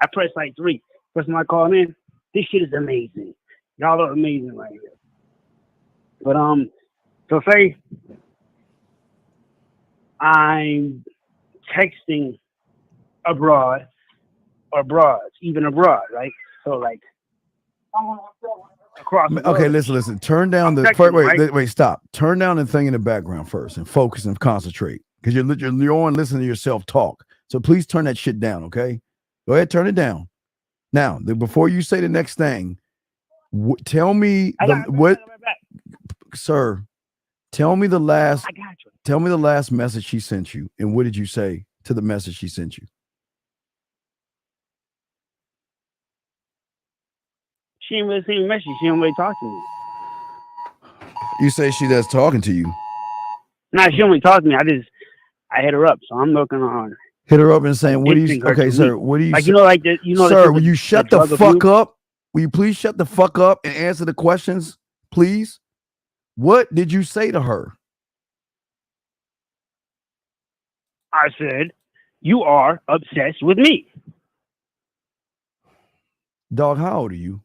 I pressed like 3. First time I called in, this shit is amazing. Y'all are amazing right here. But so say I'm texting abroad or broads, even abroad, right? So like across the Okay, world. listen. Turn down the texting, right? wait, stop. Turn down the thing in the background first and focus and concentrate because you're on listening to yourself talk. So please turn that shit down, okay? Go ahead, turn it down. Now, before you say the next thing, tell me sir. Tell me the last. Tell me the last message she sent you, and what did you say to the message she sent you? She didn't really send me a message. She didn't really talk to me. You say she does talking to you. Nah, she only talked to me. I hit her up, so I'm looking on. Hit her up and saying, "What do you?" Instinct her Okay, to sir. me. What do you? Like, say? you know, like the, you know. Sir, the- will you the shut the drug fuck abuse? up? Will you please shut the fuck up and answer the questions, please? What did you say to her? I said, "You are obsessed with me." Dog, how old are you?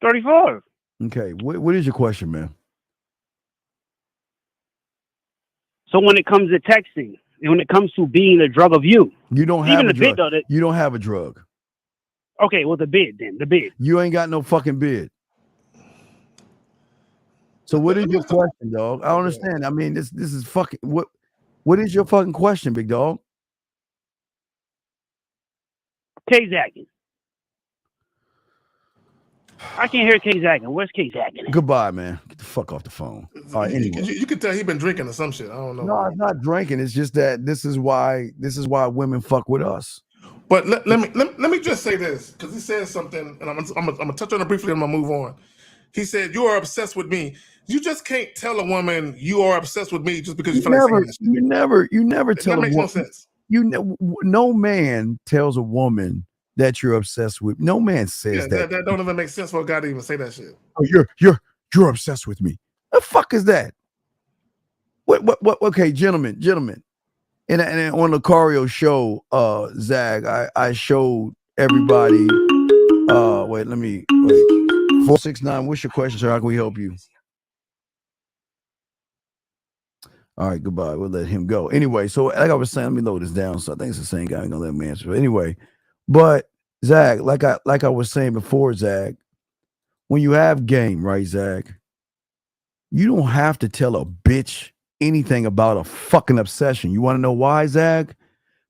34. Okay, what is your question, man? So when it comes to texting, and when it comes to being the drug of you, You don't have even a the bid drug. though. You don't have a drug. Okay, well the bid then, the bid. You ain't got no fucking bid. So what is your question, dog? I don't understand. I mean, this is fucking what is your fucking question, big dog? K-Zagging. I can't hear K-Zagging. Where's K-Zagging? Goodbye, man. Get the fuck off the phone. All right, anyway. You can tell he been drinking or some shit. I don't know. No, I'm not drinking. It's just that this is why women fuck with us. But let me just say this because he said something, and I'm gonna touch on it briefly, and I'm gonna move on. He said, "You are obsessed with me." You just can't tell a woman you are obsessed with me just because you feel like saying that shit. You never tell That a makes no woman. sense. No man tells a woman that you're obsessed with. No man says Yeah, that don't even make sense for a guy to even say that shit. Oh, you're obsessed with me. The fuck is that? What? Okay, gentlemen. And on the Lucario show, Zag, I showed everybody. Wait. 469. What's your question, sir? How can we help you? All right, goodbye. We'll let him go. Anyway, so like I was saying, let me load this down. So I think it's the same guy. I'm gonna let him answer. But anyway, Zag, like I was saying before, Zag, when you have game, right, Zag, you don't have to tell a bitch anything about a fucking obsession. You want to know why, Zag?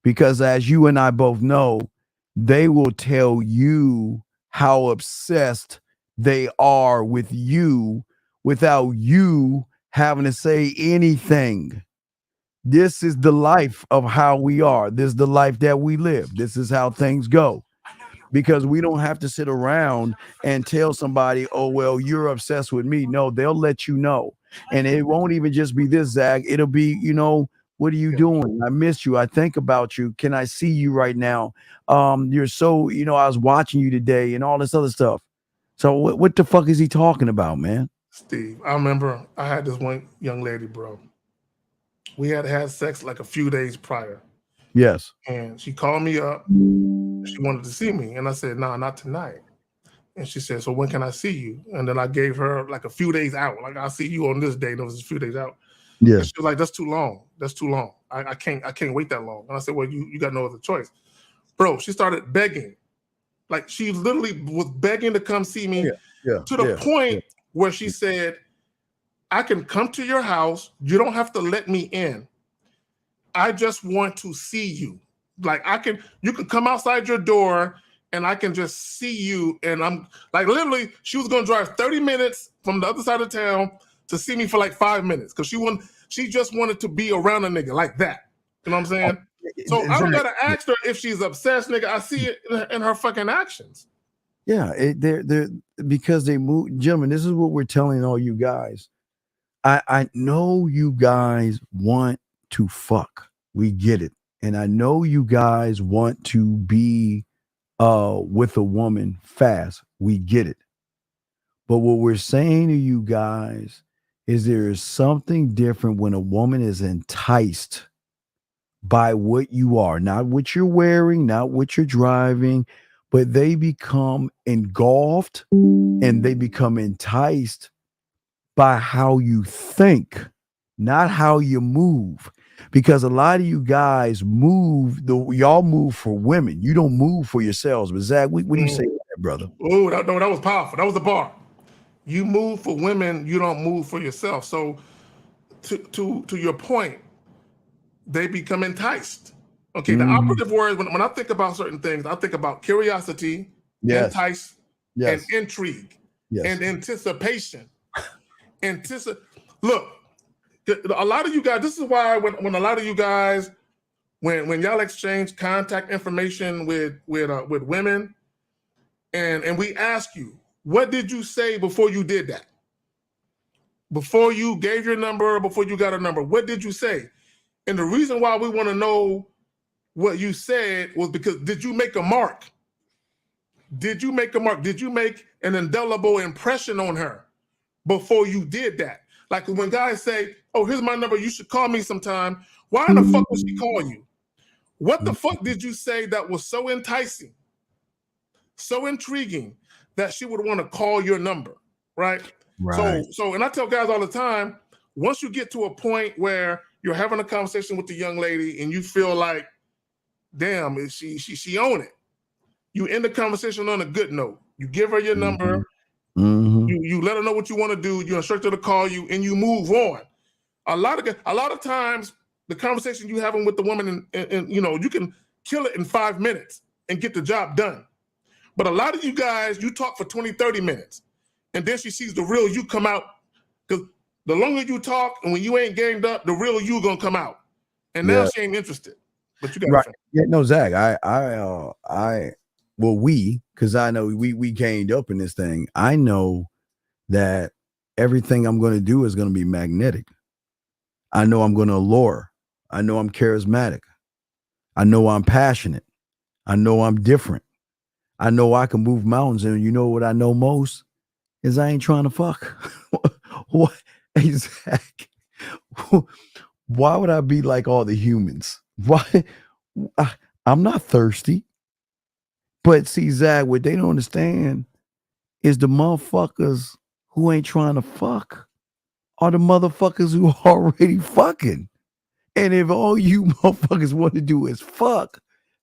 Because as you and I both know, they will tell you how obsessed they are with you without you having to say anything. This is the life of how we are. This is the life that we live. This is how things go. Because we don't have to sit around and tell somebody, oh, well, you're obsessed with me. No, they'll let you know. And it won't even just be this, Zag. It'll be, what are you doing? I miss you. I think about you. Can I see you right now? You're so, I was watching you today and all this other stuff. So what the fuck is he talking about, man? Steve, I remember I had this one young lady, bro. We had sex like a few days prior. Yes. And she called me up. She wanted to see me. And I said, nah, not tonight. And she said, so when can I see you? And then I gave her like a few days out. Like, I'll see you on this day. And it was a few days out. Yeah. And she was like, that's too long. That's too long. I can't wait that long. And I said, well, you got no other choice. Bro, she started begging. Like, she literally was begging to come see me to the point where she said, I can come to your house. You don't have to let me in. I just want to see you. Like, you can come outside your door and I can just see you. And I'm like, literally, she was going to drive 30 minutes from the other side of town to see me for like 5 minutes. Cause she just wanted to be around a nigga like that. You know what I'm saying? So I don't got to ask her if she's obsessed, nigga. I see it in her fucking actions. Yeah, they're because they move, gentlemen. This is what we're telling all you guys. I know you guys want to fuck. We get it, and I know you guys want to be with a woman fast. We get it, but what we're saying to you guys is there is something different when a woman is enticed by what you are, not what you're wearing, not what you're driving, but they become engulfed and they become enticed by how you think, not how you move. Because a lot of you guys y'all move for women. You don't move for yourselves. But Zach, what do you say to that, brother? Oh, that was powerful. That was the bar. You move for women, you don't move for yourself. So to your point, they become enticed. Okay, the operative word, when I think about certain things, I think about curiosity, entice, and intrigue, and anticipation. Look, a lot of you guys, this is why when a lot of you guys, when y'all exchange contact information with women, and we ask you, what did you say before you did that? Before you gave your number, before you got a number, what did you say? And the reason why we want to know what you said was because did you make a mark? Did you make a mark? Did you make an indelible impression on her before you did that? Like when guys say, oh, here's my number, you should call me sometime. Why in the fuck would she call you? What the fuck did you say that was so enticing, so intriguing that she would want to call your number, right? So, and I tell guys all the time, once you get to a point where you're having a conversation with the young lady and you feel like, damn, she own it. You end the conversation on a good note. You give her your number. You let her know what you want to do. You instruct her to call you, and you move on. A lot of times, the conversation you having with the woman, and you can kill it in 5 minutes and get the job done. But a lot of you guys, you talk for 20, 30 minutes, and then she sees the real you come out. Because the longer you talk, and when you ain't gamed up, the real you gonna come out. And now she ain't interested. But you got right. Yeah, no, Zach, because I know we gained up in this thing. I know that everything I'm going to do is going to be magnetic. I know I'm going to allure. I know I'm charismatic. I know I'm passionate. I know I'm different. I know I can move mountains. And you know what I know most is I ain't trying to fuck. What? Hey, Zach, why would I be like all the humans? Why? I'm not thirsty. But see, Zach, what they don't understand is the motherfuckers who ain't trying to fuck are the motherfuckers who are already fucking. And if all you motherfuckers want to do is fuck,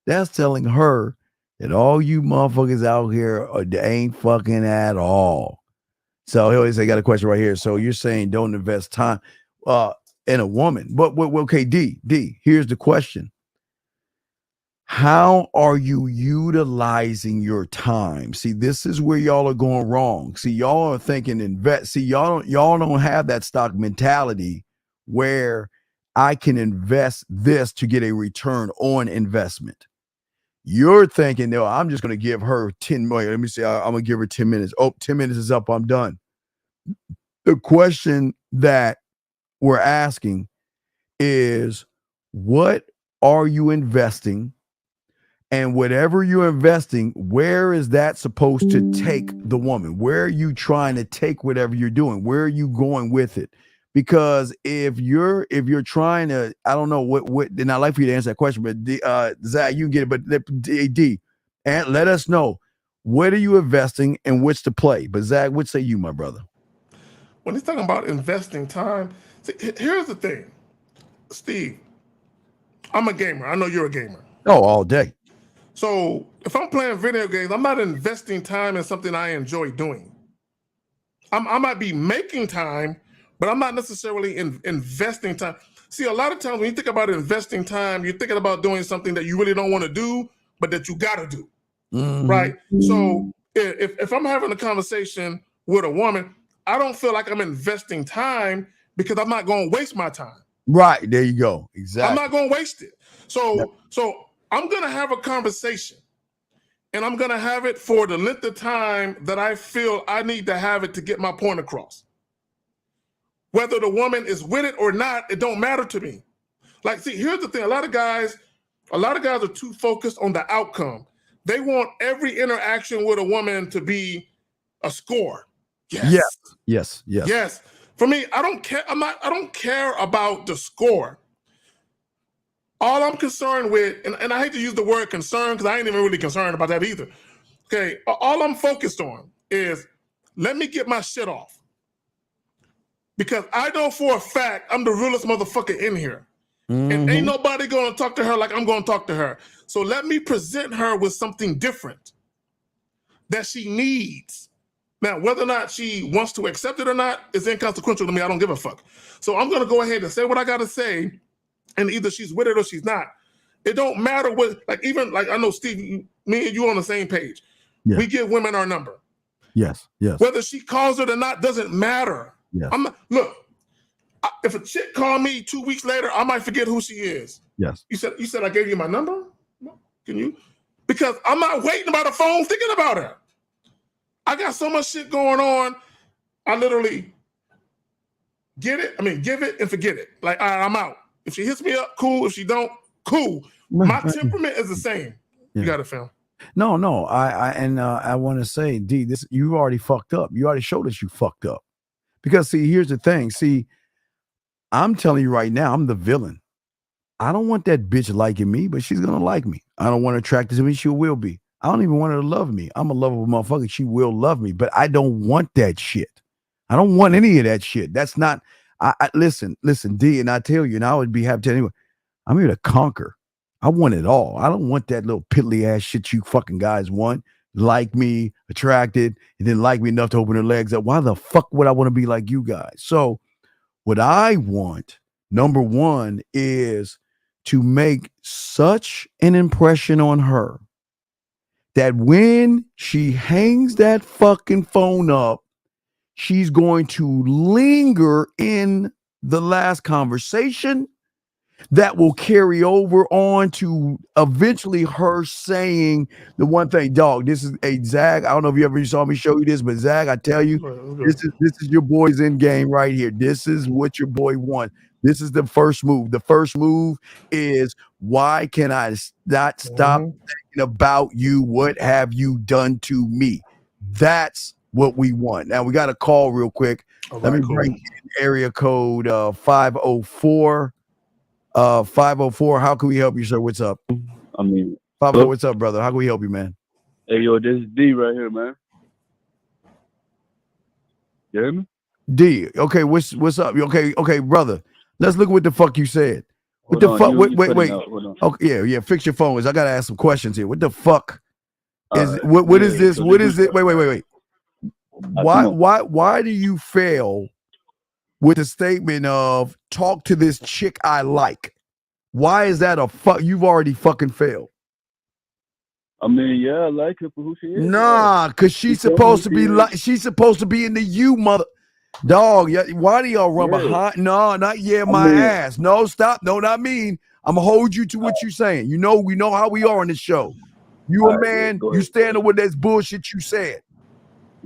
that's telling her that all you motherfuckers out here ain't fucking at all. So he always say, got a question right here. So you're saying don't invest time in a woman. But okay, D, here's the question. How are you utilizing your time? See, this is where y'all are going wrong. See, y'all are thinking invest. See, y'all don't have that stock mentality where I can invest this to get a return on investment. You're thinking, no, I'm just going to give her 10 million. Let me see. I'm going to give her 10 minutes. Oh, 10 minutes is up. I'm done. The question that we're asking is, what are you investing? And whatever you're investing, where is that supposed to take the woman? Where are you trying to take whatever you're doing? Where are you going with it? Because if you're trying to, I don't know what, and I'd like for you to answer that question, but Zach, you can get it. But D, and let us know, what are you investing and what's the play? But Zach, what say you, my brother? When he's talking about investing time, see, here's the thing, Steve. I'm a gamer. I know you're a gamer. Oh, all day. So if I'm playing video games, I'm not investing time in something I enjoy doing. I might be making time, but I'm not necessarily investing time. See, a lot of times when you think about investing time, you're thinking about doing something that you really don't want to do, but that you got to do, right? So if I'm having a conversation with a woman, I don't feel like I'm investing time because I'm not going to waste my time. Right, there you go. Exactly. I'm not going to waste it. So I'm going to have a conversation. and I'm going to have it for the length of time that I feel I need to have it to get my point across. Whether the woman is with it or not, it don't matter to me. Like, see, here's the thing. A lot of guys are too focused on the outcome. They want every interaction with a woman to be a score. Yes. For me, I don't care. I don't care about the score. All I'm concerned with, and I hate to use the word concern because I ain't even really concerned about that either. Okay, all I'm focused on is let me get my shit off. Because I know for a fact I'm the realest motherfucker in here. And ain't nobody going to talk to her like I'm going to talk to her. So let me present her with something different that she needs. Now, whether or not she wants to accept it or not is inconsequential to me. I don't give a fuck. So I'm going to go ahead and say what I got to say, and either she's with it or she's not. It don't matter what, like, even, like, I know, Steve, me and you on the same page. Yeah. We give women our number. Yes. Whether she calls it or not doesn't matter. Yes. Look, if a chick call me 2 weeks later, I might forget who she is. Yes. You said I gave you my number? Can you? Because I'm not waiting by the phone thinking about her. I got so much shit going on. I literally give it and forget it. Like, all right, I'm out. If she hits me up, cool. If she don't, cool. My temperament is the same. You got it, fam. No. I want to say, D, this, you already fucked up. You already showed us you fucked up. Because see, here's the thing. See, I'm telling you right now, I'm the villain. I don't want that bitch liking me, but she's gonna like me. I don't want her attracted to me, she will be. I don't even want her to love me. I'm a lovable motherfucker. She will love me, but I don't want that shit. I don't want any of that shit. That's not. I listen, D, and I tell you, and I would be happy to tell you, I'm here to conquer. I want it all. I don't want that little piddly ass shit you fucking guys want. Like me, attracted, and then like me enough to open their legs up. Why the fuck would I want to be like you guys? So, what I want, number one, is to make such an impression on her that when she hangs that fucking phone up, she's going to linger in the last conversation that will carry over on to eventually her saying the one thing, dog, this is a Zag. I don't know if you ever saw me show you this, but Zag, I tell you, this is your boy's end game right here. This is what your boy wants. This is the first move. The first move is, why can I not stop thinking about you? What have you done to me? That's what we want. Now we got a call real quick. Let me bring in area code 504. 504. How can we help you, sir? What's up? 504. What's up, brother? How can we help you, man? Hey, yo, this is D right here, man. You hear me? D. Okay, what's up? Okay, brother. Let's look at what the fuck you said. What the fuck? Wait. Okay, yeah. Fix your phones. I gotta ask some questions here. What the fuck is what is this? What is it? Wait. Why do you fail with the statement of talk to this chick I like? Why is that a fuck? You've already fucking failed. I mean, yeah, I like her for who she is. Nah, cause she's supposed to be like, she's supposed to be into you, mother dog. Why do y'all run behind? No, not my ass. No, stop. No, not mean. I'm gonna hold you to what you're saying. You know, we know how we are on this show. You a man, you standing with that bullshit you said.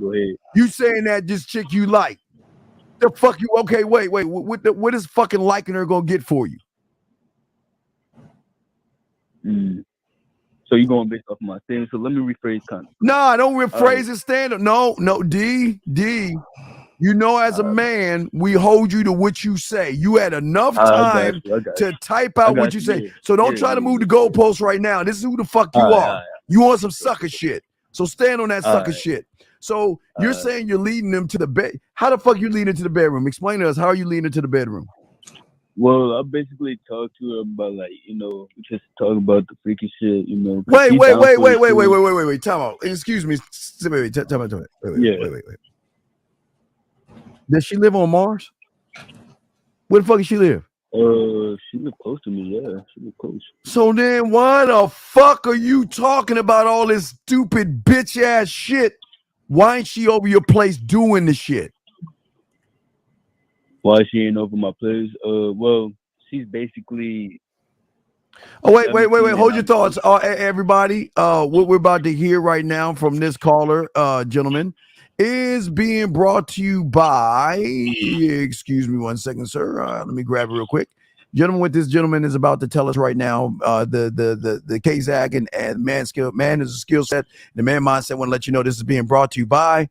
Go ahead. You saying that this chick you like. The fuck you? Okay, wait. What is fucking liking her gonna get for you? So you going based off my thing? So let me rephrase kind of. No, don't rephrase it. Stand up. No, D. You know, as a man, we hold you to what you say. You had enough time to type out what you say. So don't try to move the goalposts right now. This is who the fuck you are. You want some sucker shit. So stand on that sucker shit. So you're saying you're leading them to the bed. How the fuck you leading to the bedroom? Explain to us, how are you leading to the bedroom? Well, I basically talked to her about, like, you know, just talk about the freaky shit, you know. Wait. Time out. Excuse me. Wait. Does she live on Mars? Where the fuck does she live? She live close to me. Yeah, she live close. So then, why the fuck are you talking about all this stupid bitch ass shit? Why ain't she over your place doing the shit? Why she ain't over my place? Well, she's basically. Oh, wait. Hold your thoughts, everybody. What we're about to hear right now from this caller, gentleman, is being brought to you by, excuse me 1 second, sir. Let me grab it real quick. Gentleman, what this gentleman is about to tell us right now, the KZAG and man is a skill set. The man mindset want to let you know this is being brought to you by.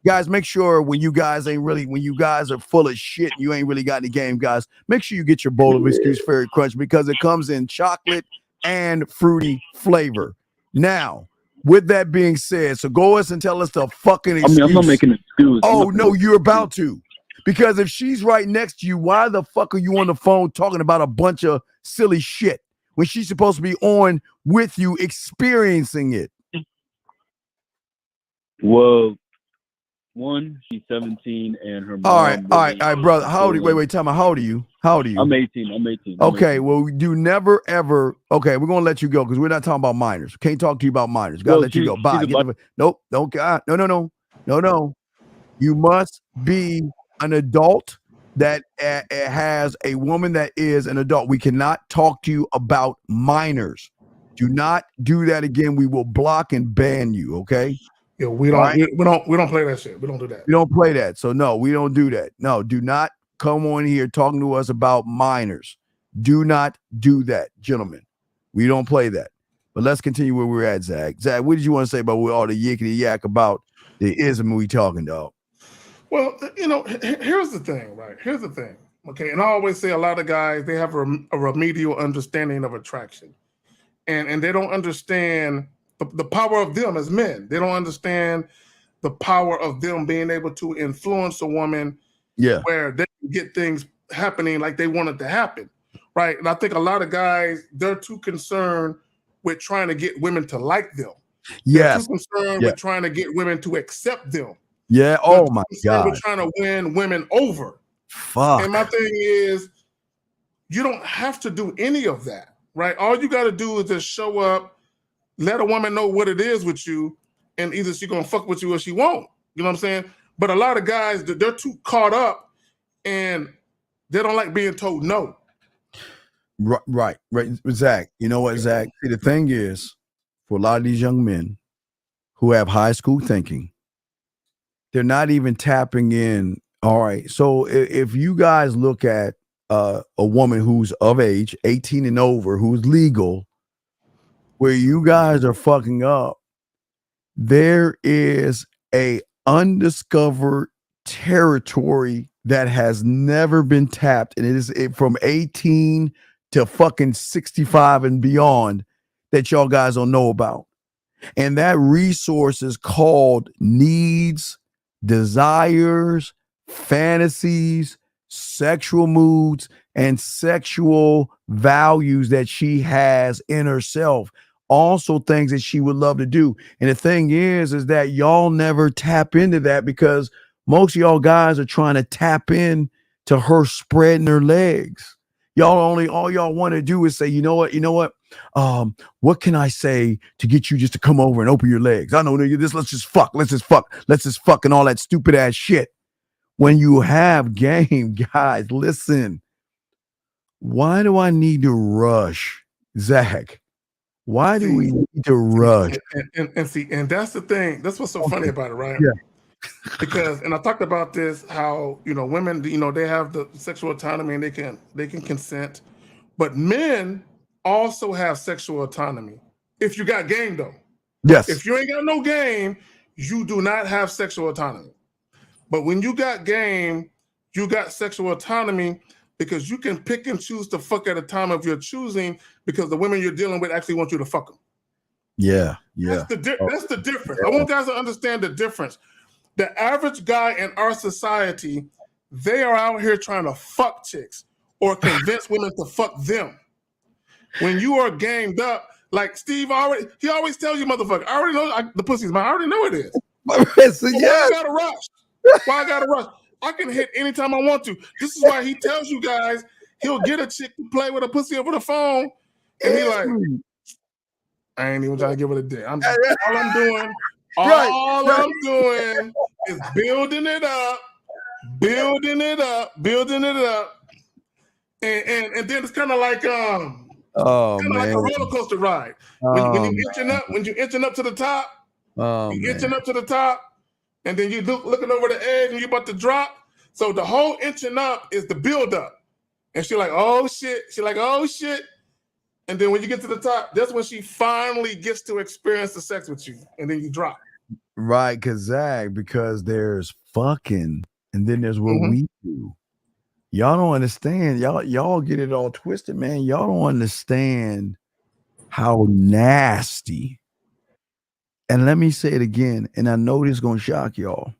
Guys, make sure when you guys are full of shit, you ain't really got any game, guys. Make sure you get your bowl of Excuse Fairy Crunch because it comes in chocolate and fruity flavor. Now, with that being said, so go us and tell us the fucking excuse. I'm not making an excuse. Oh no, you're about to. Because if she's right next to you, why the fuck are you on the phone talking about a bunch of silly shit when she's supposed to be on with you experiencing it? Well, one, she's 17 and her mom. All right, brother. How old are you? Wait, time out. How old are you? I'm 18. Okay, well, we do never ever. Okay, we're gonna let you go because we're not talking about minors. Can't talk to you about minors. Gotta let you go. Bye. Nope. Don't. No. You must be an adult that has a woman that is an adult. We cannot talk to you about minors. Do not do that again. We will block and ban you. Okay. Yeah, we don't play that shit. We don't do that. We don't play that. So no, we don't do that. No, do not come on here talking to us about minors. Do not do that, gentlemen. We don't play that. But let's continue where we're at, Zach. Zach, what did you want to say about all the yickety yak about the ism we talking about? Well, here's the thing, right? Here's the thing. Okay, and I always say a lot of guys, they have a remedial understanding of attraction. And they don't understand the power of them as men. They don't understand the power of them being able to influence a woman where they can get things happening like they want it to happen, right? And I think a lot of guys, they're too concerned with trying to get women to like them. They're too concerned with trying to get women to accept them. Yeah. Oh, my God. We're trying to win women over. Fuck. And my thing is, you don't have to do any of that, right? All you got to do is just show up, let a woman know what it is with you, and either she's going to fuck with you or she won't. You know what I'm saying? But a lot of guys, they're too caught up and they don't like being told no. Right. Zach, you know what, Zach? See, the thing is, for a lot of these young men who have high school thinking, they're not even tapping in. All right. So if you guys look at a woman who's of age, 18 and over, who's legal, where you guys are fucking up, there is a undiscovered territory that has never been tapped, and it is from 18 to fucking 65 and beyond that y'all guys don't know about. And that resource is called needs, desires, fantasies, sexual moods, and sexual values that she has in herself. Also things that she would love to do. And the thing is that y'all never tap into that because most of y'all guys are trying to tap in to her spreading her legs. All y'all want to do is say, you know what? What can I say to get you just to come over and open your legs? I know this. Let's just fuck and all that stupid ass shit. When you have game, guys, listen. Why do I need to rush, Zach? Why do we need to rush? And that's the thing. That's what's so funny about it, right? Yeah. Because, and I talked about this, how, women, they have the sexual autonomy and they can consent, but men also have sexual autonomy. If you got game though. Yes. If you ain't got no game, you do not have sexual autonomy. But when you got game, you got sexual autonomy because you can pick and choose to fuck at a time of your choosing because the women you're dealing with actually want you to fuck them. Yeah. That's the difference. I want guys to understand the difference. The average guy in our society, they are out here trying to fuck chicks or convince women to fuck them. When you are gamed up, like Steve he always tells you, motherfucker, I already know the pussy's mine. I already know it is. Why I gotta rush? Why I gotta rush? I can hit anytime I want to. This is why he tells you guys he'll get a chick to play with a pussy over the phone, and he like, I ain't even trying to give it a dick. All I'm doing is building it up, And then it's kind of like Oh kind of like man. a roller coaster ride. When you inching up to the top, inching up to the top, and then you looking over the edge and you about to drop. So the whole inching up is the build up. And she's like, oh shit. She's like, oh shit. And then when you get to the top, that's when she finally gets to experience the sex with you. And then you drop. Right, because there's fucking, and then there's what we do. Y'all don't understand. Y'all get it all twisted, man. Y'all don't understand how nasty. And let me say it again, and I know this is gonna shock y'all.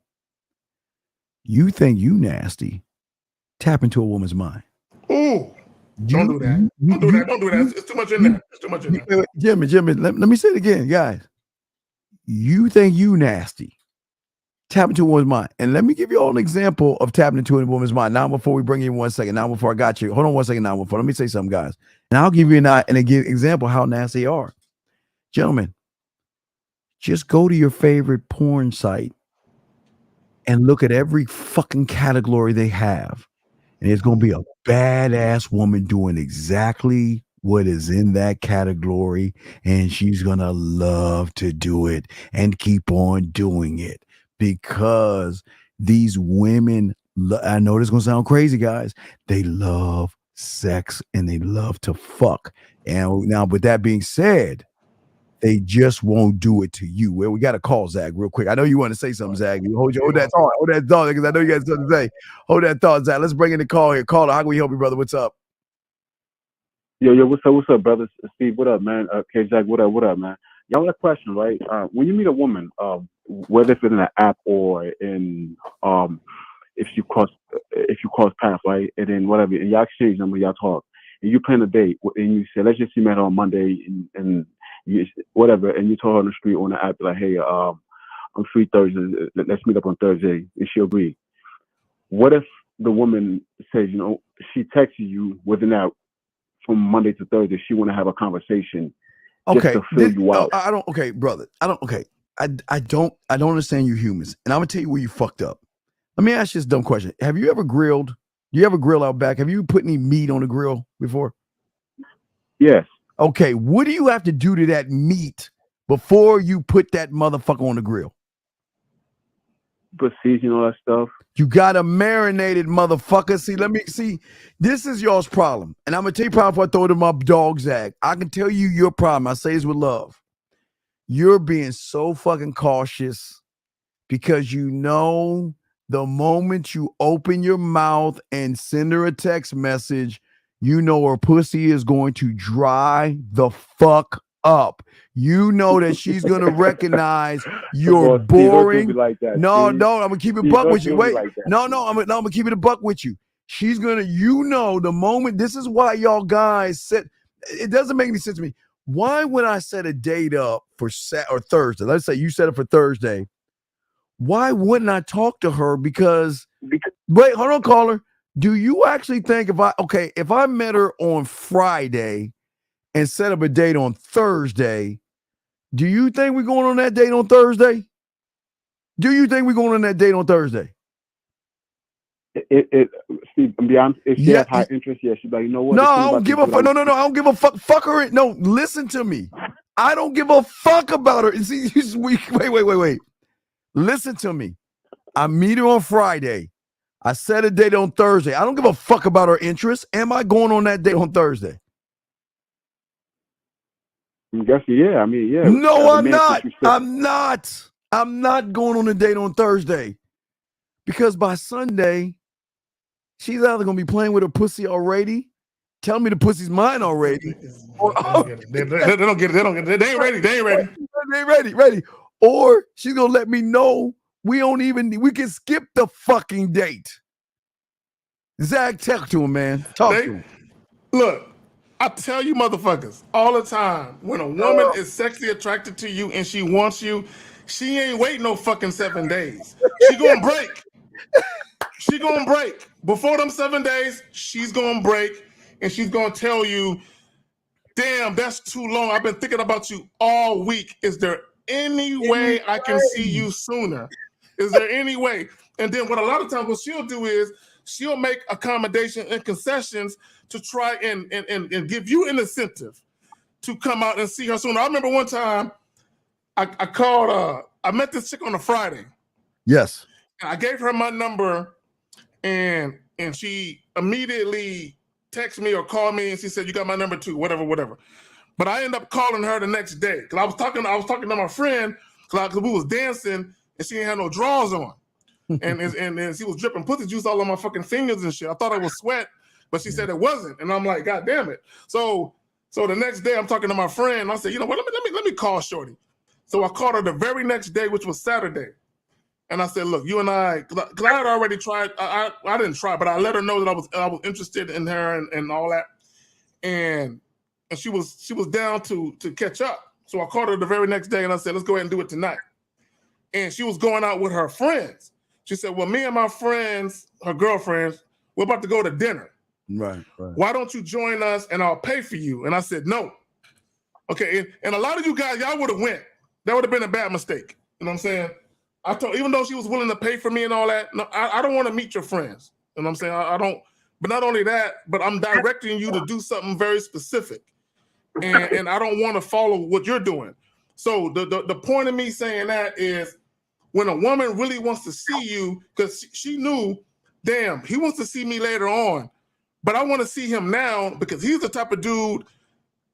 You think you nasty? Tap into a woman's mind. Ooh. Don't do that. Don't do that. Don't do that. It's too much in there. It's too much in there. Jimmy, let me say it again, guys. You think you nasty? Tap into a woman's mind. And let me give you all an example of tapping into a woman's mind. Now, before we bring you in 1 second, now before I got you. Hold on 1 second, now before. Let me say something, guys. And I'll give you an example how nasty they are. Gentlemen, just go to your favorite porn site and look at every fucking category they have. And it's going to be a badass woman doing exactly what is in that category. And she's going to love to do it and keep on doing it because these women, I know this is going to sound crazy, guys. They love sex and they love to fuck. And now, with that being said, they just won't do it to you. Well, we got to call Zach real quick. I know you want to say something, Zach. Hold that thought, because I know you got something to say. Hold that thought, Zach. Let's bring in the call here. Caller, how can we help you, brother? What's up? Yo, what's up, brother? Steve, what up, man? Okay, Zach, what up, man? Y'all got a question, right? When you meet a woman, whether it's in an app or in if you cross paths, right, and then whatever, and y'all exchange number, y'all talk, and you plan a date, and you say, let's just see met on Monday, and you, whatever, and you told her on the street on the app, like, hey, I'm free Thursday, let's meet up on Thursday, and she agreed. What if the woman says, she texts you within that from Monday to Thursday, she want to have a conversation just to fill you out? I don't understand you humans, and I'm gonna tell you where you fucked up. Let me ask you this dumb question: have you ever grilled? Do you ever grill out back? Have you put any meat on the grill before? Yes. Okay, what do you have to do to that meat before you put that motherfucker on the grill? Put seasoning, all that stuff. You gotta marinate it, motherfucker. See, this is y'all's problem. And I'm gonna tell you problem before I throw it to my dog Zach. I can tell you your problem. I say this with love. You're being so fucking cautious because you know the moment you open your mouth and send her a text message, you know her pussy is going to dry the fuck up. You know that she's gonna recognize you're boring. Like that, no, I'm gonna keep it buck with you. Wait, like no, I'm gonna keep it a buck with you. She's gonna, the moment. This is why y'all guys said it doesn't make any sense to me. Why would I set a date up for Thursday? Let's say you set it for Thursday. Why wouldn't I talk to her? Because wait, hold on, caller. Do you actually think if I met her on Friday and set up a date on Thursday, do you think we're going on that date on Thursday? Do you think we're going on that date on Thursday? Steve, be honest, if she has high interest, yeah, she's like, you know what? No, I don't give a fuck. No, I don't give a fuck. Fuck her. No, listen to me. I don't give a fuck about her. See, wait. Listen to me. I meet her on Friday. I set a date on Thursday. I don't give a fuck about her interests. Am I going on that date on Thursday? I'm guessing, yeah. I mean, yeah. No, I'm not. I'm not going on a date on Thursday. Because by Sunday, she's either going to be playing with her pussy already, tell me the pussy's mine already. They don't get it. They ain't ready. Or she's going to let me know we can skip the fucking date. Zach, talk to him, man. Talk to him. Look, I tell you motherfuckers all the time, when a woman is sexually attracted to you and she wants you, she ain't waiting no fucking 7 days. She gonna break. She gonna break. Before them 7 days, she's gonna break and she's gonna tell you, damn, that's too long. I've been thinking about you all week. Is there any way I can see you sooner? Is there any way? And then what a lot of times what she'll do is she'll make accommodations and concessions to try and give you an incentive to come out and see her sooner. I remember one time I called, I met this chick on a Friday. Yes. I gave her my number, and she immediately texted me or called me, and she said, "You got my number too," whatever. But I ended up calling her the next day because I was talking to my friend because we was dancing and she didn't have no drawers on, and she was dripping pussy juice all on my fucking fingers and shit. I thought it was sweat, but she said it wasn't, and I'm like, God damn it. So the next day I'm talking to my friend. And I said, you know what? Let me call Shorty. So I called her the very next day, which was Saturday. And I said, look, you and I, because I had already tried, I didn't try, but I let her know that I was interested in her and all that. And she was down to catch up. So I called her the very next day and I said, let's go ahead and do it tonight. And she was going out with her friends. She said, well, me and my friends, her girlfriends, we're about to go to dinner. Right. Why don't you join us and I'll pay for you? And I said, no. Okay, and a lot of you guys, y'all would have went. That would have been a bad mistake. You know what I'm saying? I told, even though she was willing to pay for me and all that, no, I don't want to meet your friends. You know what I'm saying? I don't, but not only that, but I'm directing you to do something very specific. And I don't want to follow what you're doing. So the point of me saying that is when a woman really wants to see you, because she knew, damn, he wants to see me later on, but I want to see him now because he's the type of dude,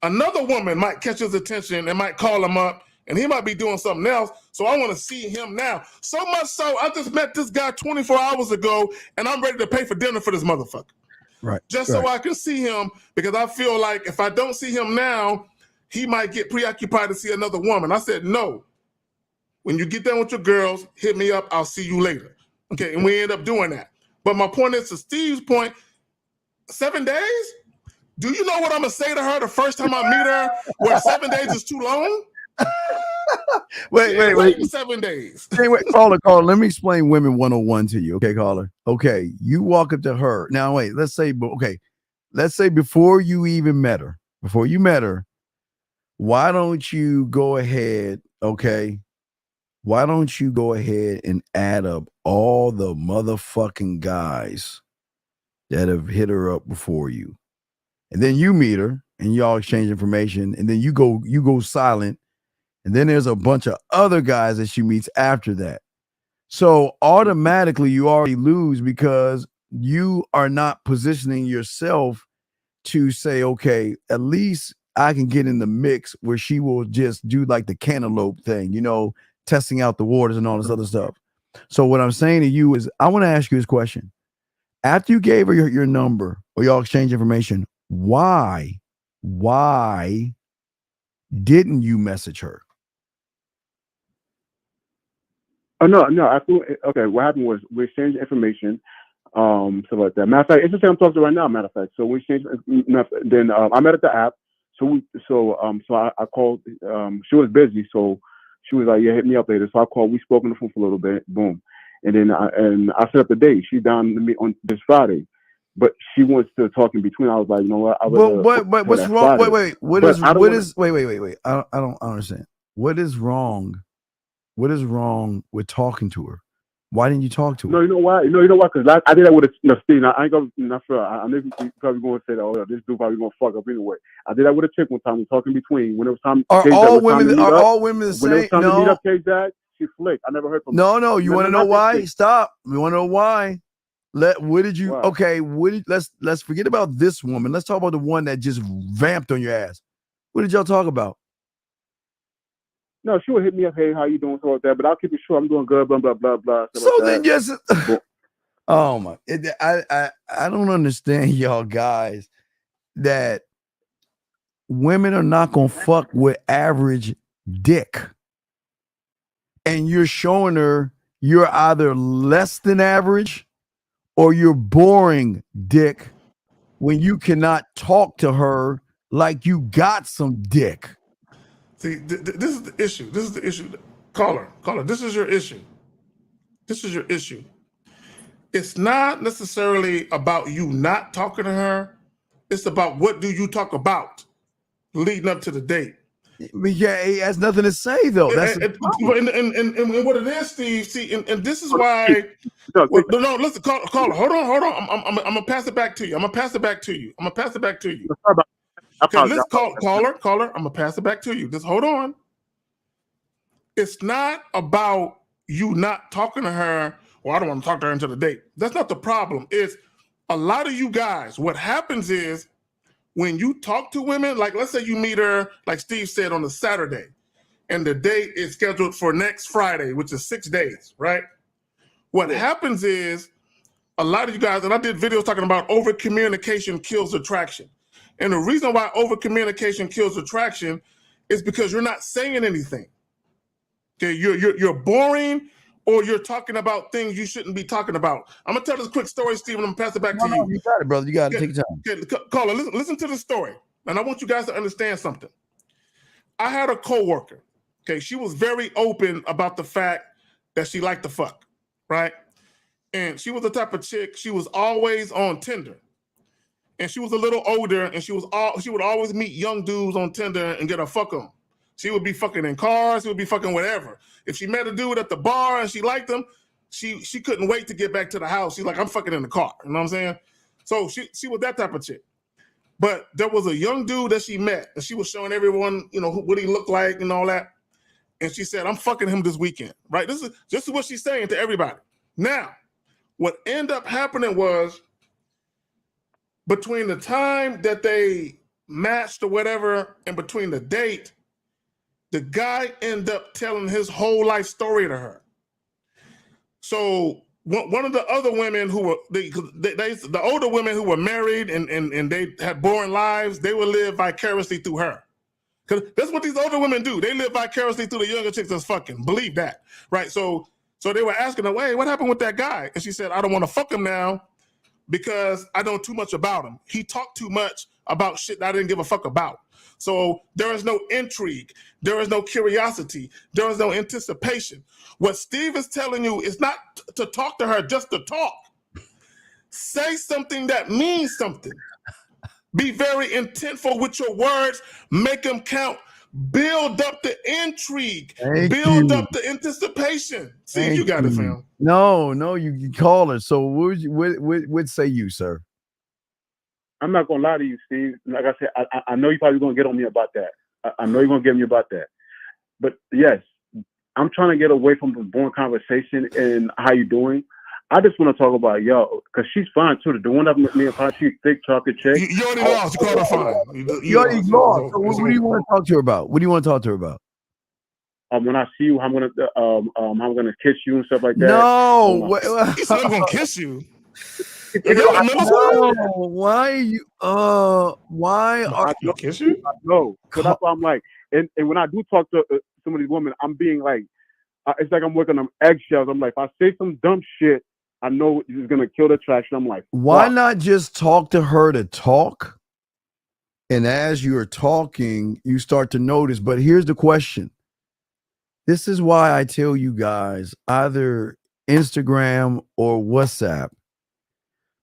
another woman might catch his attention and might call him up and he might be doing something else. So I want to see him now. So much so, I just met this guy 24 hours ago and I'm ready to pay for dinner for this motherfucker. Right. Just so I can see him, because I feel like if I don't see him now, he might get preoccupied to see another woman. I said, no. When you get done with your girls, hit me up. I'll see you later. Okay, and we end up doing that. But my point is, to Steve's point, 7 days? Do you know what I'm going to say to her the first time I meet her where 7 days is too long? Wait. 7 days. Wait, caller, let me explain women 101 to you. Okay, caller. Okay, you walk up to her. Now, wait, let's say before you even met her, why don't you go ahead, okay? Why don't you go ahead and add up all the motherfucking guys that have hit her up before you? And then you meet her and y'all exchange information, and then you go silent. And then there's a bunch of other guys that she meets after that. So automatically you already lose because you are not positioning yourself to say, okay, at least I can get in the mix where she will just do like the cantaloupe thing, testing out the waters and all this other stuff. So what I'm saying to you is, I want to ask you this question. After you gave her your number or y'all exchange information, why didn't you message her? Oh, no. Okay, what happened was we exchanged information, stuff like that. Matter of fact, it's the same I'm talking to right now, matter of fact. So we exchanged, then I met at the app. So I called, she was busy, so she was like, yeah, hit me up later. So I called, we spoke on the phone for a little bit, boom. And then I set up the date. She's down to meet on this Friday, but she wants to talk in between. I was like, you know what? But what's wrong? Wait. Wait. I don't understand. What is wrong? What is wrong with talking to her? Why didn't you talk to her? No, you know why? Because I did that with Steve. I ain't gonna, not sure. I know you probably going to say that. Oh, this dude probably gonna fuck up anyway. I did that with a chick one time. We talking between when it was time. Are all women the same? When it was time to meet up, K-Jack, she flicked. I never heard from her. No. You want to know why? Stop. We want to know why. What did you? Wow. Okay. Let's forget about this woman. Let's talk about the one that just vamped on your ass. What did y'all talk about? No, she would hit me up. Hey, how you doing? So like that, but I'll keep it short. I'm doing good. Blah blah blah blah. So like then just, oh my! I don't understand y'all guys that women are not gonna fuck with average dick, and you're showing her you're either less than average or you're boring dick when you cannot talk to her like you got some dick. See, this is the issue. This is the issue. Caller, this is your issue. It's not necessarily about you not talking to her. It's about what do you talk about leading up to the date. Yeah, he has nothing to say though. That's and what it is, Steve. See, and this is why. No, listen, caller. Hold on. I'm gonna pass it back to you. I'm gonna pass it back to you. Okay, let's caller. I'm gonna pass it back to you. Just hold on. It's not about you not talking to her. Well, I don't want to talk to her until the date. That's not the problem. It's a lot of you guys. What happens is when you talk to women, like let's say you meet her, like Steve said, on a Saturday, and the date is scheduled for next Friday, which is 6 days, right? What happens is a lot of you guys, and I did videos talking about over communication kills attraction. And the reason why over communication kills attraction is because you're not saying anything. Okay, you're boring, or you're talking about things you shouldn't be talking about. I'm gonna tell this quick story, Stephen. I'm gonna pass it back to you. You got it, brother. You got to take your time. Okay, caller, listen to the story, and I want you guys to understand something. I had a coworker. Okay, she was very open about the fact that she liked to fuck, right? And she was the type of chick. She was always on Tinder, and she was a little older, and she would always meet young dudes on Tinder and get a fuck on. She would be fucking in cars. She would be fucking whatever. If she met a dude at the bar and she liked him, she couldn't wait to get back to the house. She's like, I'm fucking in the car. You know what I'm saying? So she was that type of chick. But there was a young dude that she met, and she was showing everyone, what he looked like and all that. And she said, I'm fucking him this weekend, right? This is what she's saying to everybody. Now, what ended up happening was between the time that they matched or whatever and between the date, the guy ended up telling his whole life story to her. So one of the other women who were, the older women who were married and they had boring lives, they would live vicariously through her. Because that's what these older women do. They live vicariously through the younger chicks that's fucking. Believe that, right? So they were asking her, hey, what happened with that guy? And she said, I don't want to fuck him now because I know too much about him. He talked too much about shit that I didn't give a fuck about. So there is no intrigue. There is no curiosity. There is no anticipation. What Steve is telling you is not to talk to her just to talk. Say something that means something. Be very intentful with your words. Make them count. Build up the intrigue. Build up the anticipation. See, you got it, fam. No, you call her. So what say you, sir? I'm not gonna lie to you, Steve. Like I said, I know you're probably gonna get on me about that. I know you're gonna get me about that. But yes, I'm trying to get away from the boring conversation and how you doing. I just want to talk about because she's fine too. The one that me and Pop, she's thick chocolate chick. You already lost. You called her fine. You already lost. So what do you want to talk to her about? What do you want to talk to her about? When I see you, I'm gonna kiss you and stuff like that. No, he said I'm gonna kiss you. Why are you? Why are you kiss you? No, so that's why I'm like, and when I do talk to some of these women, I'm being like, it's like I'm working on eggshells. I'm like, if I say some dumb shit, I know it's gonna kill the attraction. I'm like, why not just talk to her to talk? And as you are talking, you start to notice. But here's the question. This is why I tell you guys either Instagram or WhatsApp,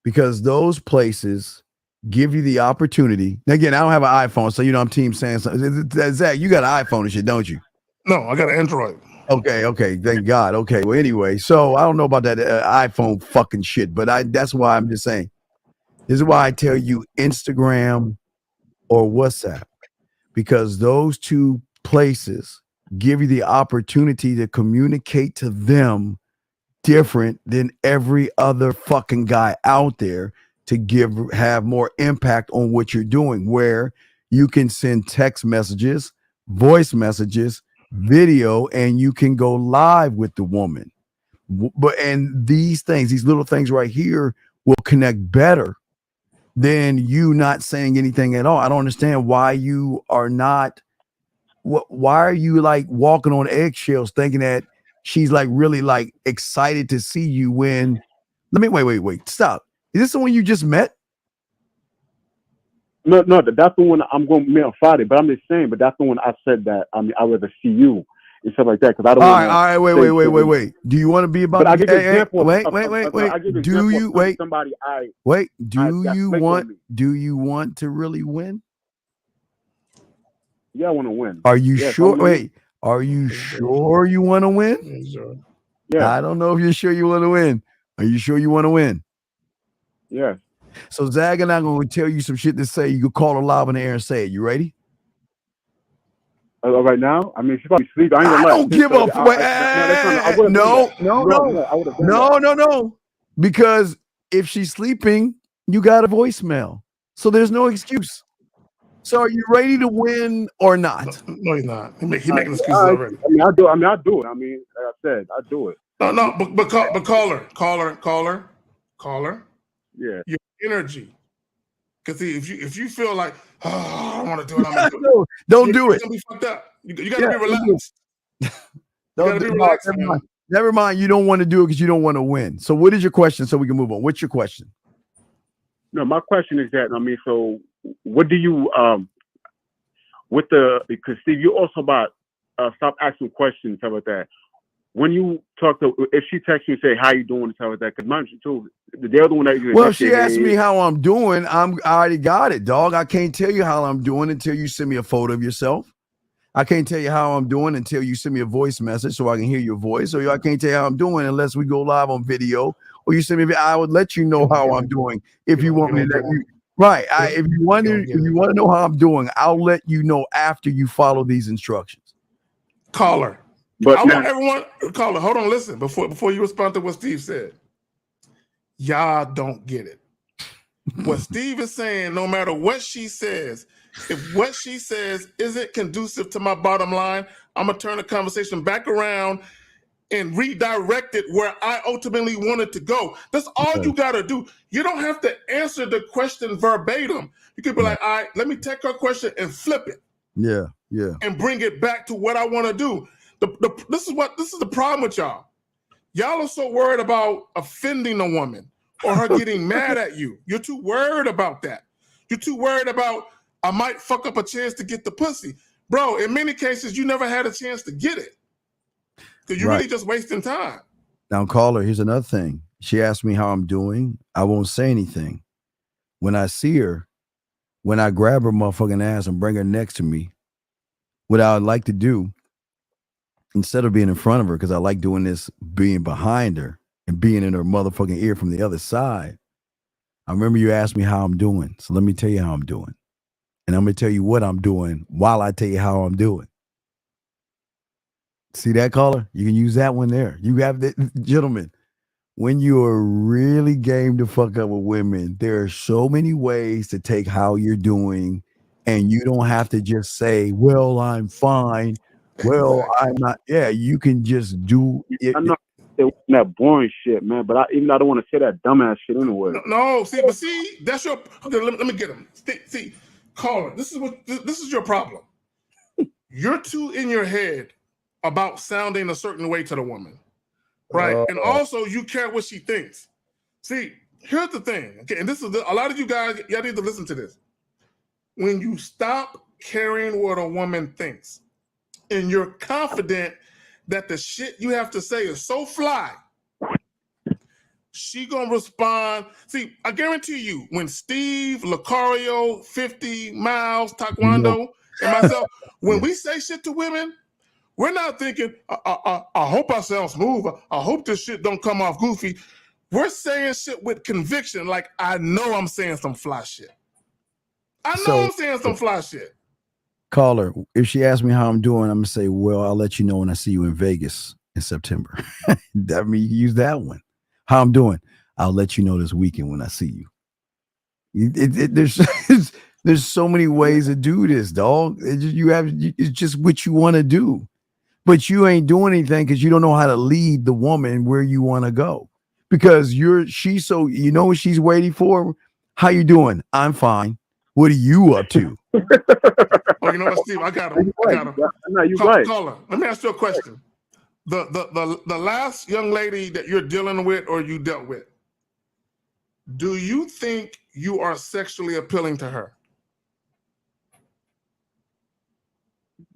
because those places give you the opportunity. Now, again, I don't have an iPhone, so I'm team saying something. Zach, you got an iPhone and shit, don't you? No, I got an Android. Okay, thank God. Okay, well, anyway, so I don't know about that iPhone fucking shit, but that's why I'm just saying. This is why I tell you Instagram or WhatsApp, because those two places give you the opportunity to communicate to them different than every other fucking guy out there, to have more impact on what you're doing, where you can send text messages, voice messages, video, and you can go live with the woman. And these little things right here will connect better than you not saying anything at all. I don't understand why you are not. Why are you like walking on eggshells thinking that she's like really like excited to see you when? Let me wait. Stop. Is this the one you just met? No, that's the one I'm going to meet on Friday. But I'm just saying. But that's the one I said that I would rather see you and stuff like that, because I don't. All right. Wait. Do you want to be about? But I give example. Wait. Do you wait? Somebody wait. Do you want? Do you want to really win? Wait. Do you want to really win? Yeah, I want to win. Are you Yes, sure? I'm gonna Wait, are you sure you want to win? Yeah. I don't know if you're sure you want to win. Are you sure you want to win? Yes. So Zag and I'm going to tell you some shit to say. You can call her live on the air and say it. You ready? Right now, I mean, she's probably sleeping. I ain't gonna I lie. don't give a fuck. No. Because if she's sleeping, you got a voicemail. So there's no excuse. So are you ready to win or not? No, he's not. He making excuses I already. mean, I do it. I do it. I mean, like I said, I do it. No, but caller. Yeah. Your energy. Because if you feel like, oh, I don't want to do it, I'm gonna do it. Don't do it. You're gonna be fucked up. You got to be relaxed. Never mind. You don't want to do it because you don't want to win. So what is your question so we can move on? What's your question? No, my question is that, I mean, so what do you, because Steve, you also about, stop asking questions, stuff like that. When you talk to, if she texts you and say, how you doing, and stuff like that, because mine too, the other one that you. Well, if she asked me how I'm doing, I already got it, dog. I can't tell you how I'm doing until you send me a photo of yourself. I can't tell you how I'm doing until you send me a voice message so I can hear your voice. Or I can't tell you how I'm doing unless we go live on video. Or you send me. I would let you know how I'm doing if you want me to let you. Right. If you want to know how I'm doing, I'll let you know after you follow these instructions. Caller. But I want everyone, caller, hold on, listen, before you respond to what Steve said. Y'all don't get it. What Steve is saying, no matter what she says, if what she says isn't conducive to my bottom line, I'm going to turn the conversation back around and redirect it where I ultimately wanted to go. That's all you got to do. You don't have to answer the question verbatim. You could be like, all right, let me take her question and flip it. Yeah. And bring it back to what I want to do. This is the problem with y'all. Y'all are so worried about offending a woman or her getting mad at you. You're too worried about that. You're too worried about, I might fuck up a chance to get the pussy. Bro, in many cases, you never had a chance to get it. Because you're really just wasting time. Now, caller, here's another thing. She asked me how I'm doing. I won't say anything. When I see her, when I grab her motherfucking ass and bring her next to me, what I would like to do, instead of being in front of her, because I like doing this, being behind her and being in her motherfucking ear from the other side. I remember you asked me how I'm doing. So let me tell you how I'm doing. And I'm going to tell you what I'm doing while I tell you how I'm doing. See that, caller? You can use that one there. You have the gentlemen. When you are really game to fuck up with women, there are so many ways to take how you're doing. And you don't have to just say, well, I'm fine. Well, I'm not. Yeah, you can just do it. I'm not that boring shit, man. But I don't want to say that dumbass shit anyway. No, see, that's your. Okay, let me get him. See, caller, this is your problem. You're too in your head about sounding a certain way to the woman, right? And also, you care what she thinks. See, here's the thing. Okay, and this is a lot of you guys. Y'all need to listen to this. When you stop caring what a woman thinks, and you're confident that the shit you have to say is so fly, she gonna respond. See, I guarantee you, when Steve, Lucario, 50, Miles, Taekwondo, and myself, when we say shit to women, we're not thinking, I hope I sound smooth. I hope this shit don't come off goofy. We're saying shit with conviction, like I know I'm saying some fly shit. I'm saying some fly shit. Caller, if she asks me how I'm doing, I'm gonna say, well, I'll let you know when I see you in Vegas in September. That mean you use that one. How I'm doing, I'll let you know this weekend when I see you. There's so many ways to do this, dog. It's just what you want to do, but you ain't doing anything because you don't know how to lead the woman where you want to go. Because she's so, you know what she's waiting for? How you doing? I'm fine. What are you up to? Oh, you know what, Steve? I got him. No, you're right. Caller, let me ask you a question. The last young lady that you're dealing with or you dealt with, do you think you are sexually appealing to her?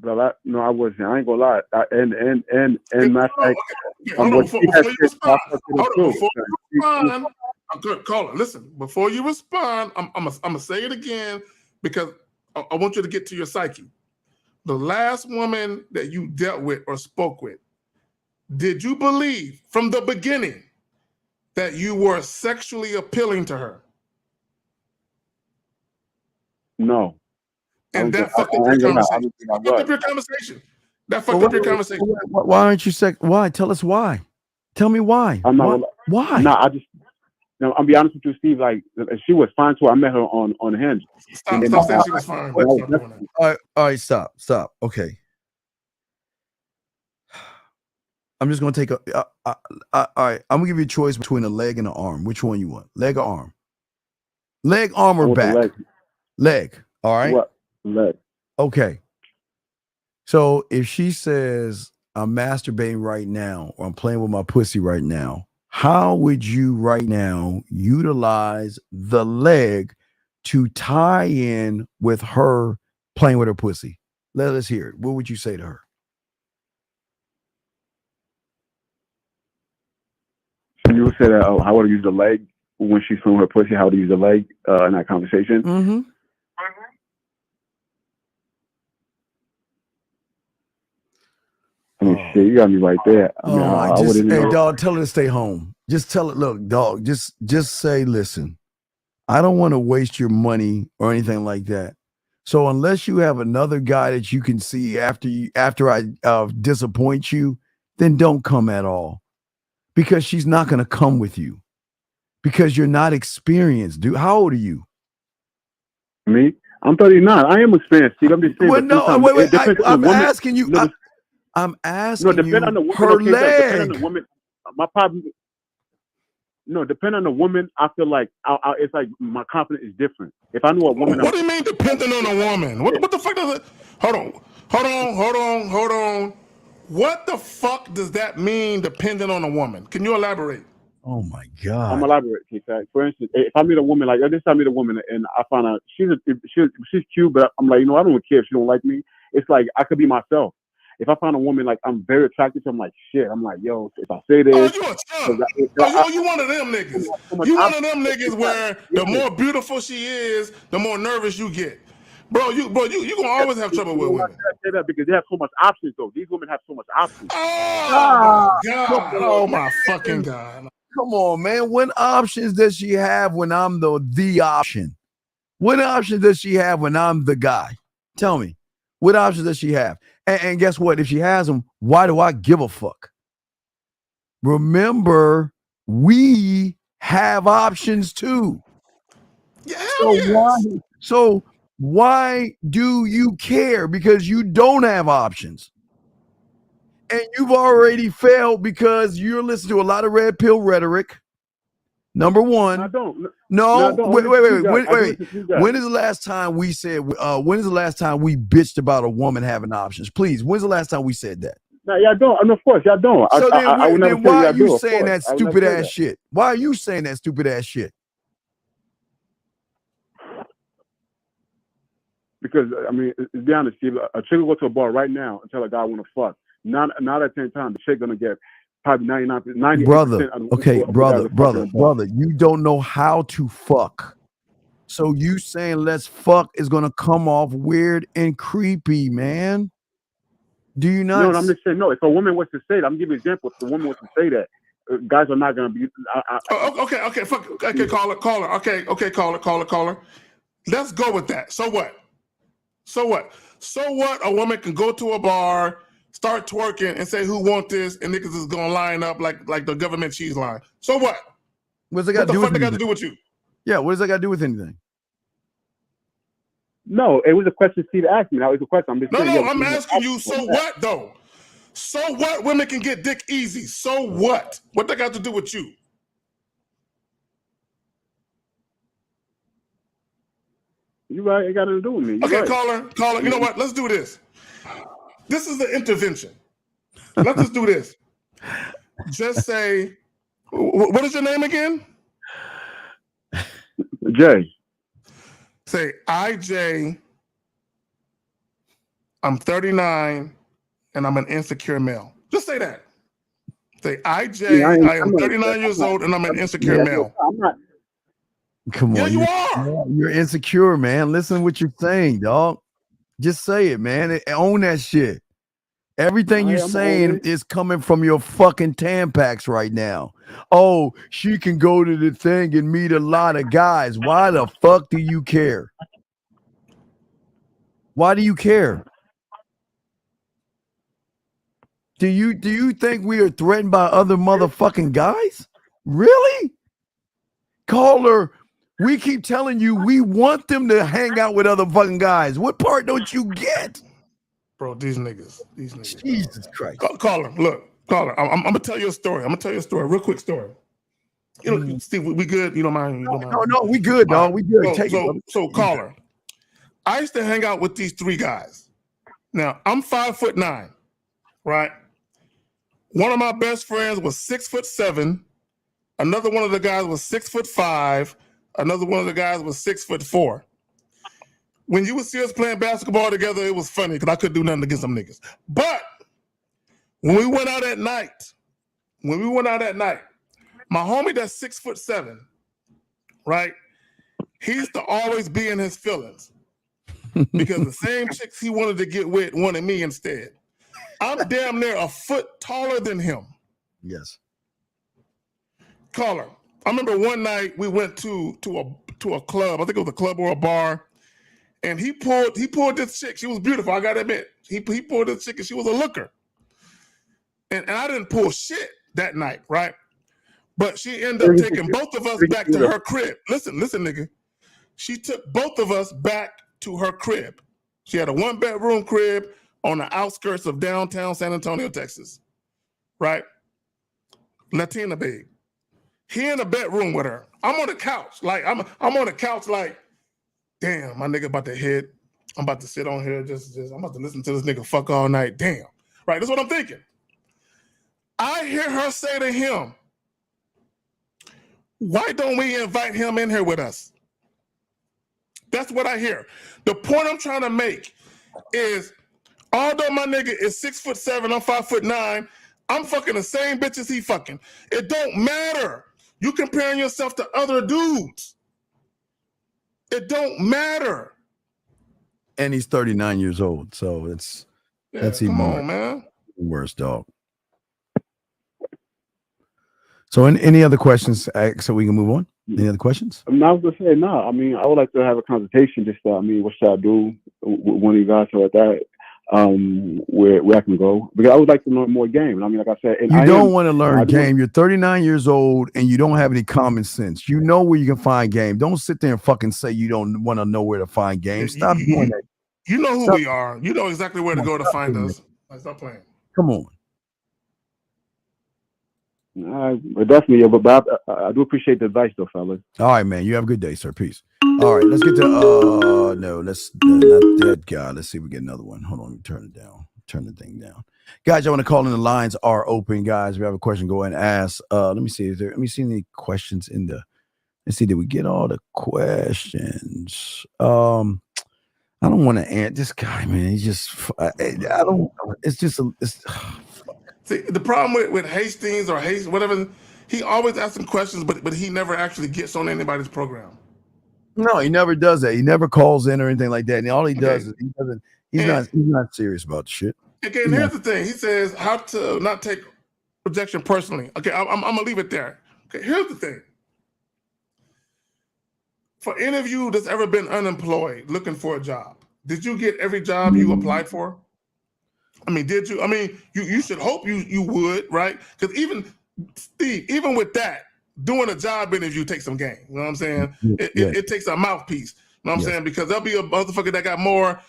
No, I wasn't. I ain't gonna lie. Matter of fact, before you respond, good caller. Listen, before you respond, I'm gonna say it again because I want you to get to your psyche. the last woman that you dealt with or spoke with, did you believe from the beginning that you were sexually appealing to her? No. And that fucked up your conversation. Fucked up your conversation. That fucked up your conversation. Why aren't you why? Tell us why. Tell me why. I'm not. Why? No, I'll be honest with you, Steve. Like, she was fine too. I met her on Hinge. Stop saying she was fine. All right, stop. Okay. I'm just gonna take all right. I'm gonna give you a choice between a leg and an arm. Which one you want? Leg or arm? Leg, arm, or back? Leg. All right. What? Leg. Okay. So if she says I'm masturbating right now or I'm playing with my pussy right now, how would you right now utilize the leg to tie in with her playing with her pussy? Let us hear it. What would you say to her? You said how would I use the leg when she's playing with her pussy? How to use the leg in that conversation? Mm-hmm. I mean, shit, you got me right there. I mean, I wouldn't hey, know. dog, tell her to stay home. Just tell it, look, dog, just say, listen, I don't want to waste your money or anything like that. So unless you have another guy that you can see after I disappoint you, then don't come at all. Because she's not going to come with you. Because you're not experienced, dude. How old are you? Me? I'm 39. I am experienced, Steve. I'm just saying. Well, no, wait. I'm asking you. I'm asking you. Depending on the woman, her leg. Depending on the woman, my problem. No, depending on the woman, I feel like it's like my confidence is different. If I know a woman, what do you mean depending on a woman? What the fuck does it? Hold on. What the fuck does that mean? Depending on a woman? Can you elaborate? Oh my God! I'm elaborate. For instance, if I meet a woman like this, I meet a woman and I find out she's cute, but I'm like, I don't care if she don't like me. It's like I could be myself. If I find a woman like I'm very attracted to, I'm like, shit. I'm like, yo, if I say this, you a chump. You one of them niggas. You one of them niggas where the more beautiful she is, the more nervous you get. Bro, you gonna always have trouble with women. I say that because they have so much options, though. These women have so much options. Oh my God! Oh my fucking God! Come on, man. What options does she have when I'm the option? What options does she have when I'm the guy? Tell me. What options does she have? And guess what? If she has them, why do I give a fuck? Remember, we have options too. Yeah. So why do you care? Because you don't have options. And you've already failed because you're listening to a lot of red pill rhetoric. Number one. I don't. No, wait. When is the last time we said, when is the last time we bitched about a woman having options? Please, when's the last time we said that? No, y'all don't. And of course, y'all don't. So then why are you saying that that stupid ass shit? Why are you saying that stupid ass shit? Because, I mean, to be honest, Steve, a chick will go to a bar right now and tell a guy I want to fuck. Not at the same time, the chick gonna get probably 99%. Brother, you don't know how to fuck. So you saying let's fuck is gonna come off weird and creepy, man. Do you not? No, I'm just saying, no. If a woman was to say that, I'm giving you an example. If a woman was to say that, guys are not gonna be. Okay, fuck. Okay, caller. Okay, caller. Let's go with that. So what? A woman can go to a bar, start twerking, and say, "Who want this?" And niggas is gonna line up like the government cheese line. So what? What's that got to do with you? Yeah, what does that got to do with anything? No, it was a question Steve asked me. Now it's a question. I'm just saying, I'm asking you. So what though? So what? Women can get dick easy. So what? What that got to do with you? You're right. It got nothing to do with me. Okay, right. caller. You know what? Let's do this. This is the intervention. Let's just do this. Just say, what is your name again? Jay. Say, Jay, I'm 39 and I'm an insecure male. Just say that. Say, Jay, I am 39 years old and I'm an insecure male. I'm not. Come on. Yeah, you are. You're insecure, man. Listen to what you're saying, dog. Just say it, man. Own that shit. Everything you're I'm saying is coming from your fucking Tampax right now. Oh, she can go to the thing and meet a lot of guys. Why the fuck do you care? Why do you care? Do you think we are threatened by other motherfucking guys? Really? Caller, we keep telling you we want them to hang out with other fucking guys. What part don't you get? Bro, these niggas. Jesus Christ. Caller, look, caller. I'm gonna tell you a story. Real quick story. You know, Steve, we good? You don't mind? No, we good, dog. We good. So, caller, I used to hang out with these three guys. Now I'm 5'9", right? One of my best friends was 6'7". Another one of the guys was 6'5". Another one of the guys was 6'4". When you would see us playing basketball together, it was funny because I couldn't do nothing against them niggas. But when we went out at night, my homie that's 6'7", right? He used to always be in his feelings because the same chicks he wanted to get with wanted me instead. I'm damn near a foot taller than him. Yes. Caller, I remember one night we went to a club. I think it was a club or a bar. And he pulled this chick. She was beautiful, I gotta admit. He pulled this chick and she was a looker. And I didn't pull shit that night, right? But she ended up taking both of us back to her crib. Listen, nigga. She took both of us back to her crib. She had a 1-bedroom crib on the outskirts of downtown San Antonio, Texas. Right? Latina babe. He in a bedroom with her. I'm on the couch. Like I'm on the couch like, damn, my nigga about to hit. I'm about to sit on here. Just I'm about to listen to this nigga fuck all night. Damn. Right, that's what I'm thinking. I hear her say to him, why don't we invite him in here with us? That's what I hear. The point I'm trying to make is, although my nigga is 6'7", I'm 5'9", I'm fucking the same bitches he fucking. It don't matter. You comparing yourself to other dudes. It don't matter. And he's 39 years old, so that's even worse, dog. So, any other questions? So we can move on. Any other questions? I was gonna say no. I mean, I would like to have a consultation. Just what should I do? One of you guys or that, where I can go, because I would like to learn more game. I mean, like I said, you don't want to learn game. You're 39 years old and you don't have any common sense. You know where you can find game. Don't sit there and fucking say you don't want to know where to find game. Stop doing that. You know who we are. You know exactly where to go to find us. Stop playing. Come on. But definitely, but I do appreciate the advice, though, fellas. All right, man. You have a good day, sir. Peace. All right, let's get to no, let's not that guy. Let's see if we get another one. Hold on, let me turn it down. Turn the thing down. Guys, I want to call in. The lines are open, guys. If you have a question, go ahead and ask. Let me see. Let me see any questions in the. Let's see. Did we get all the questions? I don't want to answer this guy, man. He's just. I don't. It's just. See, the problem with Hastings or Hastings, whatever, he always asks some questions, but he never actually gets on anybody's program. No, he never does that. He never calls in or anything like that. And all he does is he's not serious about the shit. Okay, and here's the thing. He says how to not take rejection personally. Okay, I'm gonna leave it there. Okay, here's the thing. For any of you that's ever been unemployed looking for a job, did you get every job you applied for? I mean, did you? I mean, you should hope you would, right? Because even Steve, even with that, doing a job interview takes some game. You know what I'm saying? It takes a mouthpiece. You know what I'm saying? Because there'll be a motherfucker that got more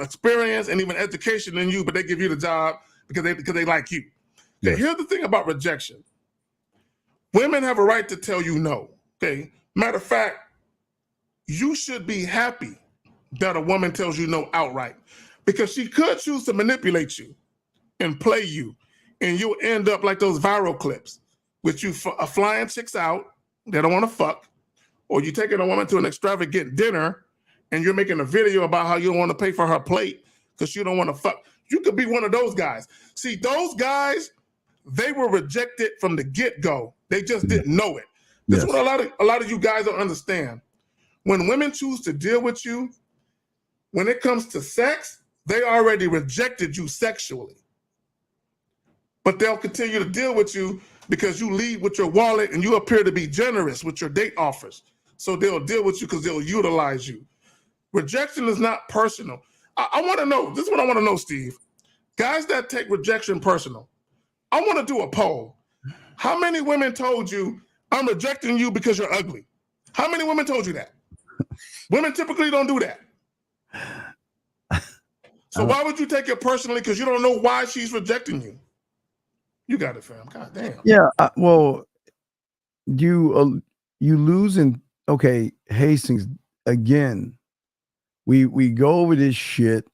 experience and even education than you, but they give you the job because they like you. Okay, here's the thing about rejection. Women have a right to tell you no. Okay. Matter of fact, you should be happy that a woman tells you no outright. Because she could choose to manipulate you and play you, and you'll end up like those viral clips, with you flying chicks out that don't want to fuck, or you taking a woman to an extravagant dinner, and you're making a video about how you don't want to pay for her plate because you don't want to fuck. You could be one of those guys. See, those guys, they were rejected from the get-go. They just didn't know it. This is what a lot of you guys don't understand. When women choose to deal with you, When it comes to sex, they already rejected you sexually. But they'll continue to deal with you because you lead with your wallet and you appear to be generous with your date offers. So they'll deal with you because they'll utilize you. Rejection is not personal. I want to know, this is what I want to know, Steve. Guys that take rejection personal, I want to do a poll. How many women told you, I'm rejecting you because you're ugly? How many women told you that? Women typically don't do that. So why would you take it personally? Because you don't know why she's rejecting you. You got it, fam. God damn. Yeah. Well, you losing. Okay, Hastings. Again, we go over this shit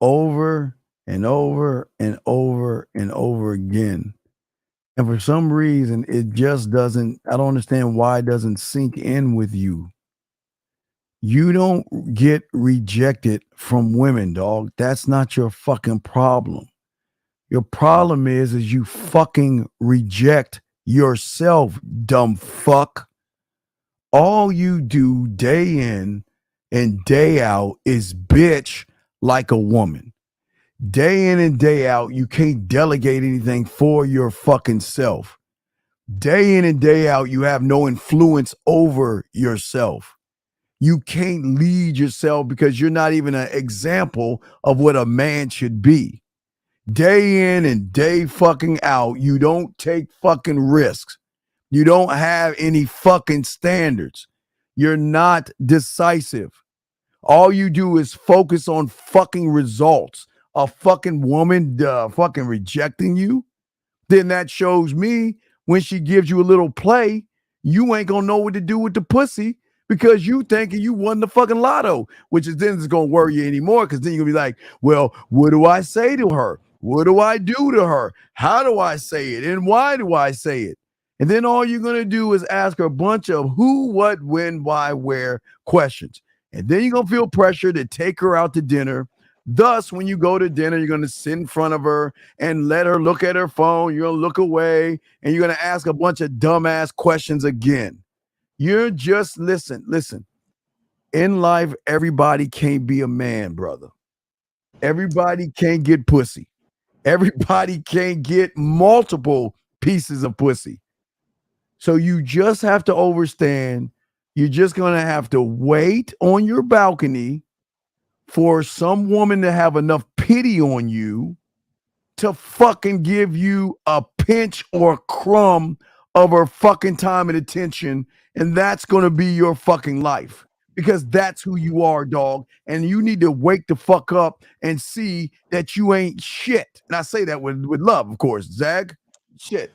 over and over and over and over again, and for some reason, it just doesn't. I don't understand why it doesn't sink in with you. You don't get rejected from women, dog. That's not your fucking problem. Your problem is you fucking reject yourself, dumb fuck. All you do day in and day out is bitch like a woman. Day in and day out, you can't delegate anything for your fucking self. Day in and day out, you have no influence over yourself. You can't lead yourself because you're not even an example of what a man should be. Day in and day fucking out, you don't take fucking risks. You don't have any fucking standards. You're not decisive. All you do is focus on fucking results. A fucking woman fucking rejecting you, then that shows me when she gives you a little play, you ain't gonna know what to do with the pussy because you thinking you won the fucking lotto, which is then is gonna worry you anymore because then you're gonna be like, well, what do I say to her? What do I do to her? How do I say it? And why do I say it? And then all you're going to do is ask her a bunch of who, what, when, why, where questions. And then you're going to feel pressure to take her out to dinner. Thus, when you go to dinner, you're going to sit in front of her and let her look at her phone. You're going to look away and you're going to ask a bunch of dumbass questions again. You're just, listen. In life, everybody can't be a man, brother. Everybody can't get pussy. Everybody can't get multiple pieces of pussy. So you just have to understand, you're just going to have to wait on your balcony for some woman to have enough pity on you to fucking give you a pinch or a crumb of her fucking time and attention. And that's going to be your fucking life. Because that's who you are, dog. And you need to wake the fuck up and see that you ain't shit. And I say that with love, of course. Zag, shit.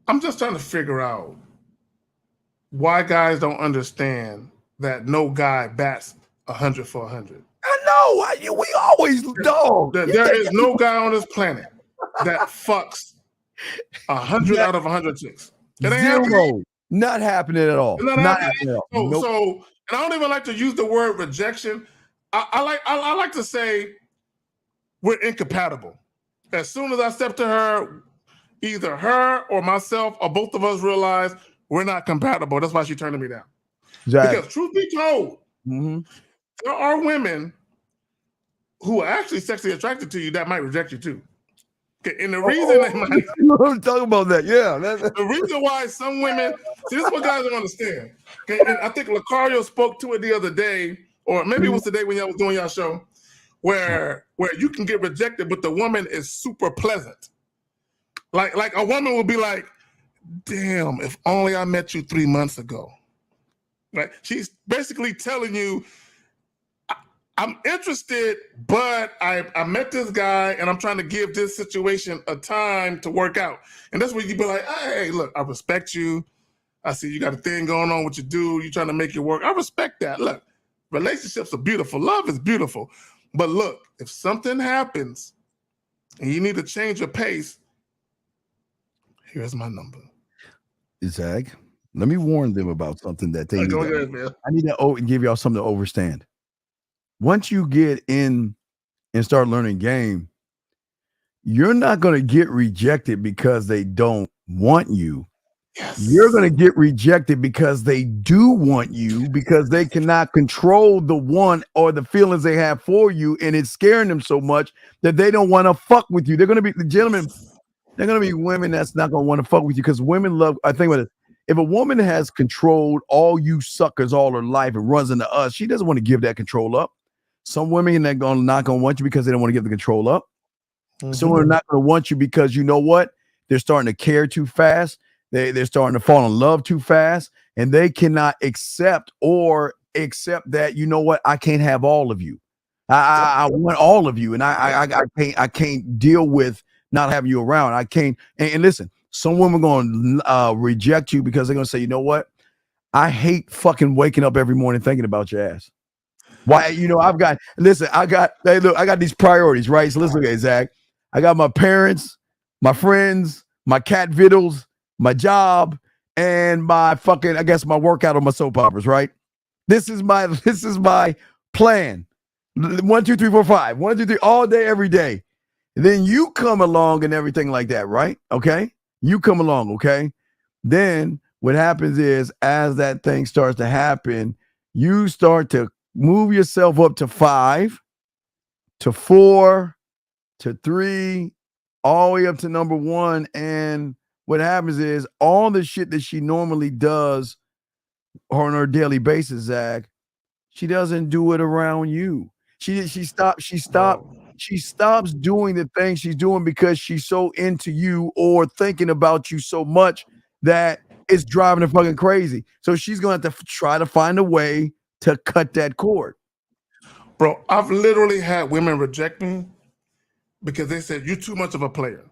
I'm just trying to figure out why guys don't understand that no guy bats 100 for 100. I know. We always, dog. There is no guy on this planet that fucks 100 out of 100 chicks. It ain't happening. Not happening at all. Not happening at all. So, and I don't even like to use the word rejection. I like to say we're incompatible. As soon as I step to her, either her or myself or both of us realize we're not compatible. That's why she's turning me down. Exactly. Because truth be told, there are women who are actually sexually attracted to you that might reject you too. Okay, and the reason they might talk about that, yeah. The reason why some women, see, this is what guys don't understand. Okay, and I think Lucario spoke to it the other day, or maybe it was the day when y'all was doing y'all show, where you can get rejected, but the woman is super pleasant. Like a woman will be like, damn, if only I met you 3 months ago. Right? She's basically telling you, I'm interested, but I met this guy and I'm trying to give this situation a time to work out. And that's where you be like, hey, look, I respect you. I see you got a thing going on with your dude. You're trying to make it work. I respect that. Look, relationships are beautiful. Love is beautiful. But look, if something happens and you need to change your pace, here's my number. Zag, let me warn them about something that they go ahead, man. I need to give y'all something to understand. Once you get in and start learning game, you're not going to get rejected because they don't want you. You're going to get rejected because they do want you, because they cannot control the want or the feelings they have for you, and it's scaring them so much that they don't want to fuck with you. They're going to be, gentlemen, they're going to be women that's not going to want to fuck with you, because women love, I think about it, if a woman has controlled all you suckers all her life and runs into us, she doesn't want to give that control up. Some women are not going to want you because they don't want to give the control up. Some women are not going to want you because, you know what? They're starting to care too fast. They're starting to fall in love too fast, and they cannot accept that, you know what, I can't have all of you. I want all of you, and I can't deal with not having you around. I can't. And listen, some women are going to reject you because they're going to say, you know what, I hate fucking waking up every morning thinking about your ass. Why? You know, I got these priorities, right? So let's look at it, Zach. I got my parents, my friends, my cat vittles, my job, and my fucking, I guess, my workout on my soap operas, right? This is my plan. 1, 2, 3, 4, 5. 1, 2, 3, all day, every day. And then you come along and everything like that, right? Okay? You come along, okay? Then what happens is, as that thing starts to happen, you start to move yourself up to 5, to 4, to 3, all the way up to number 1, and what happens is all the shit that she normally does on her daily basis, Zach, she doesn't do it around you. She stops doing the things she's doing because she's so into you or thinking about you so much that it's driving her fucking crazy. So she's going to have to try to find a way to cut that cord. Bro, I've literally had women reject me because they said, you're too much of a player.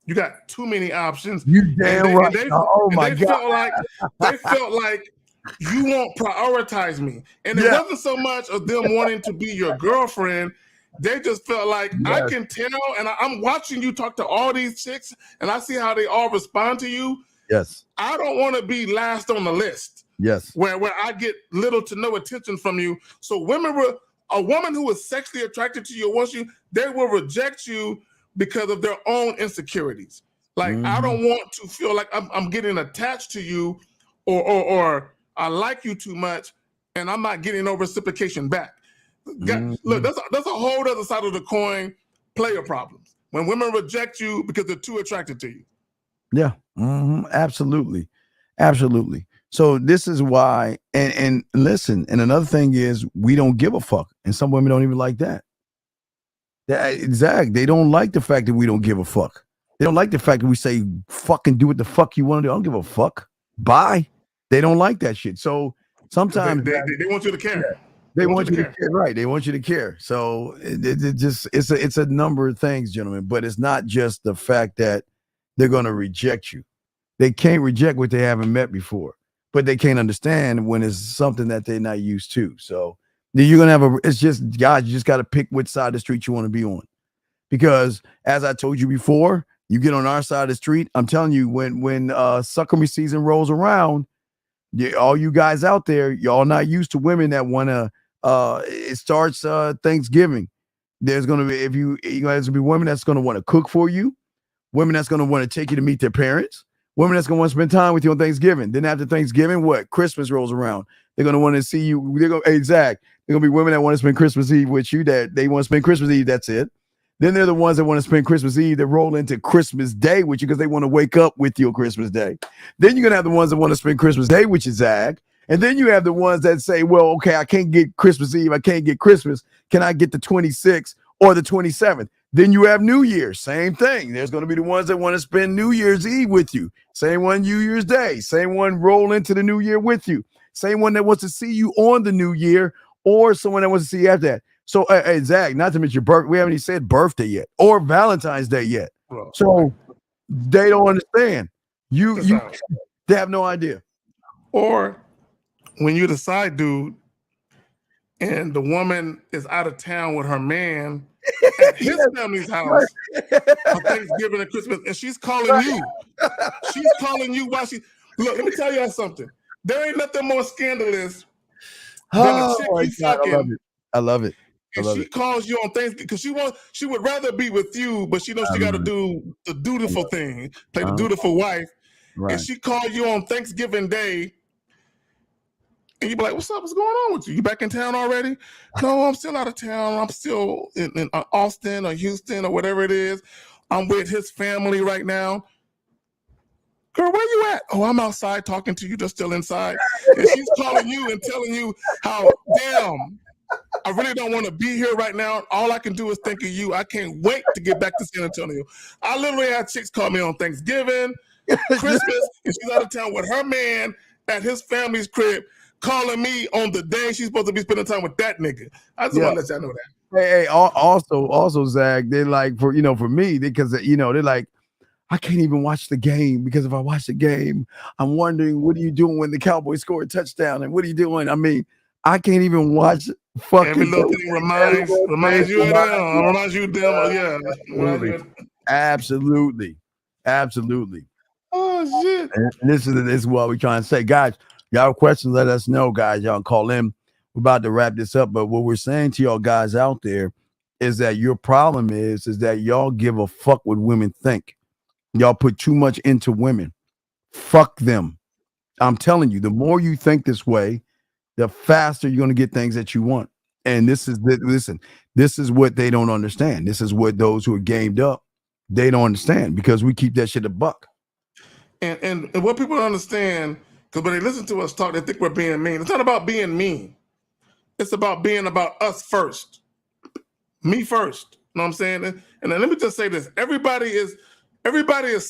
You got too many options. You damn right. Oh my God. They felt like you won't prioritize me. And it wasn't so much of them wanting to be your girlfriend. They just felt like, I can tell, and I'm watching you talk to all these chicks, and I see how they all respond to you. Yes. I don't want to be last on the list. Yes. Where I get little to no attention from you. So a woman who is sexually attracted to you, wants you, they will reject you because of their own insecurities. Like, I don't want to feel like I'm getting attached to you or I like you too much and I'm not getting no reciprocation back. Look, that's a whole other side of the coin, player problems. When women reject you because they're too attracted to you. Yeah, absolutely. Absolutely. So this is why, and listen, and another thing is we don't give a fuck. And some women don't even like that. Zach, they don't like the fact that we don't give a fuck. They don't like the fact that we say, fucking do what the fuck you want to do. I don't give a fuck. Bye. They don't like that shit. So sometimes they want you to care. They want you to care. Right. They want you to care. So it's a number of things, gentlemen, but it's not just the fact that they're going to reject you. They can't reject what they haven't met before, but they can't understand when it's something that they're not used to. So you're going to have it's just, guys, you just got to pick which side of the street you want to be on. Because as I told you before, you get on our side of the street, I'm telling you, when suckery season rolls around, all you guys out there, y'all not used to women that want to, it starts Thanksgiving. There's going to be, you guys will be women that's going to want to cook for you, women that's going to want to take you to meet their parents, women that's going to want to spend time with you on Thanksgiving. Then after Thanksgiving, Christmas rolls around. They're going to want to see you. They're going to, Zach, they're going to be women that want to spend Christmas Eve with you, that they want to spend Christmas Eve. That's it. Then they're the ones that want to spend Christmas Eve that roll into Christmas Day with you because they want to wake up with you on Christmas Day. Then you're going to have the ones that want to spend Christmas Day with you, Zach. And then you have the ones that say, well, okay, I can't get Christmas Eve. I can't get Christmas. Can I get the 26th or the 27th? Then you have New Year's. Same thing. There's going to be the ones that want to spend New Year's Eve with you. Same one, New Year's Day. Same one, roll into the New Year with you. Same one that wants to see you on the New Year, or someone that wants to see you after that. So, hey, Zach, not to mention your birthday. We haven't even said birthday yet or Valentine's Day yet. Bro. So they don't understand. They have no idea. Or when you're the side dude and the woman is out of town with her man at his family's house on Thanksgiving and Christmas, and she's calling you. She's calling you while she... Look, let me tell you something. There ain't nothing more scandalous than a chick you fucking... I love it. And she calls you on Thanksgiving because she would rather be with you, but she knows she got to do the dutiful thing, play the dutiful wife. Right. and she call you on Thanksgiving Day, and you be like, "What's up? What's going on with you? You back in town already?" "No, I'm still out of town. I'm still in Austin or Houston or whatever it is. I'm with his family right now." "Girl, where you at?" "Oh, I'm outside talking to you. Just still inside." And she's calling you and telling you how, "Damn, I really don't want to be here right now. All I can do is think of you. I can't wait to get back to San Antonio." I literally had chicks call me on Thanksgiving, Christmas, and she's out of town with her man at his family's crib, calling me on the day she's supposed to be spending time with that nigga. I just want to let y'all know that. Hey, also, Zach, they're like, for me, because they're like, "I can't even watch the game because if I watch the game, I'm wondering what are you doing when the Cowboys score a touchdown and what are you doing?" I mean, I can't even watch fucking. Every little thing reminds you of them. Reminds you of them. Yeah. Absolutely. Oh shit. And this is what we're trying to say, guys. Y'all have questions, let us know, guys. Y'all call in. We're about to wrap this up, but what we're saying to y'all guys out there is that your problem is that y'all give a fuck what women think. Y'all put too much into women. Fuck them. I'm telling you, the more you think this way, the faster you're going to get things that you want. And this is what they don't understand. This is what those who are gamed up, they don't understand, because we keep that shit a buck. And what people don't understand, because when they listen to us talk, they think we're being mean. It's not about being mean. It's about being about us first. Me first. You know what I'm saying? And then let me just say this. Everybody is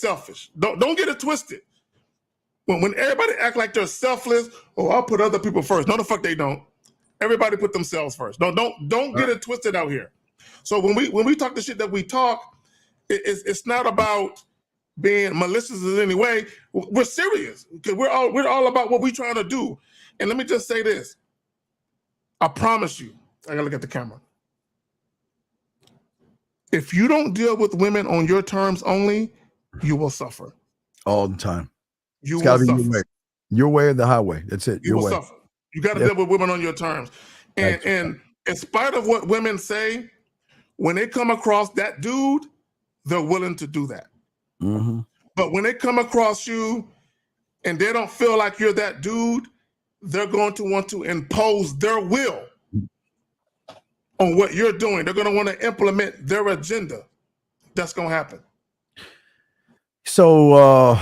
selfish. Don't get it twisted. When everybody act like they're selfless, I'll put other people first. No, the fuck they don't. Everybody put themselves first. Don't get it twisted out here. So when we talk the shit that we talk, it's not about being malicious in any way. We're serious because we're all about what we're trying to do. And let me just say this. I promise you, I gotta look at the camera. If you don't deal with women on your terms only, you will suffer. All the time. You will suffer. Your way or the highway. That's it. You will suffer. You got to deal with women on your terms. And in spite of what women say, when they come across that dude, they're willing to do that. Mm-hmm. But when they come across you and they don't feel like you're that dude, they're going to want to impose their will on what you're doing. They're going to want to implement their agenda. That's going to happen. So,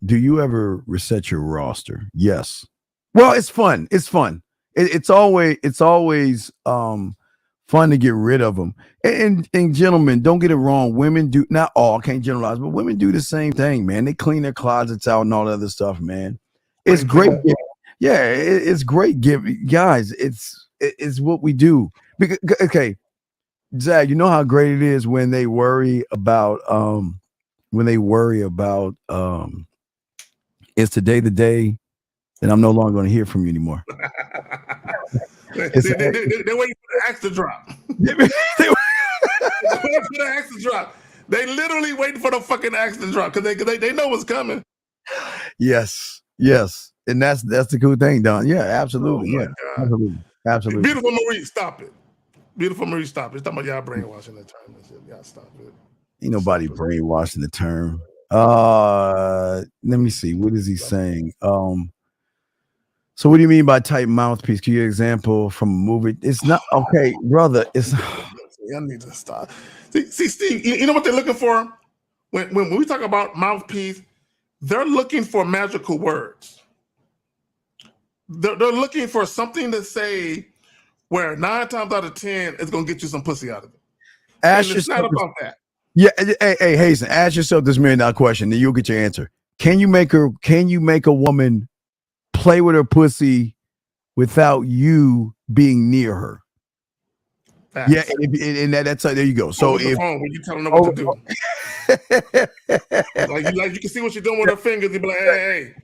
do you ever reset your roster? Yes. Well, it's fun. It's fun. It's always fun to get rid of them. And gentlemen, don't get it wrong. Women do, not all, I can't generalize, but women do the same thing, man. They clean their closets out and all that other stuff, man. It's great. Yeah, it's great. Guys, it's what we do. Because, okay, Zach, you know how great it is when they worry about is today the day that I'm no longer going to hear from you anymore. They're waiting for the axe to drop. They're waiting for the axe to drop. They literally waiting for the fucking axe to drop because they know what's coming. Yes. And that's the cool thing, Don. Yeah, absolutely. Absolutely. Beautiful Marie, stop it. Beautiful Marie, stop it. It's talking about y'all brainwashing the term. Y'all stop it. Ain't nobody brainwashing the term. Let me see. What is he saying? So what do you mean by tight mouthpiece? Can you give an example from a movie? It's not okay, brother. It's I need to stop. See, Steve, you know what they're looking for? When we talk about mouthpiece, they're looking for magical words. They're looking for something to say where 9 times out of 10 it's gonna get you some pussy out of it. It's not about that. Yeah, hey, Hazen, ask yourself this $1 million question, then you'll get your answer. Can you make a woman play with her pussy without you being near her? Facts. Yeah, and that's there you go. So if when you telling her what to do, like you can see what she's doing with her fingers, you be like, hey,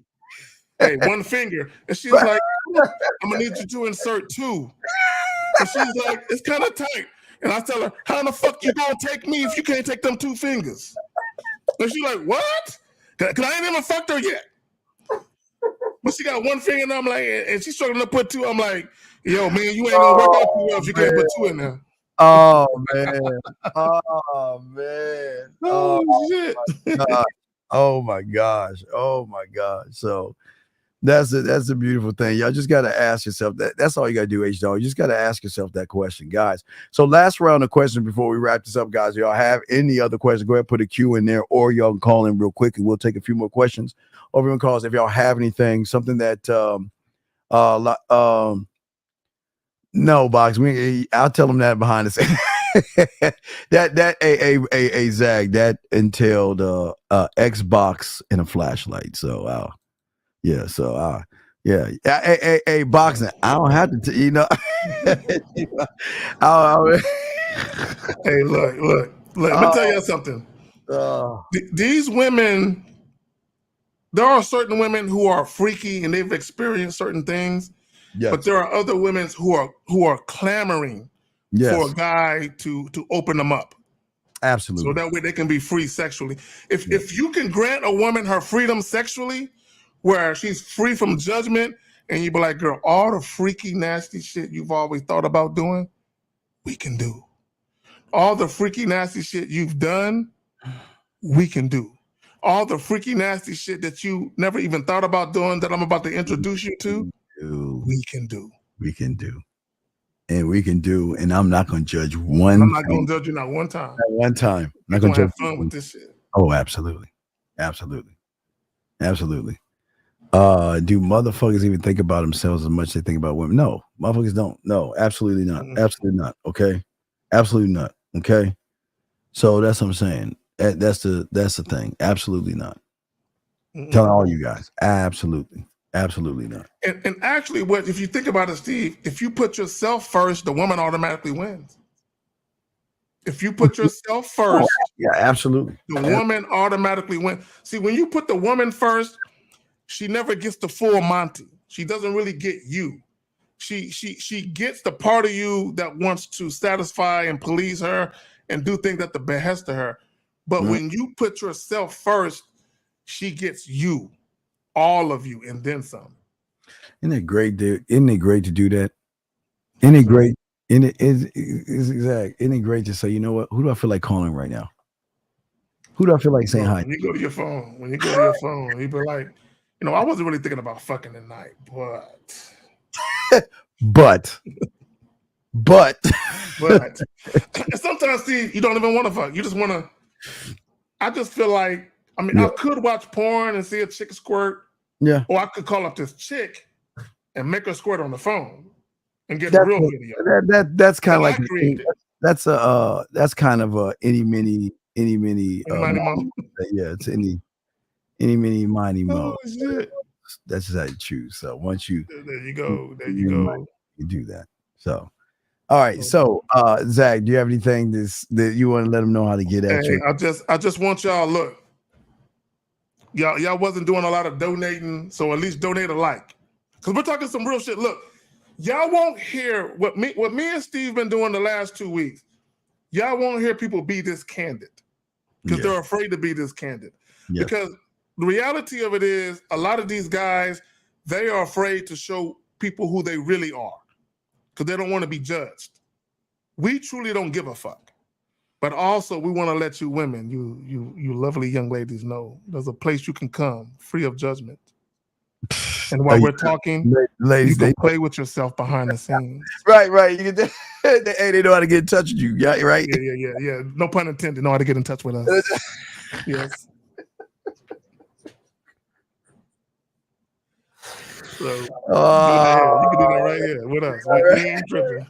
one finger, and she's like, I'm gonna need you to insert 2, and she's like, it's kind of tight, and I tell her, how the fuck you gonna take me if you can't take them 2 fingers? And she's like, what? Cause I ain't even fucked her yet. But she got 1 finger, and I'm like, and she's struggling to put 2. I'm like, yo, man, you ain't gonna work out too well if you can't put 2 in there. Oh man. Oh man. Oh shit. Oh my gosh. Oh my gosh. So that's a beautiful thing. Y'all just got to ask yourself that. That's all you got to do, H-Dog. You just got to ask yourself that question, guys. So last round of questions before we wrap this up, guys. Y'all have any other questions, go ahead and put a Q in there, or y'all can call in real quick and we'll take a few more questions. Or everyone calls if y'all have anything, something that no, Box. I'll tell them that behind the scenes. that a Zag, that entailed Xbox and a flashlight. So yeah, so yeah, a boxing. I don't have to, Hey, look. Let me tell you something. These women, there are certain women who are freaky and they've experienced certain things. Yes. But there are other women who are clamoring for a guy to open them up. Absolutely. So that way they can be free sexually. If you can grant a woman her freedom sexually, where she's free from judgment, and you be like, girl, all the freaky, nasty shit you've always thought about doing, we can do. All the freaky, nasty shit you've done, we can do. All the freaky, nasty shit that you never even thought about doing that I'm about to introduce you to, we can do. We can do. And we can do, and I'm not going to judge one. I'm not going to judge you not one time. Not one time. I'm not going to judge have fun with this shit. Oh, absolutely. Absolutely. Absolutely. Do motherfuckers even think about themselves as much as they think about women? No, motherfuckers don't. No, absolutely not. Absolutely not. Okay. Absolutely not. Okay. So that's what I'm saying. That's the thing. Absolutely not. Telling all you guys. Absolutely. Absolutely not. And actually, if you think about it, Steve, if you put yourself first, the woman automatically wins. If you put yourself first, yeah, absolutely. The woman automatically wins. See, when you put the woman first, she never gets the full Monty. She doesn't really get you. She gets the part of you that wants to satisfy and please her and do things at the behest of her. But when you put yourself first, she gets you. All of you, and then some. Isn't it great, dude? Isn't it great to do that? Isn't it great? Isn't it great to say, you know what? Who do I feel like calling right now? Who do I feel like saying hi? When you go to your phone, you be like, I wasn't really thinking about fucking tonight, but and sometimes, Steve, you don't even want to fuck. You just want to. I just feel like, I could watch porn and see a chick squirt. Yeah. Or I could call up this chick and make her squirt on the phone and get the real video. That's kind of like that's kind of a any mini mo. Yeah, it's any mini miny mo. Oh, shit. That's just how you choose. So once you there you go. You do that. So all right. So Zach, do you have anything that you want to let them know how to get at you? I just want y'all look. Y'all wasn't doing a lot of donating, so at least donate a like. Because we're talking some real shit. Look, y'all won't hear what me and Steve been doing the last 2 weeks. Y'all won't hear people be this candid. Because they're afraid to be this candid. Yes. Because the reality of it is, a lot of these guys, they are afraid to show people who they really are. Because they don't want to be judged. We truly don't give a fuck. But also, we want to let you women, you lovely young ladies know there's a place you can come free of judgment. And while we're talking, ladies, you can play with yourself behind the scenes. Right. You can, they know how to get in touch with you. Yeah, right? Yeah. No pun intended. Know how to get in touch with us. Yes. So, you can do that right here with us. We ain't tripping.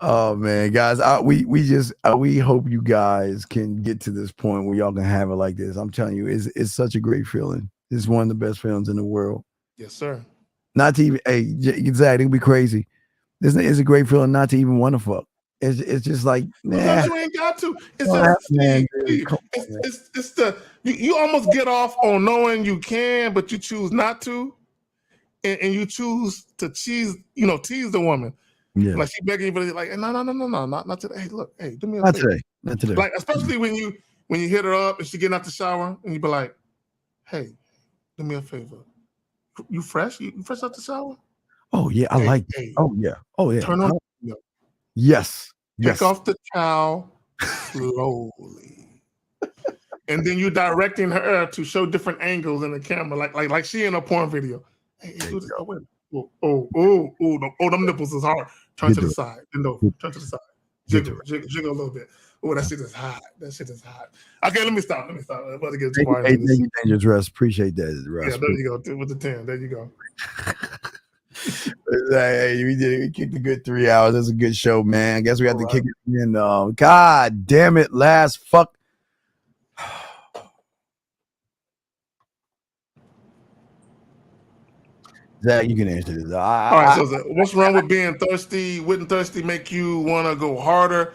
Oh man, guys, we hope you guys can get to this point where y'all can have it like this. I'm telling you, it's such a great feeling. It's one of the best feelings in the world. Yes, sir. Not to even, exactly, it'd be crazy. It's a great feeling not to even want to fuck. It's just like, nah. You ain't got to. It's the you almost get off on knowing you can, but you choose not to, and you choose to tease the woman. Yeah. Like she begging you, but like, no, not today. Hey, look, do me a not favor. Not today. Like, especially when you hit her up and she getting out the shower and you be like, hey, do me a favor. You fresh? You fresh out the shower? Oh yeah, I like. Hey. Oh yeah. Turn on. Yes. Take off the towel. slowly. And then you directing her to show different angles in the camera, like she in a porn video. Hey, do this. Oh, wait. Oh, them nipples is hard. Turn to the side. No, turn to the side. Jiggle a little bit. Oh, that shit is hot. Okay, let me stop. I'm about to get too far into this. Dangerous Russ. Appreciate that, Russ. Yeah, there you go. With the 10. There you go. Hey, we did it. We kicked a good 3 hours. That's a good show, man. I guess we have to kick it in. God damn it. Last fuck. Zach, you can answer this. All right, so what's wrong with being thirsty? Wouldn't thirsty make you want to go harder?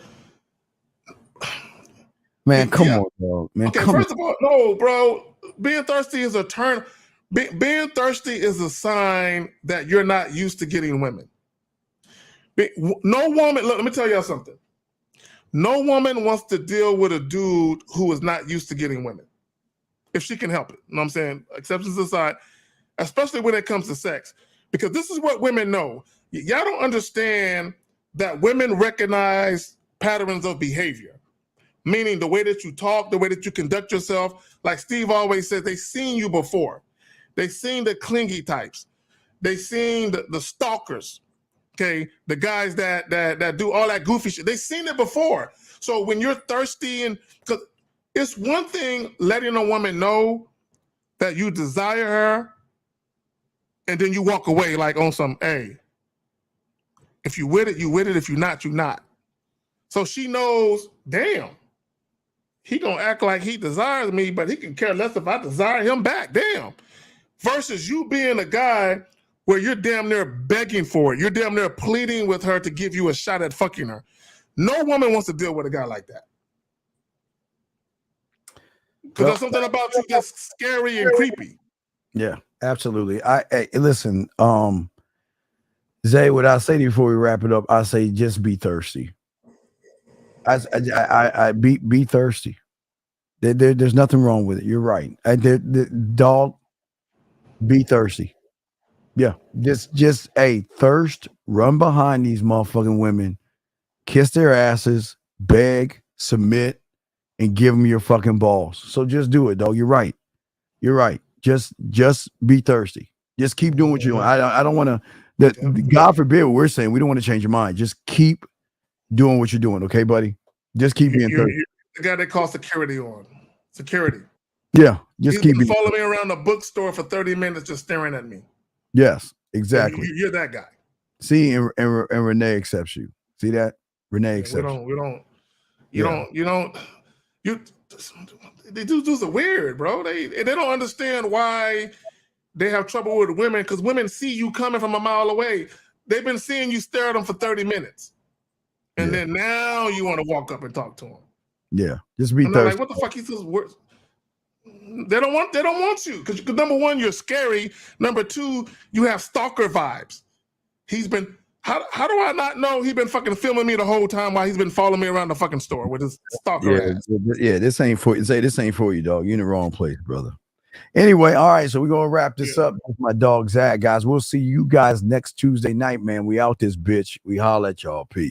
Man, come on, bro. Man, okay, first of all, no, bro. Being thirsty is a turn. Being thirsty is a sign that you're not used to getting women. No woman, look, let me tell y'all something. No woman wants to deal with a dude who is not used to getting women. If she can help it. You know what I'm saying? Exceptions aside, especially when it comes to sex. Because this is what women know. Y'all don't understand that women recognize patterns of behavior. Meaning the way that you talk, the way that you conduct yourself. Like Steve always says, they've seen you before. They've seen the clingy types. They've seen the stalkers. Okay, the guys that do all that goofy shit. They've seen it before. So when you're thirsty, and because it's one thing letting a woman know that you desire her, and then you walk away like on some, hey, if you with it, you with it. If you're not, you not. So she knows, damn, he gonna act like he desires me, but he can care less if I desire him back. Damn. Versus you being a guy where you're damn near begging for it. You're damn near pleading with her to give you a shot at fucking her. No woman wants to deal with a guy like that. Because there's something about you that's scary and creepy. Yeah, absolutely. Hey, listen, Zay, what I say to you before we wrap it up, I say just be thirsty. I be thirsty. There's nothing wrong with it. You're right. Dog, be thirsty. Yeah, just thirst, run behind these motherfucking women, kiss their asses, beg, submit, and give them your fucking balls. So just do it, dog. You're right. You're right. Just be thirsty. Just keep doing what you're doing. I don't want to. God forbid what we're saying. We don't want to change your mind. Just keep doing what you're doing, okay, buddy? Just keep being thirsty. You're the guy they call security on. Security. Yeah, just keep following me around the bookstore for 30 minutes, just staring at me. Yes, exactly. You're that guy. See, and Renee accepts you. See that? Renee accepts They dudes are weird, bro. They don't understand why they have trouble with women, because women see you coming from a mile away. They've been seeing you stare at them for 30 minutes. And then now you want to walk up and talk to them. Yeah, just be thirsty. Like, what the fuck? He says words. They don't want you because number one, you're scary. Number two, you have stalker vibes. He's been how do I not know he's been fucking filming me the whole time while he's been following me around the fucking store with his stalker ass. Yeah, this ain't for you. Say this ain't for you, dog. You're in the wrong place, brother. Anyway, all right, so we're gonna wrap this up with my dog Zach, guys. We'll see you guys next Tuesday night, man. We out this bitch. We holla at y'all. Peace.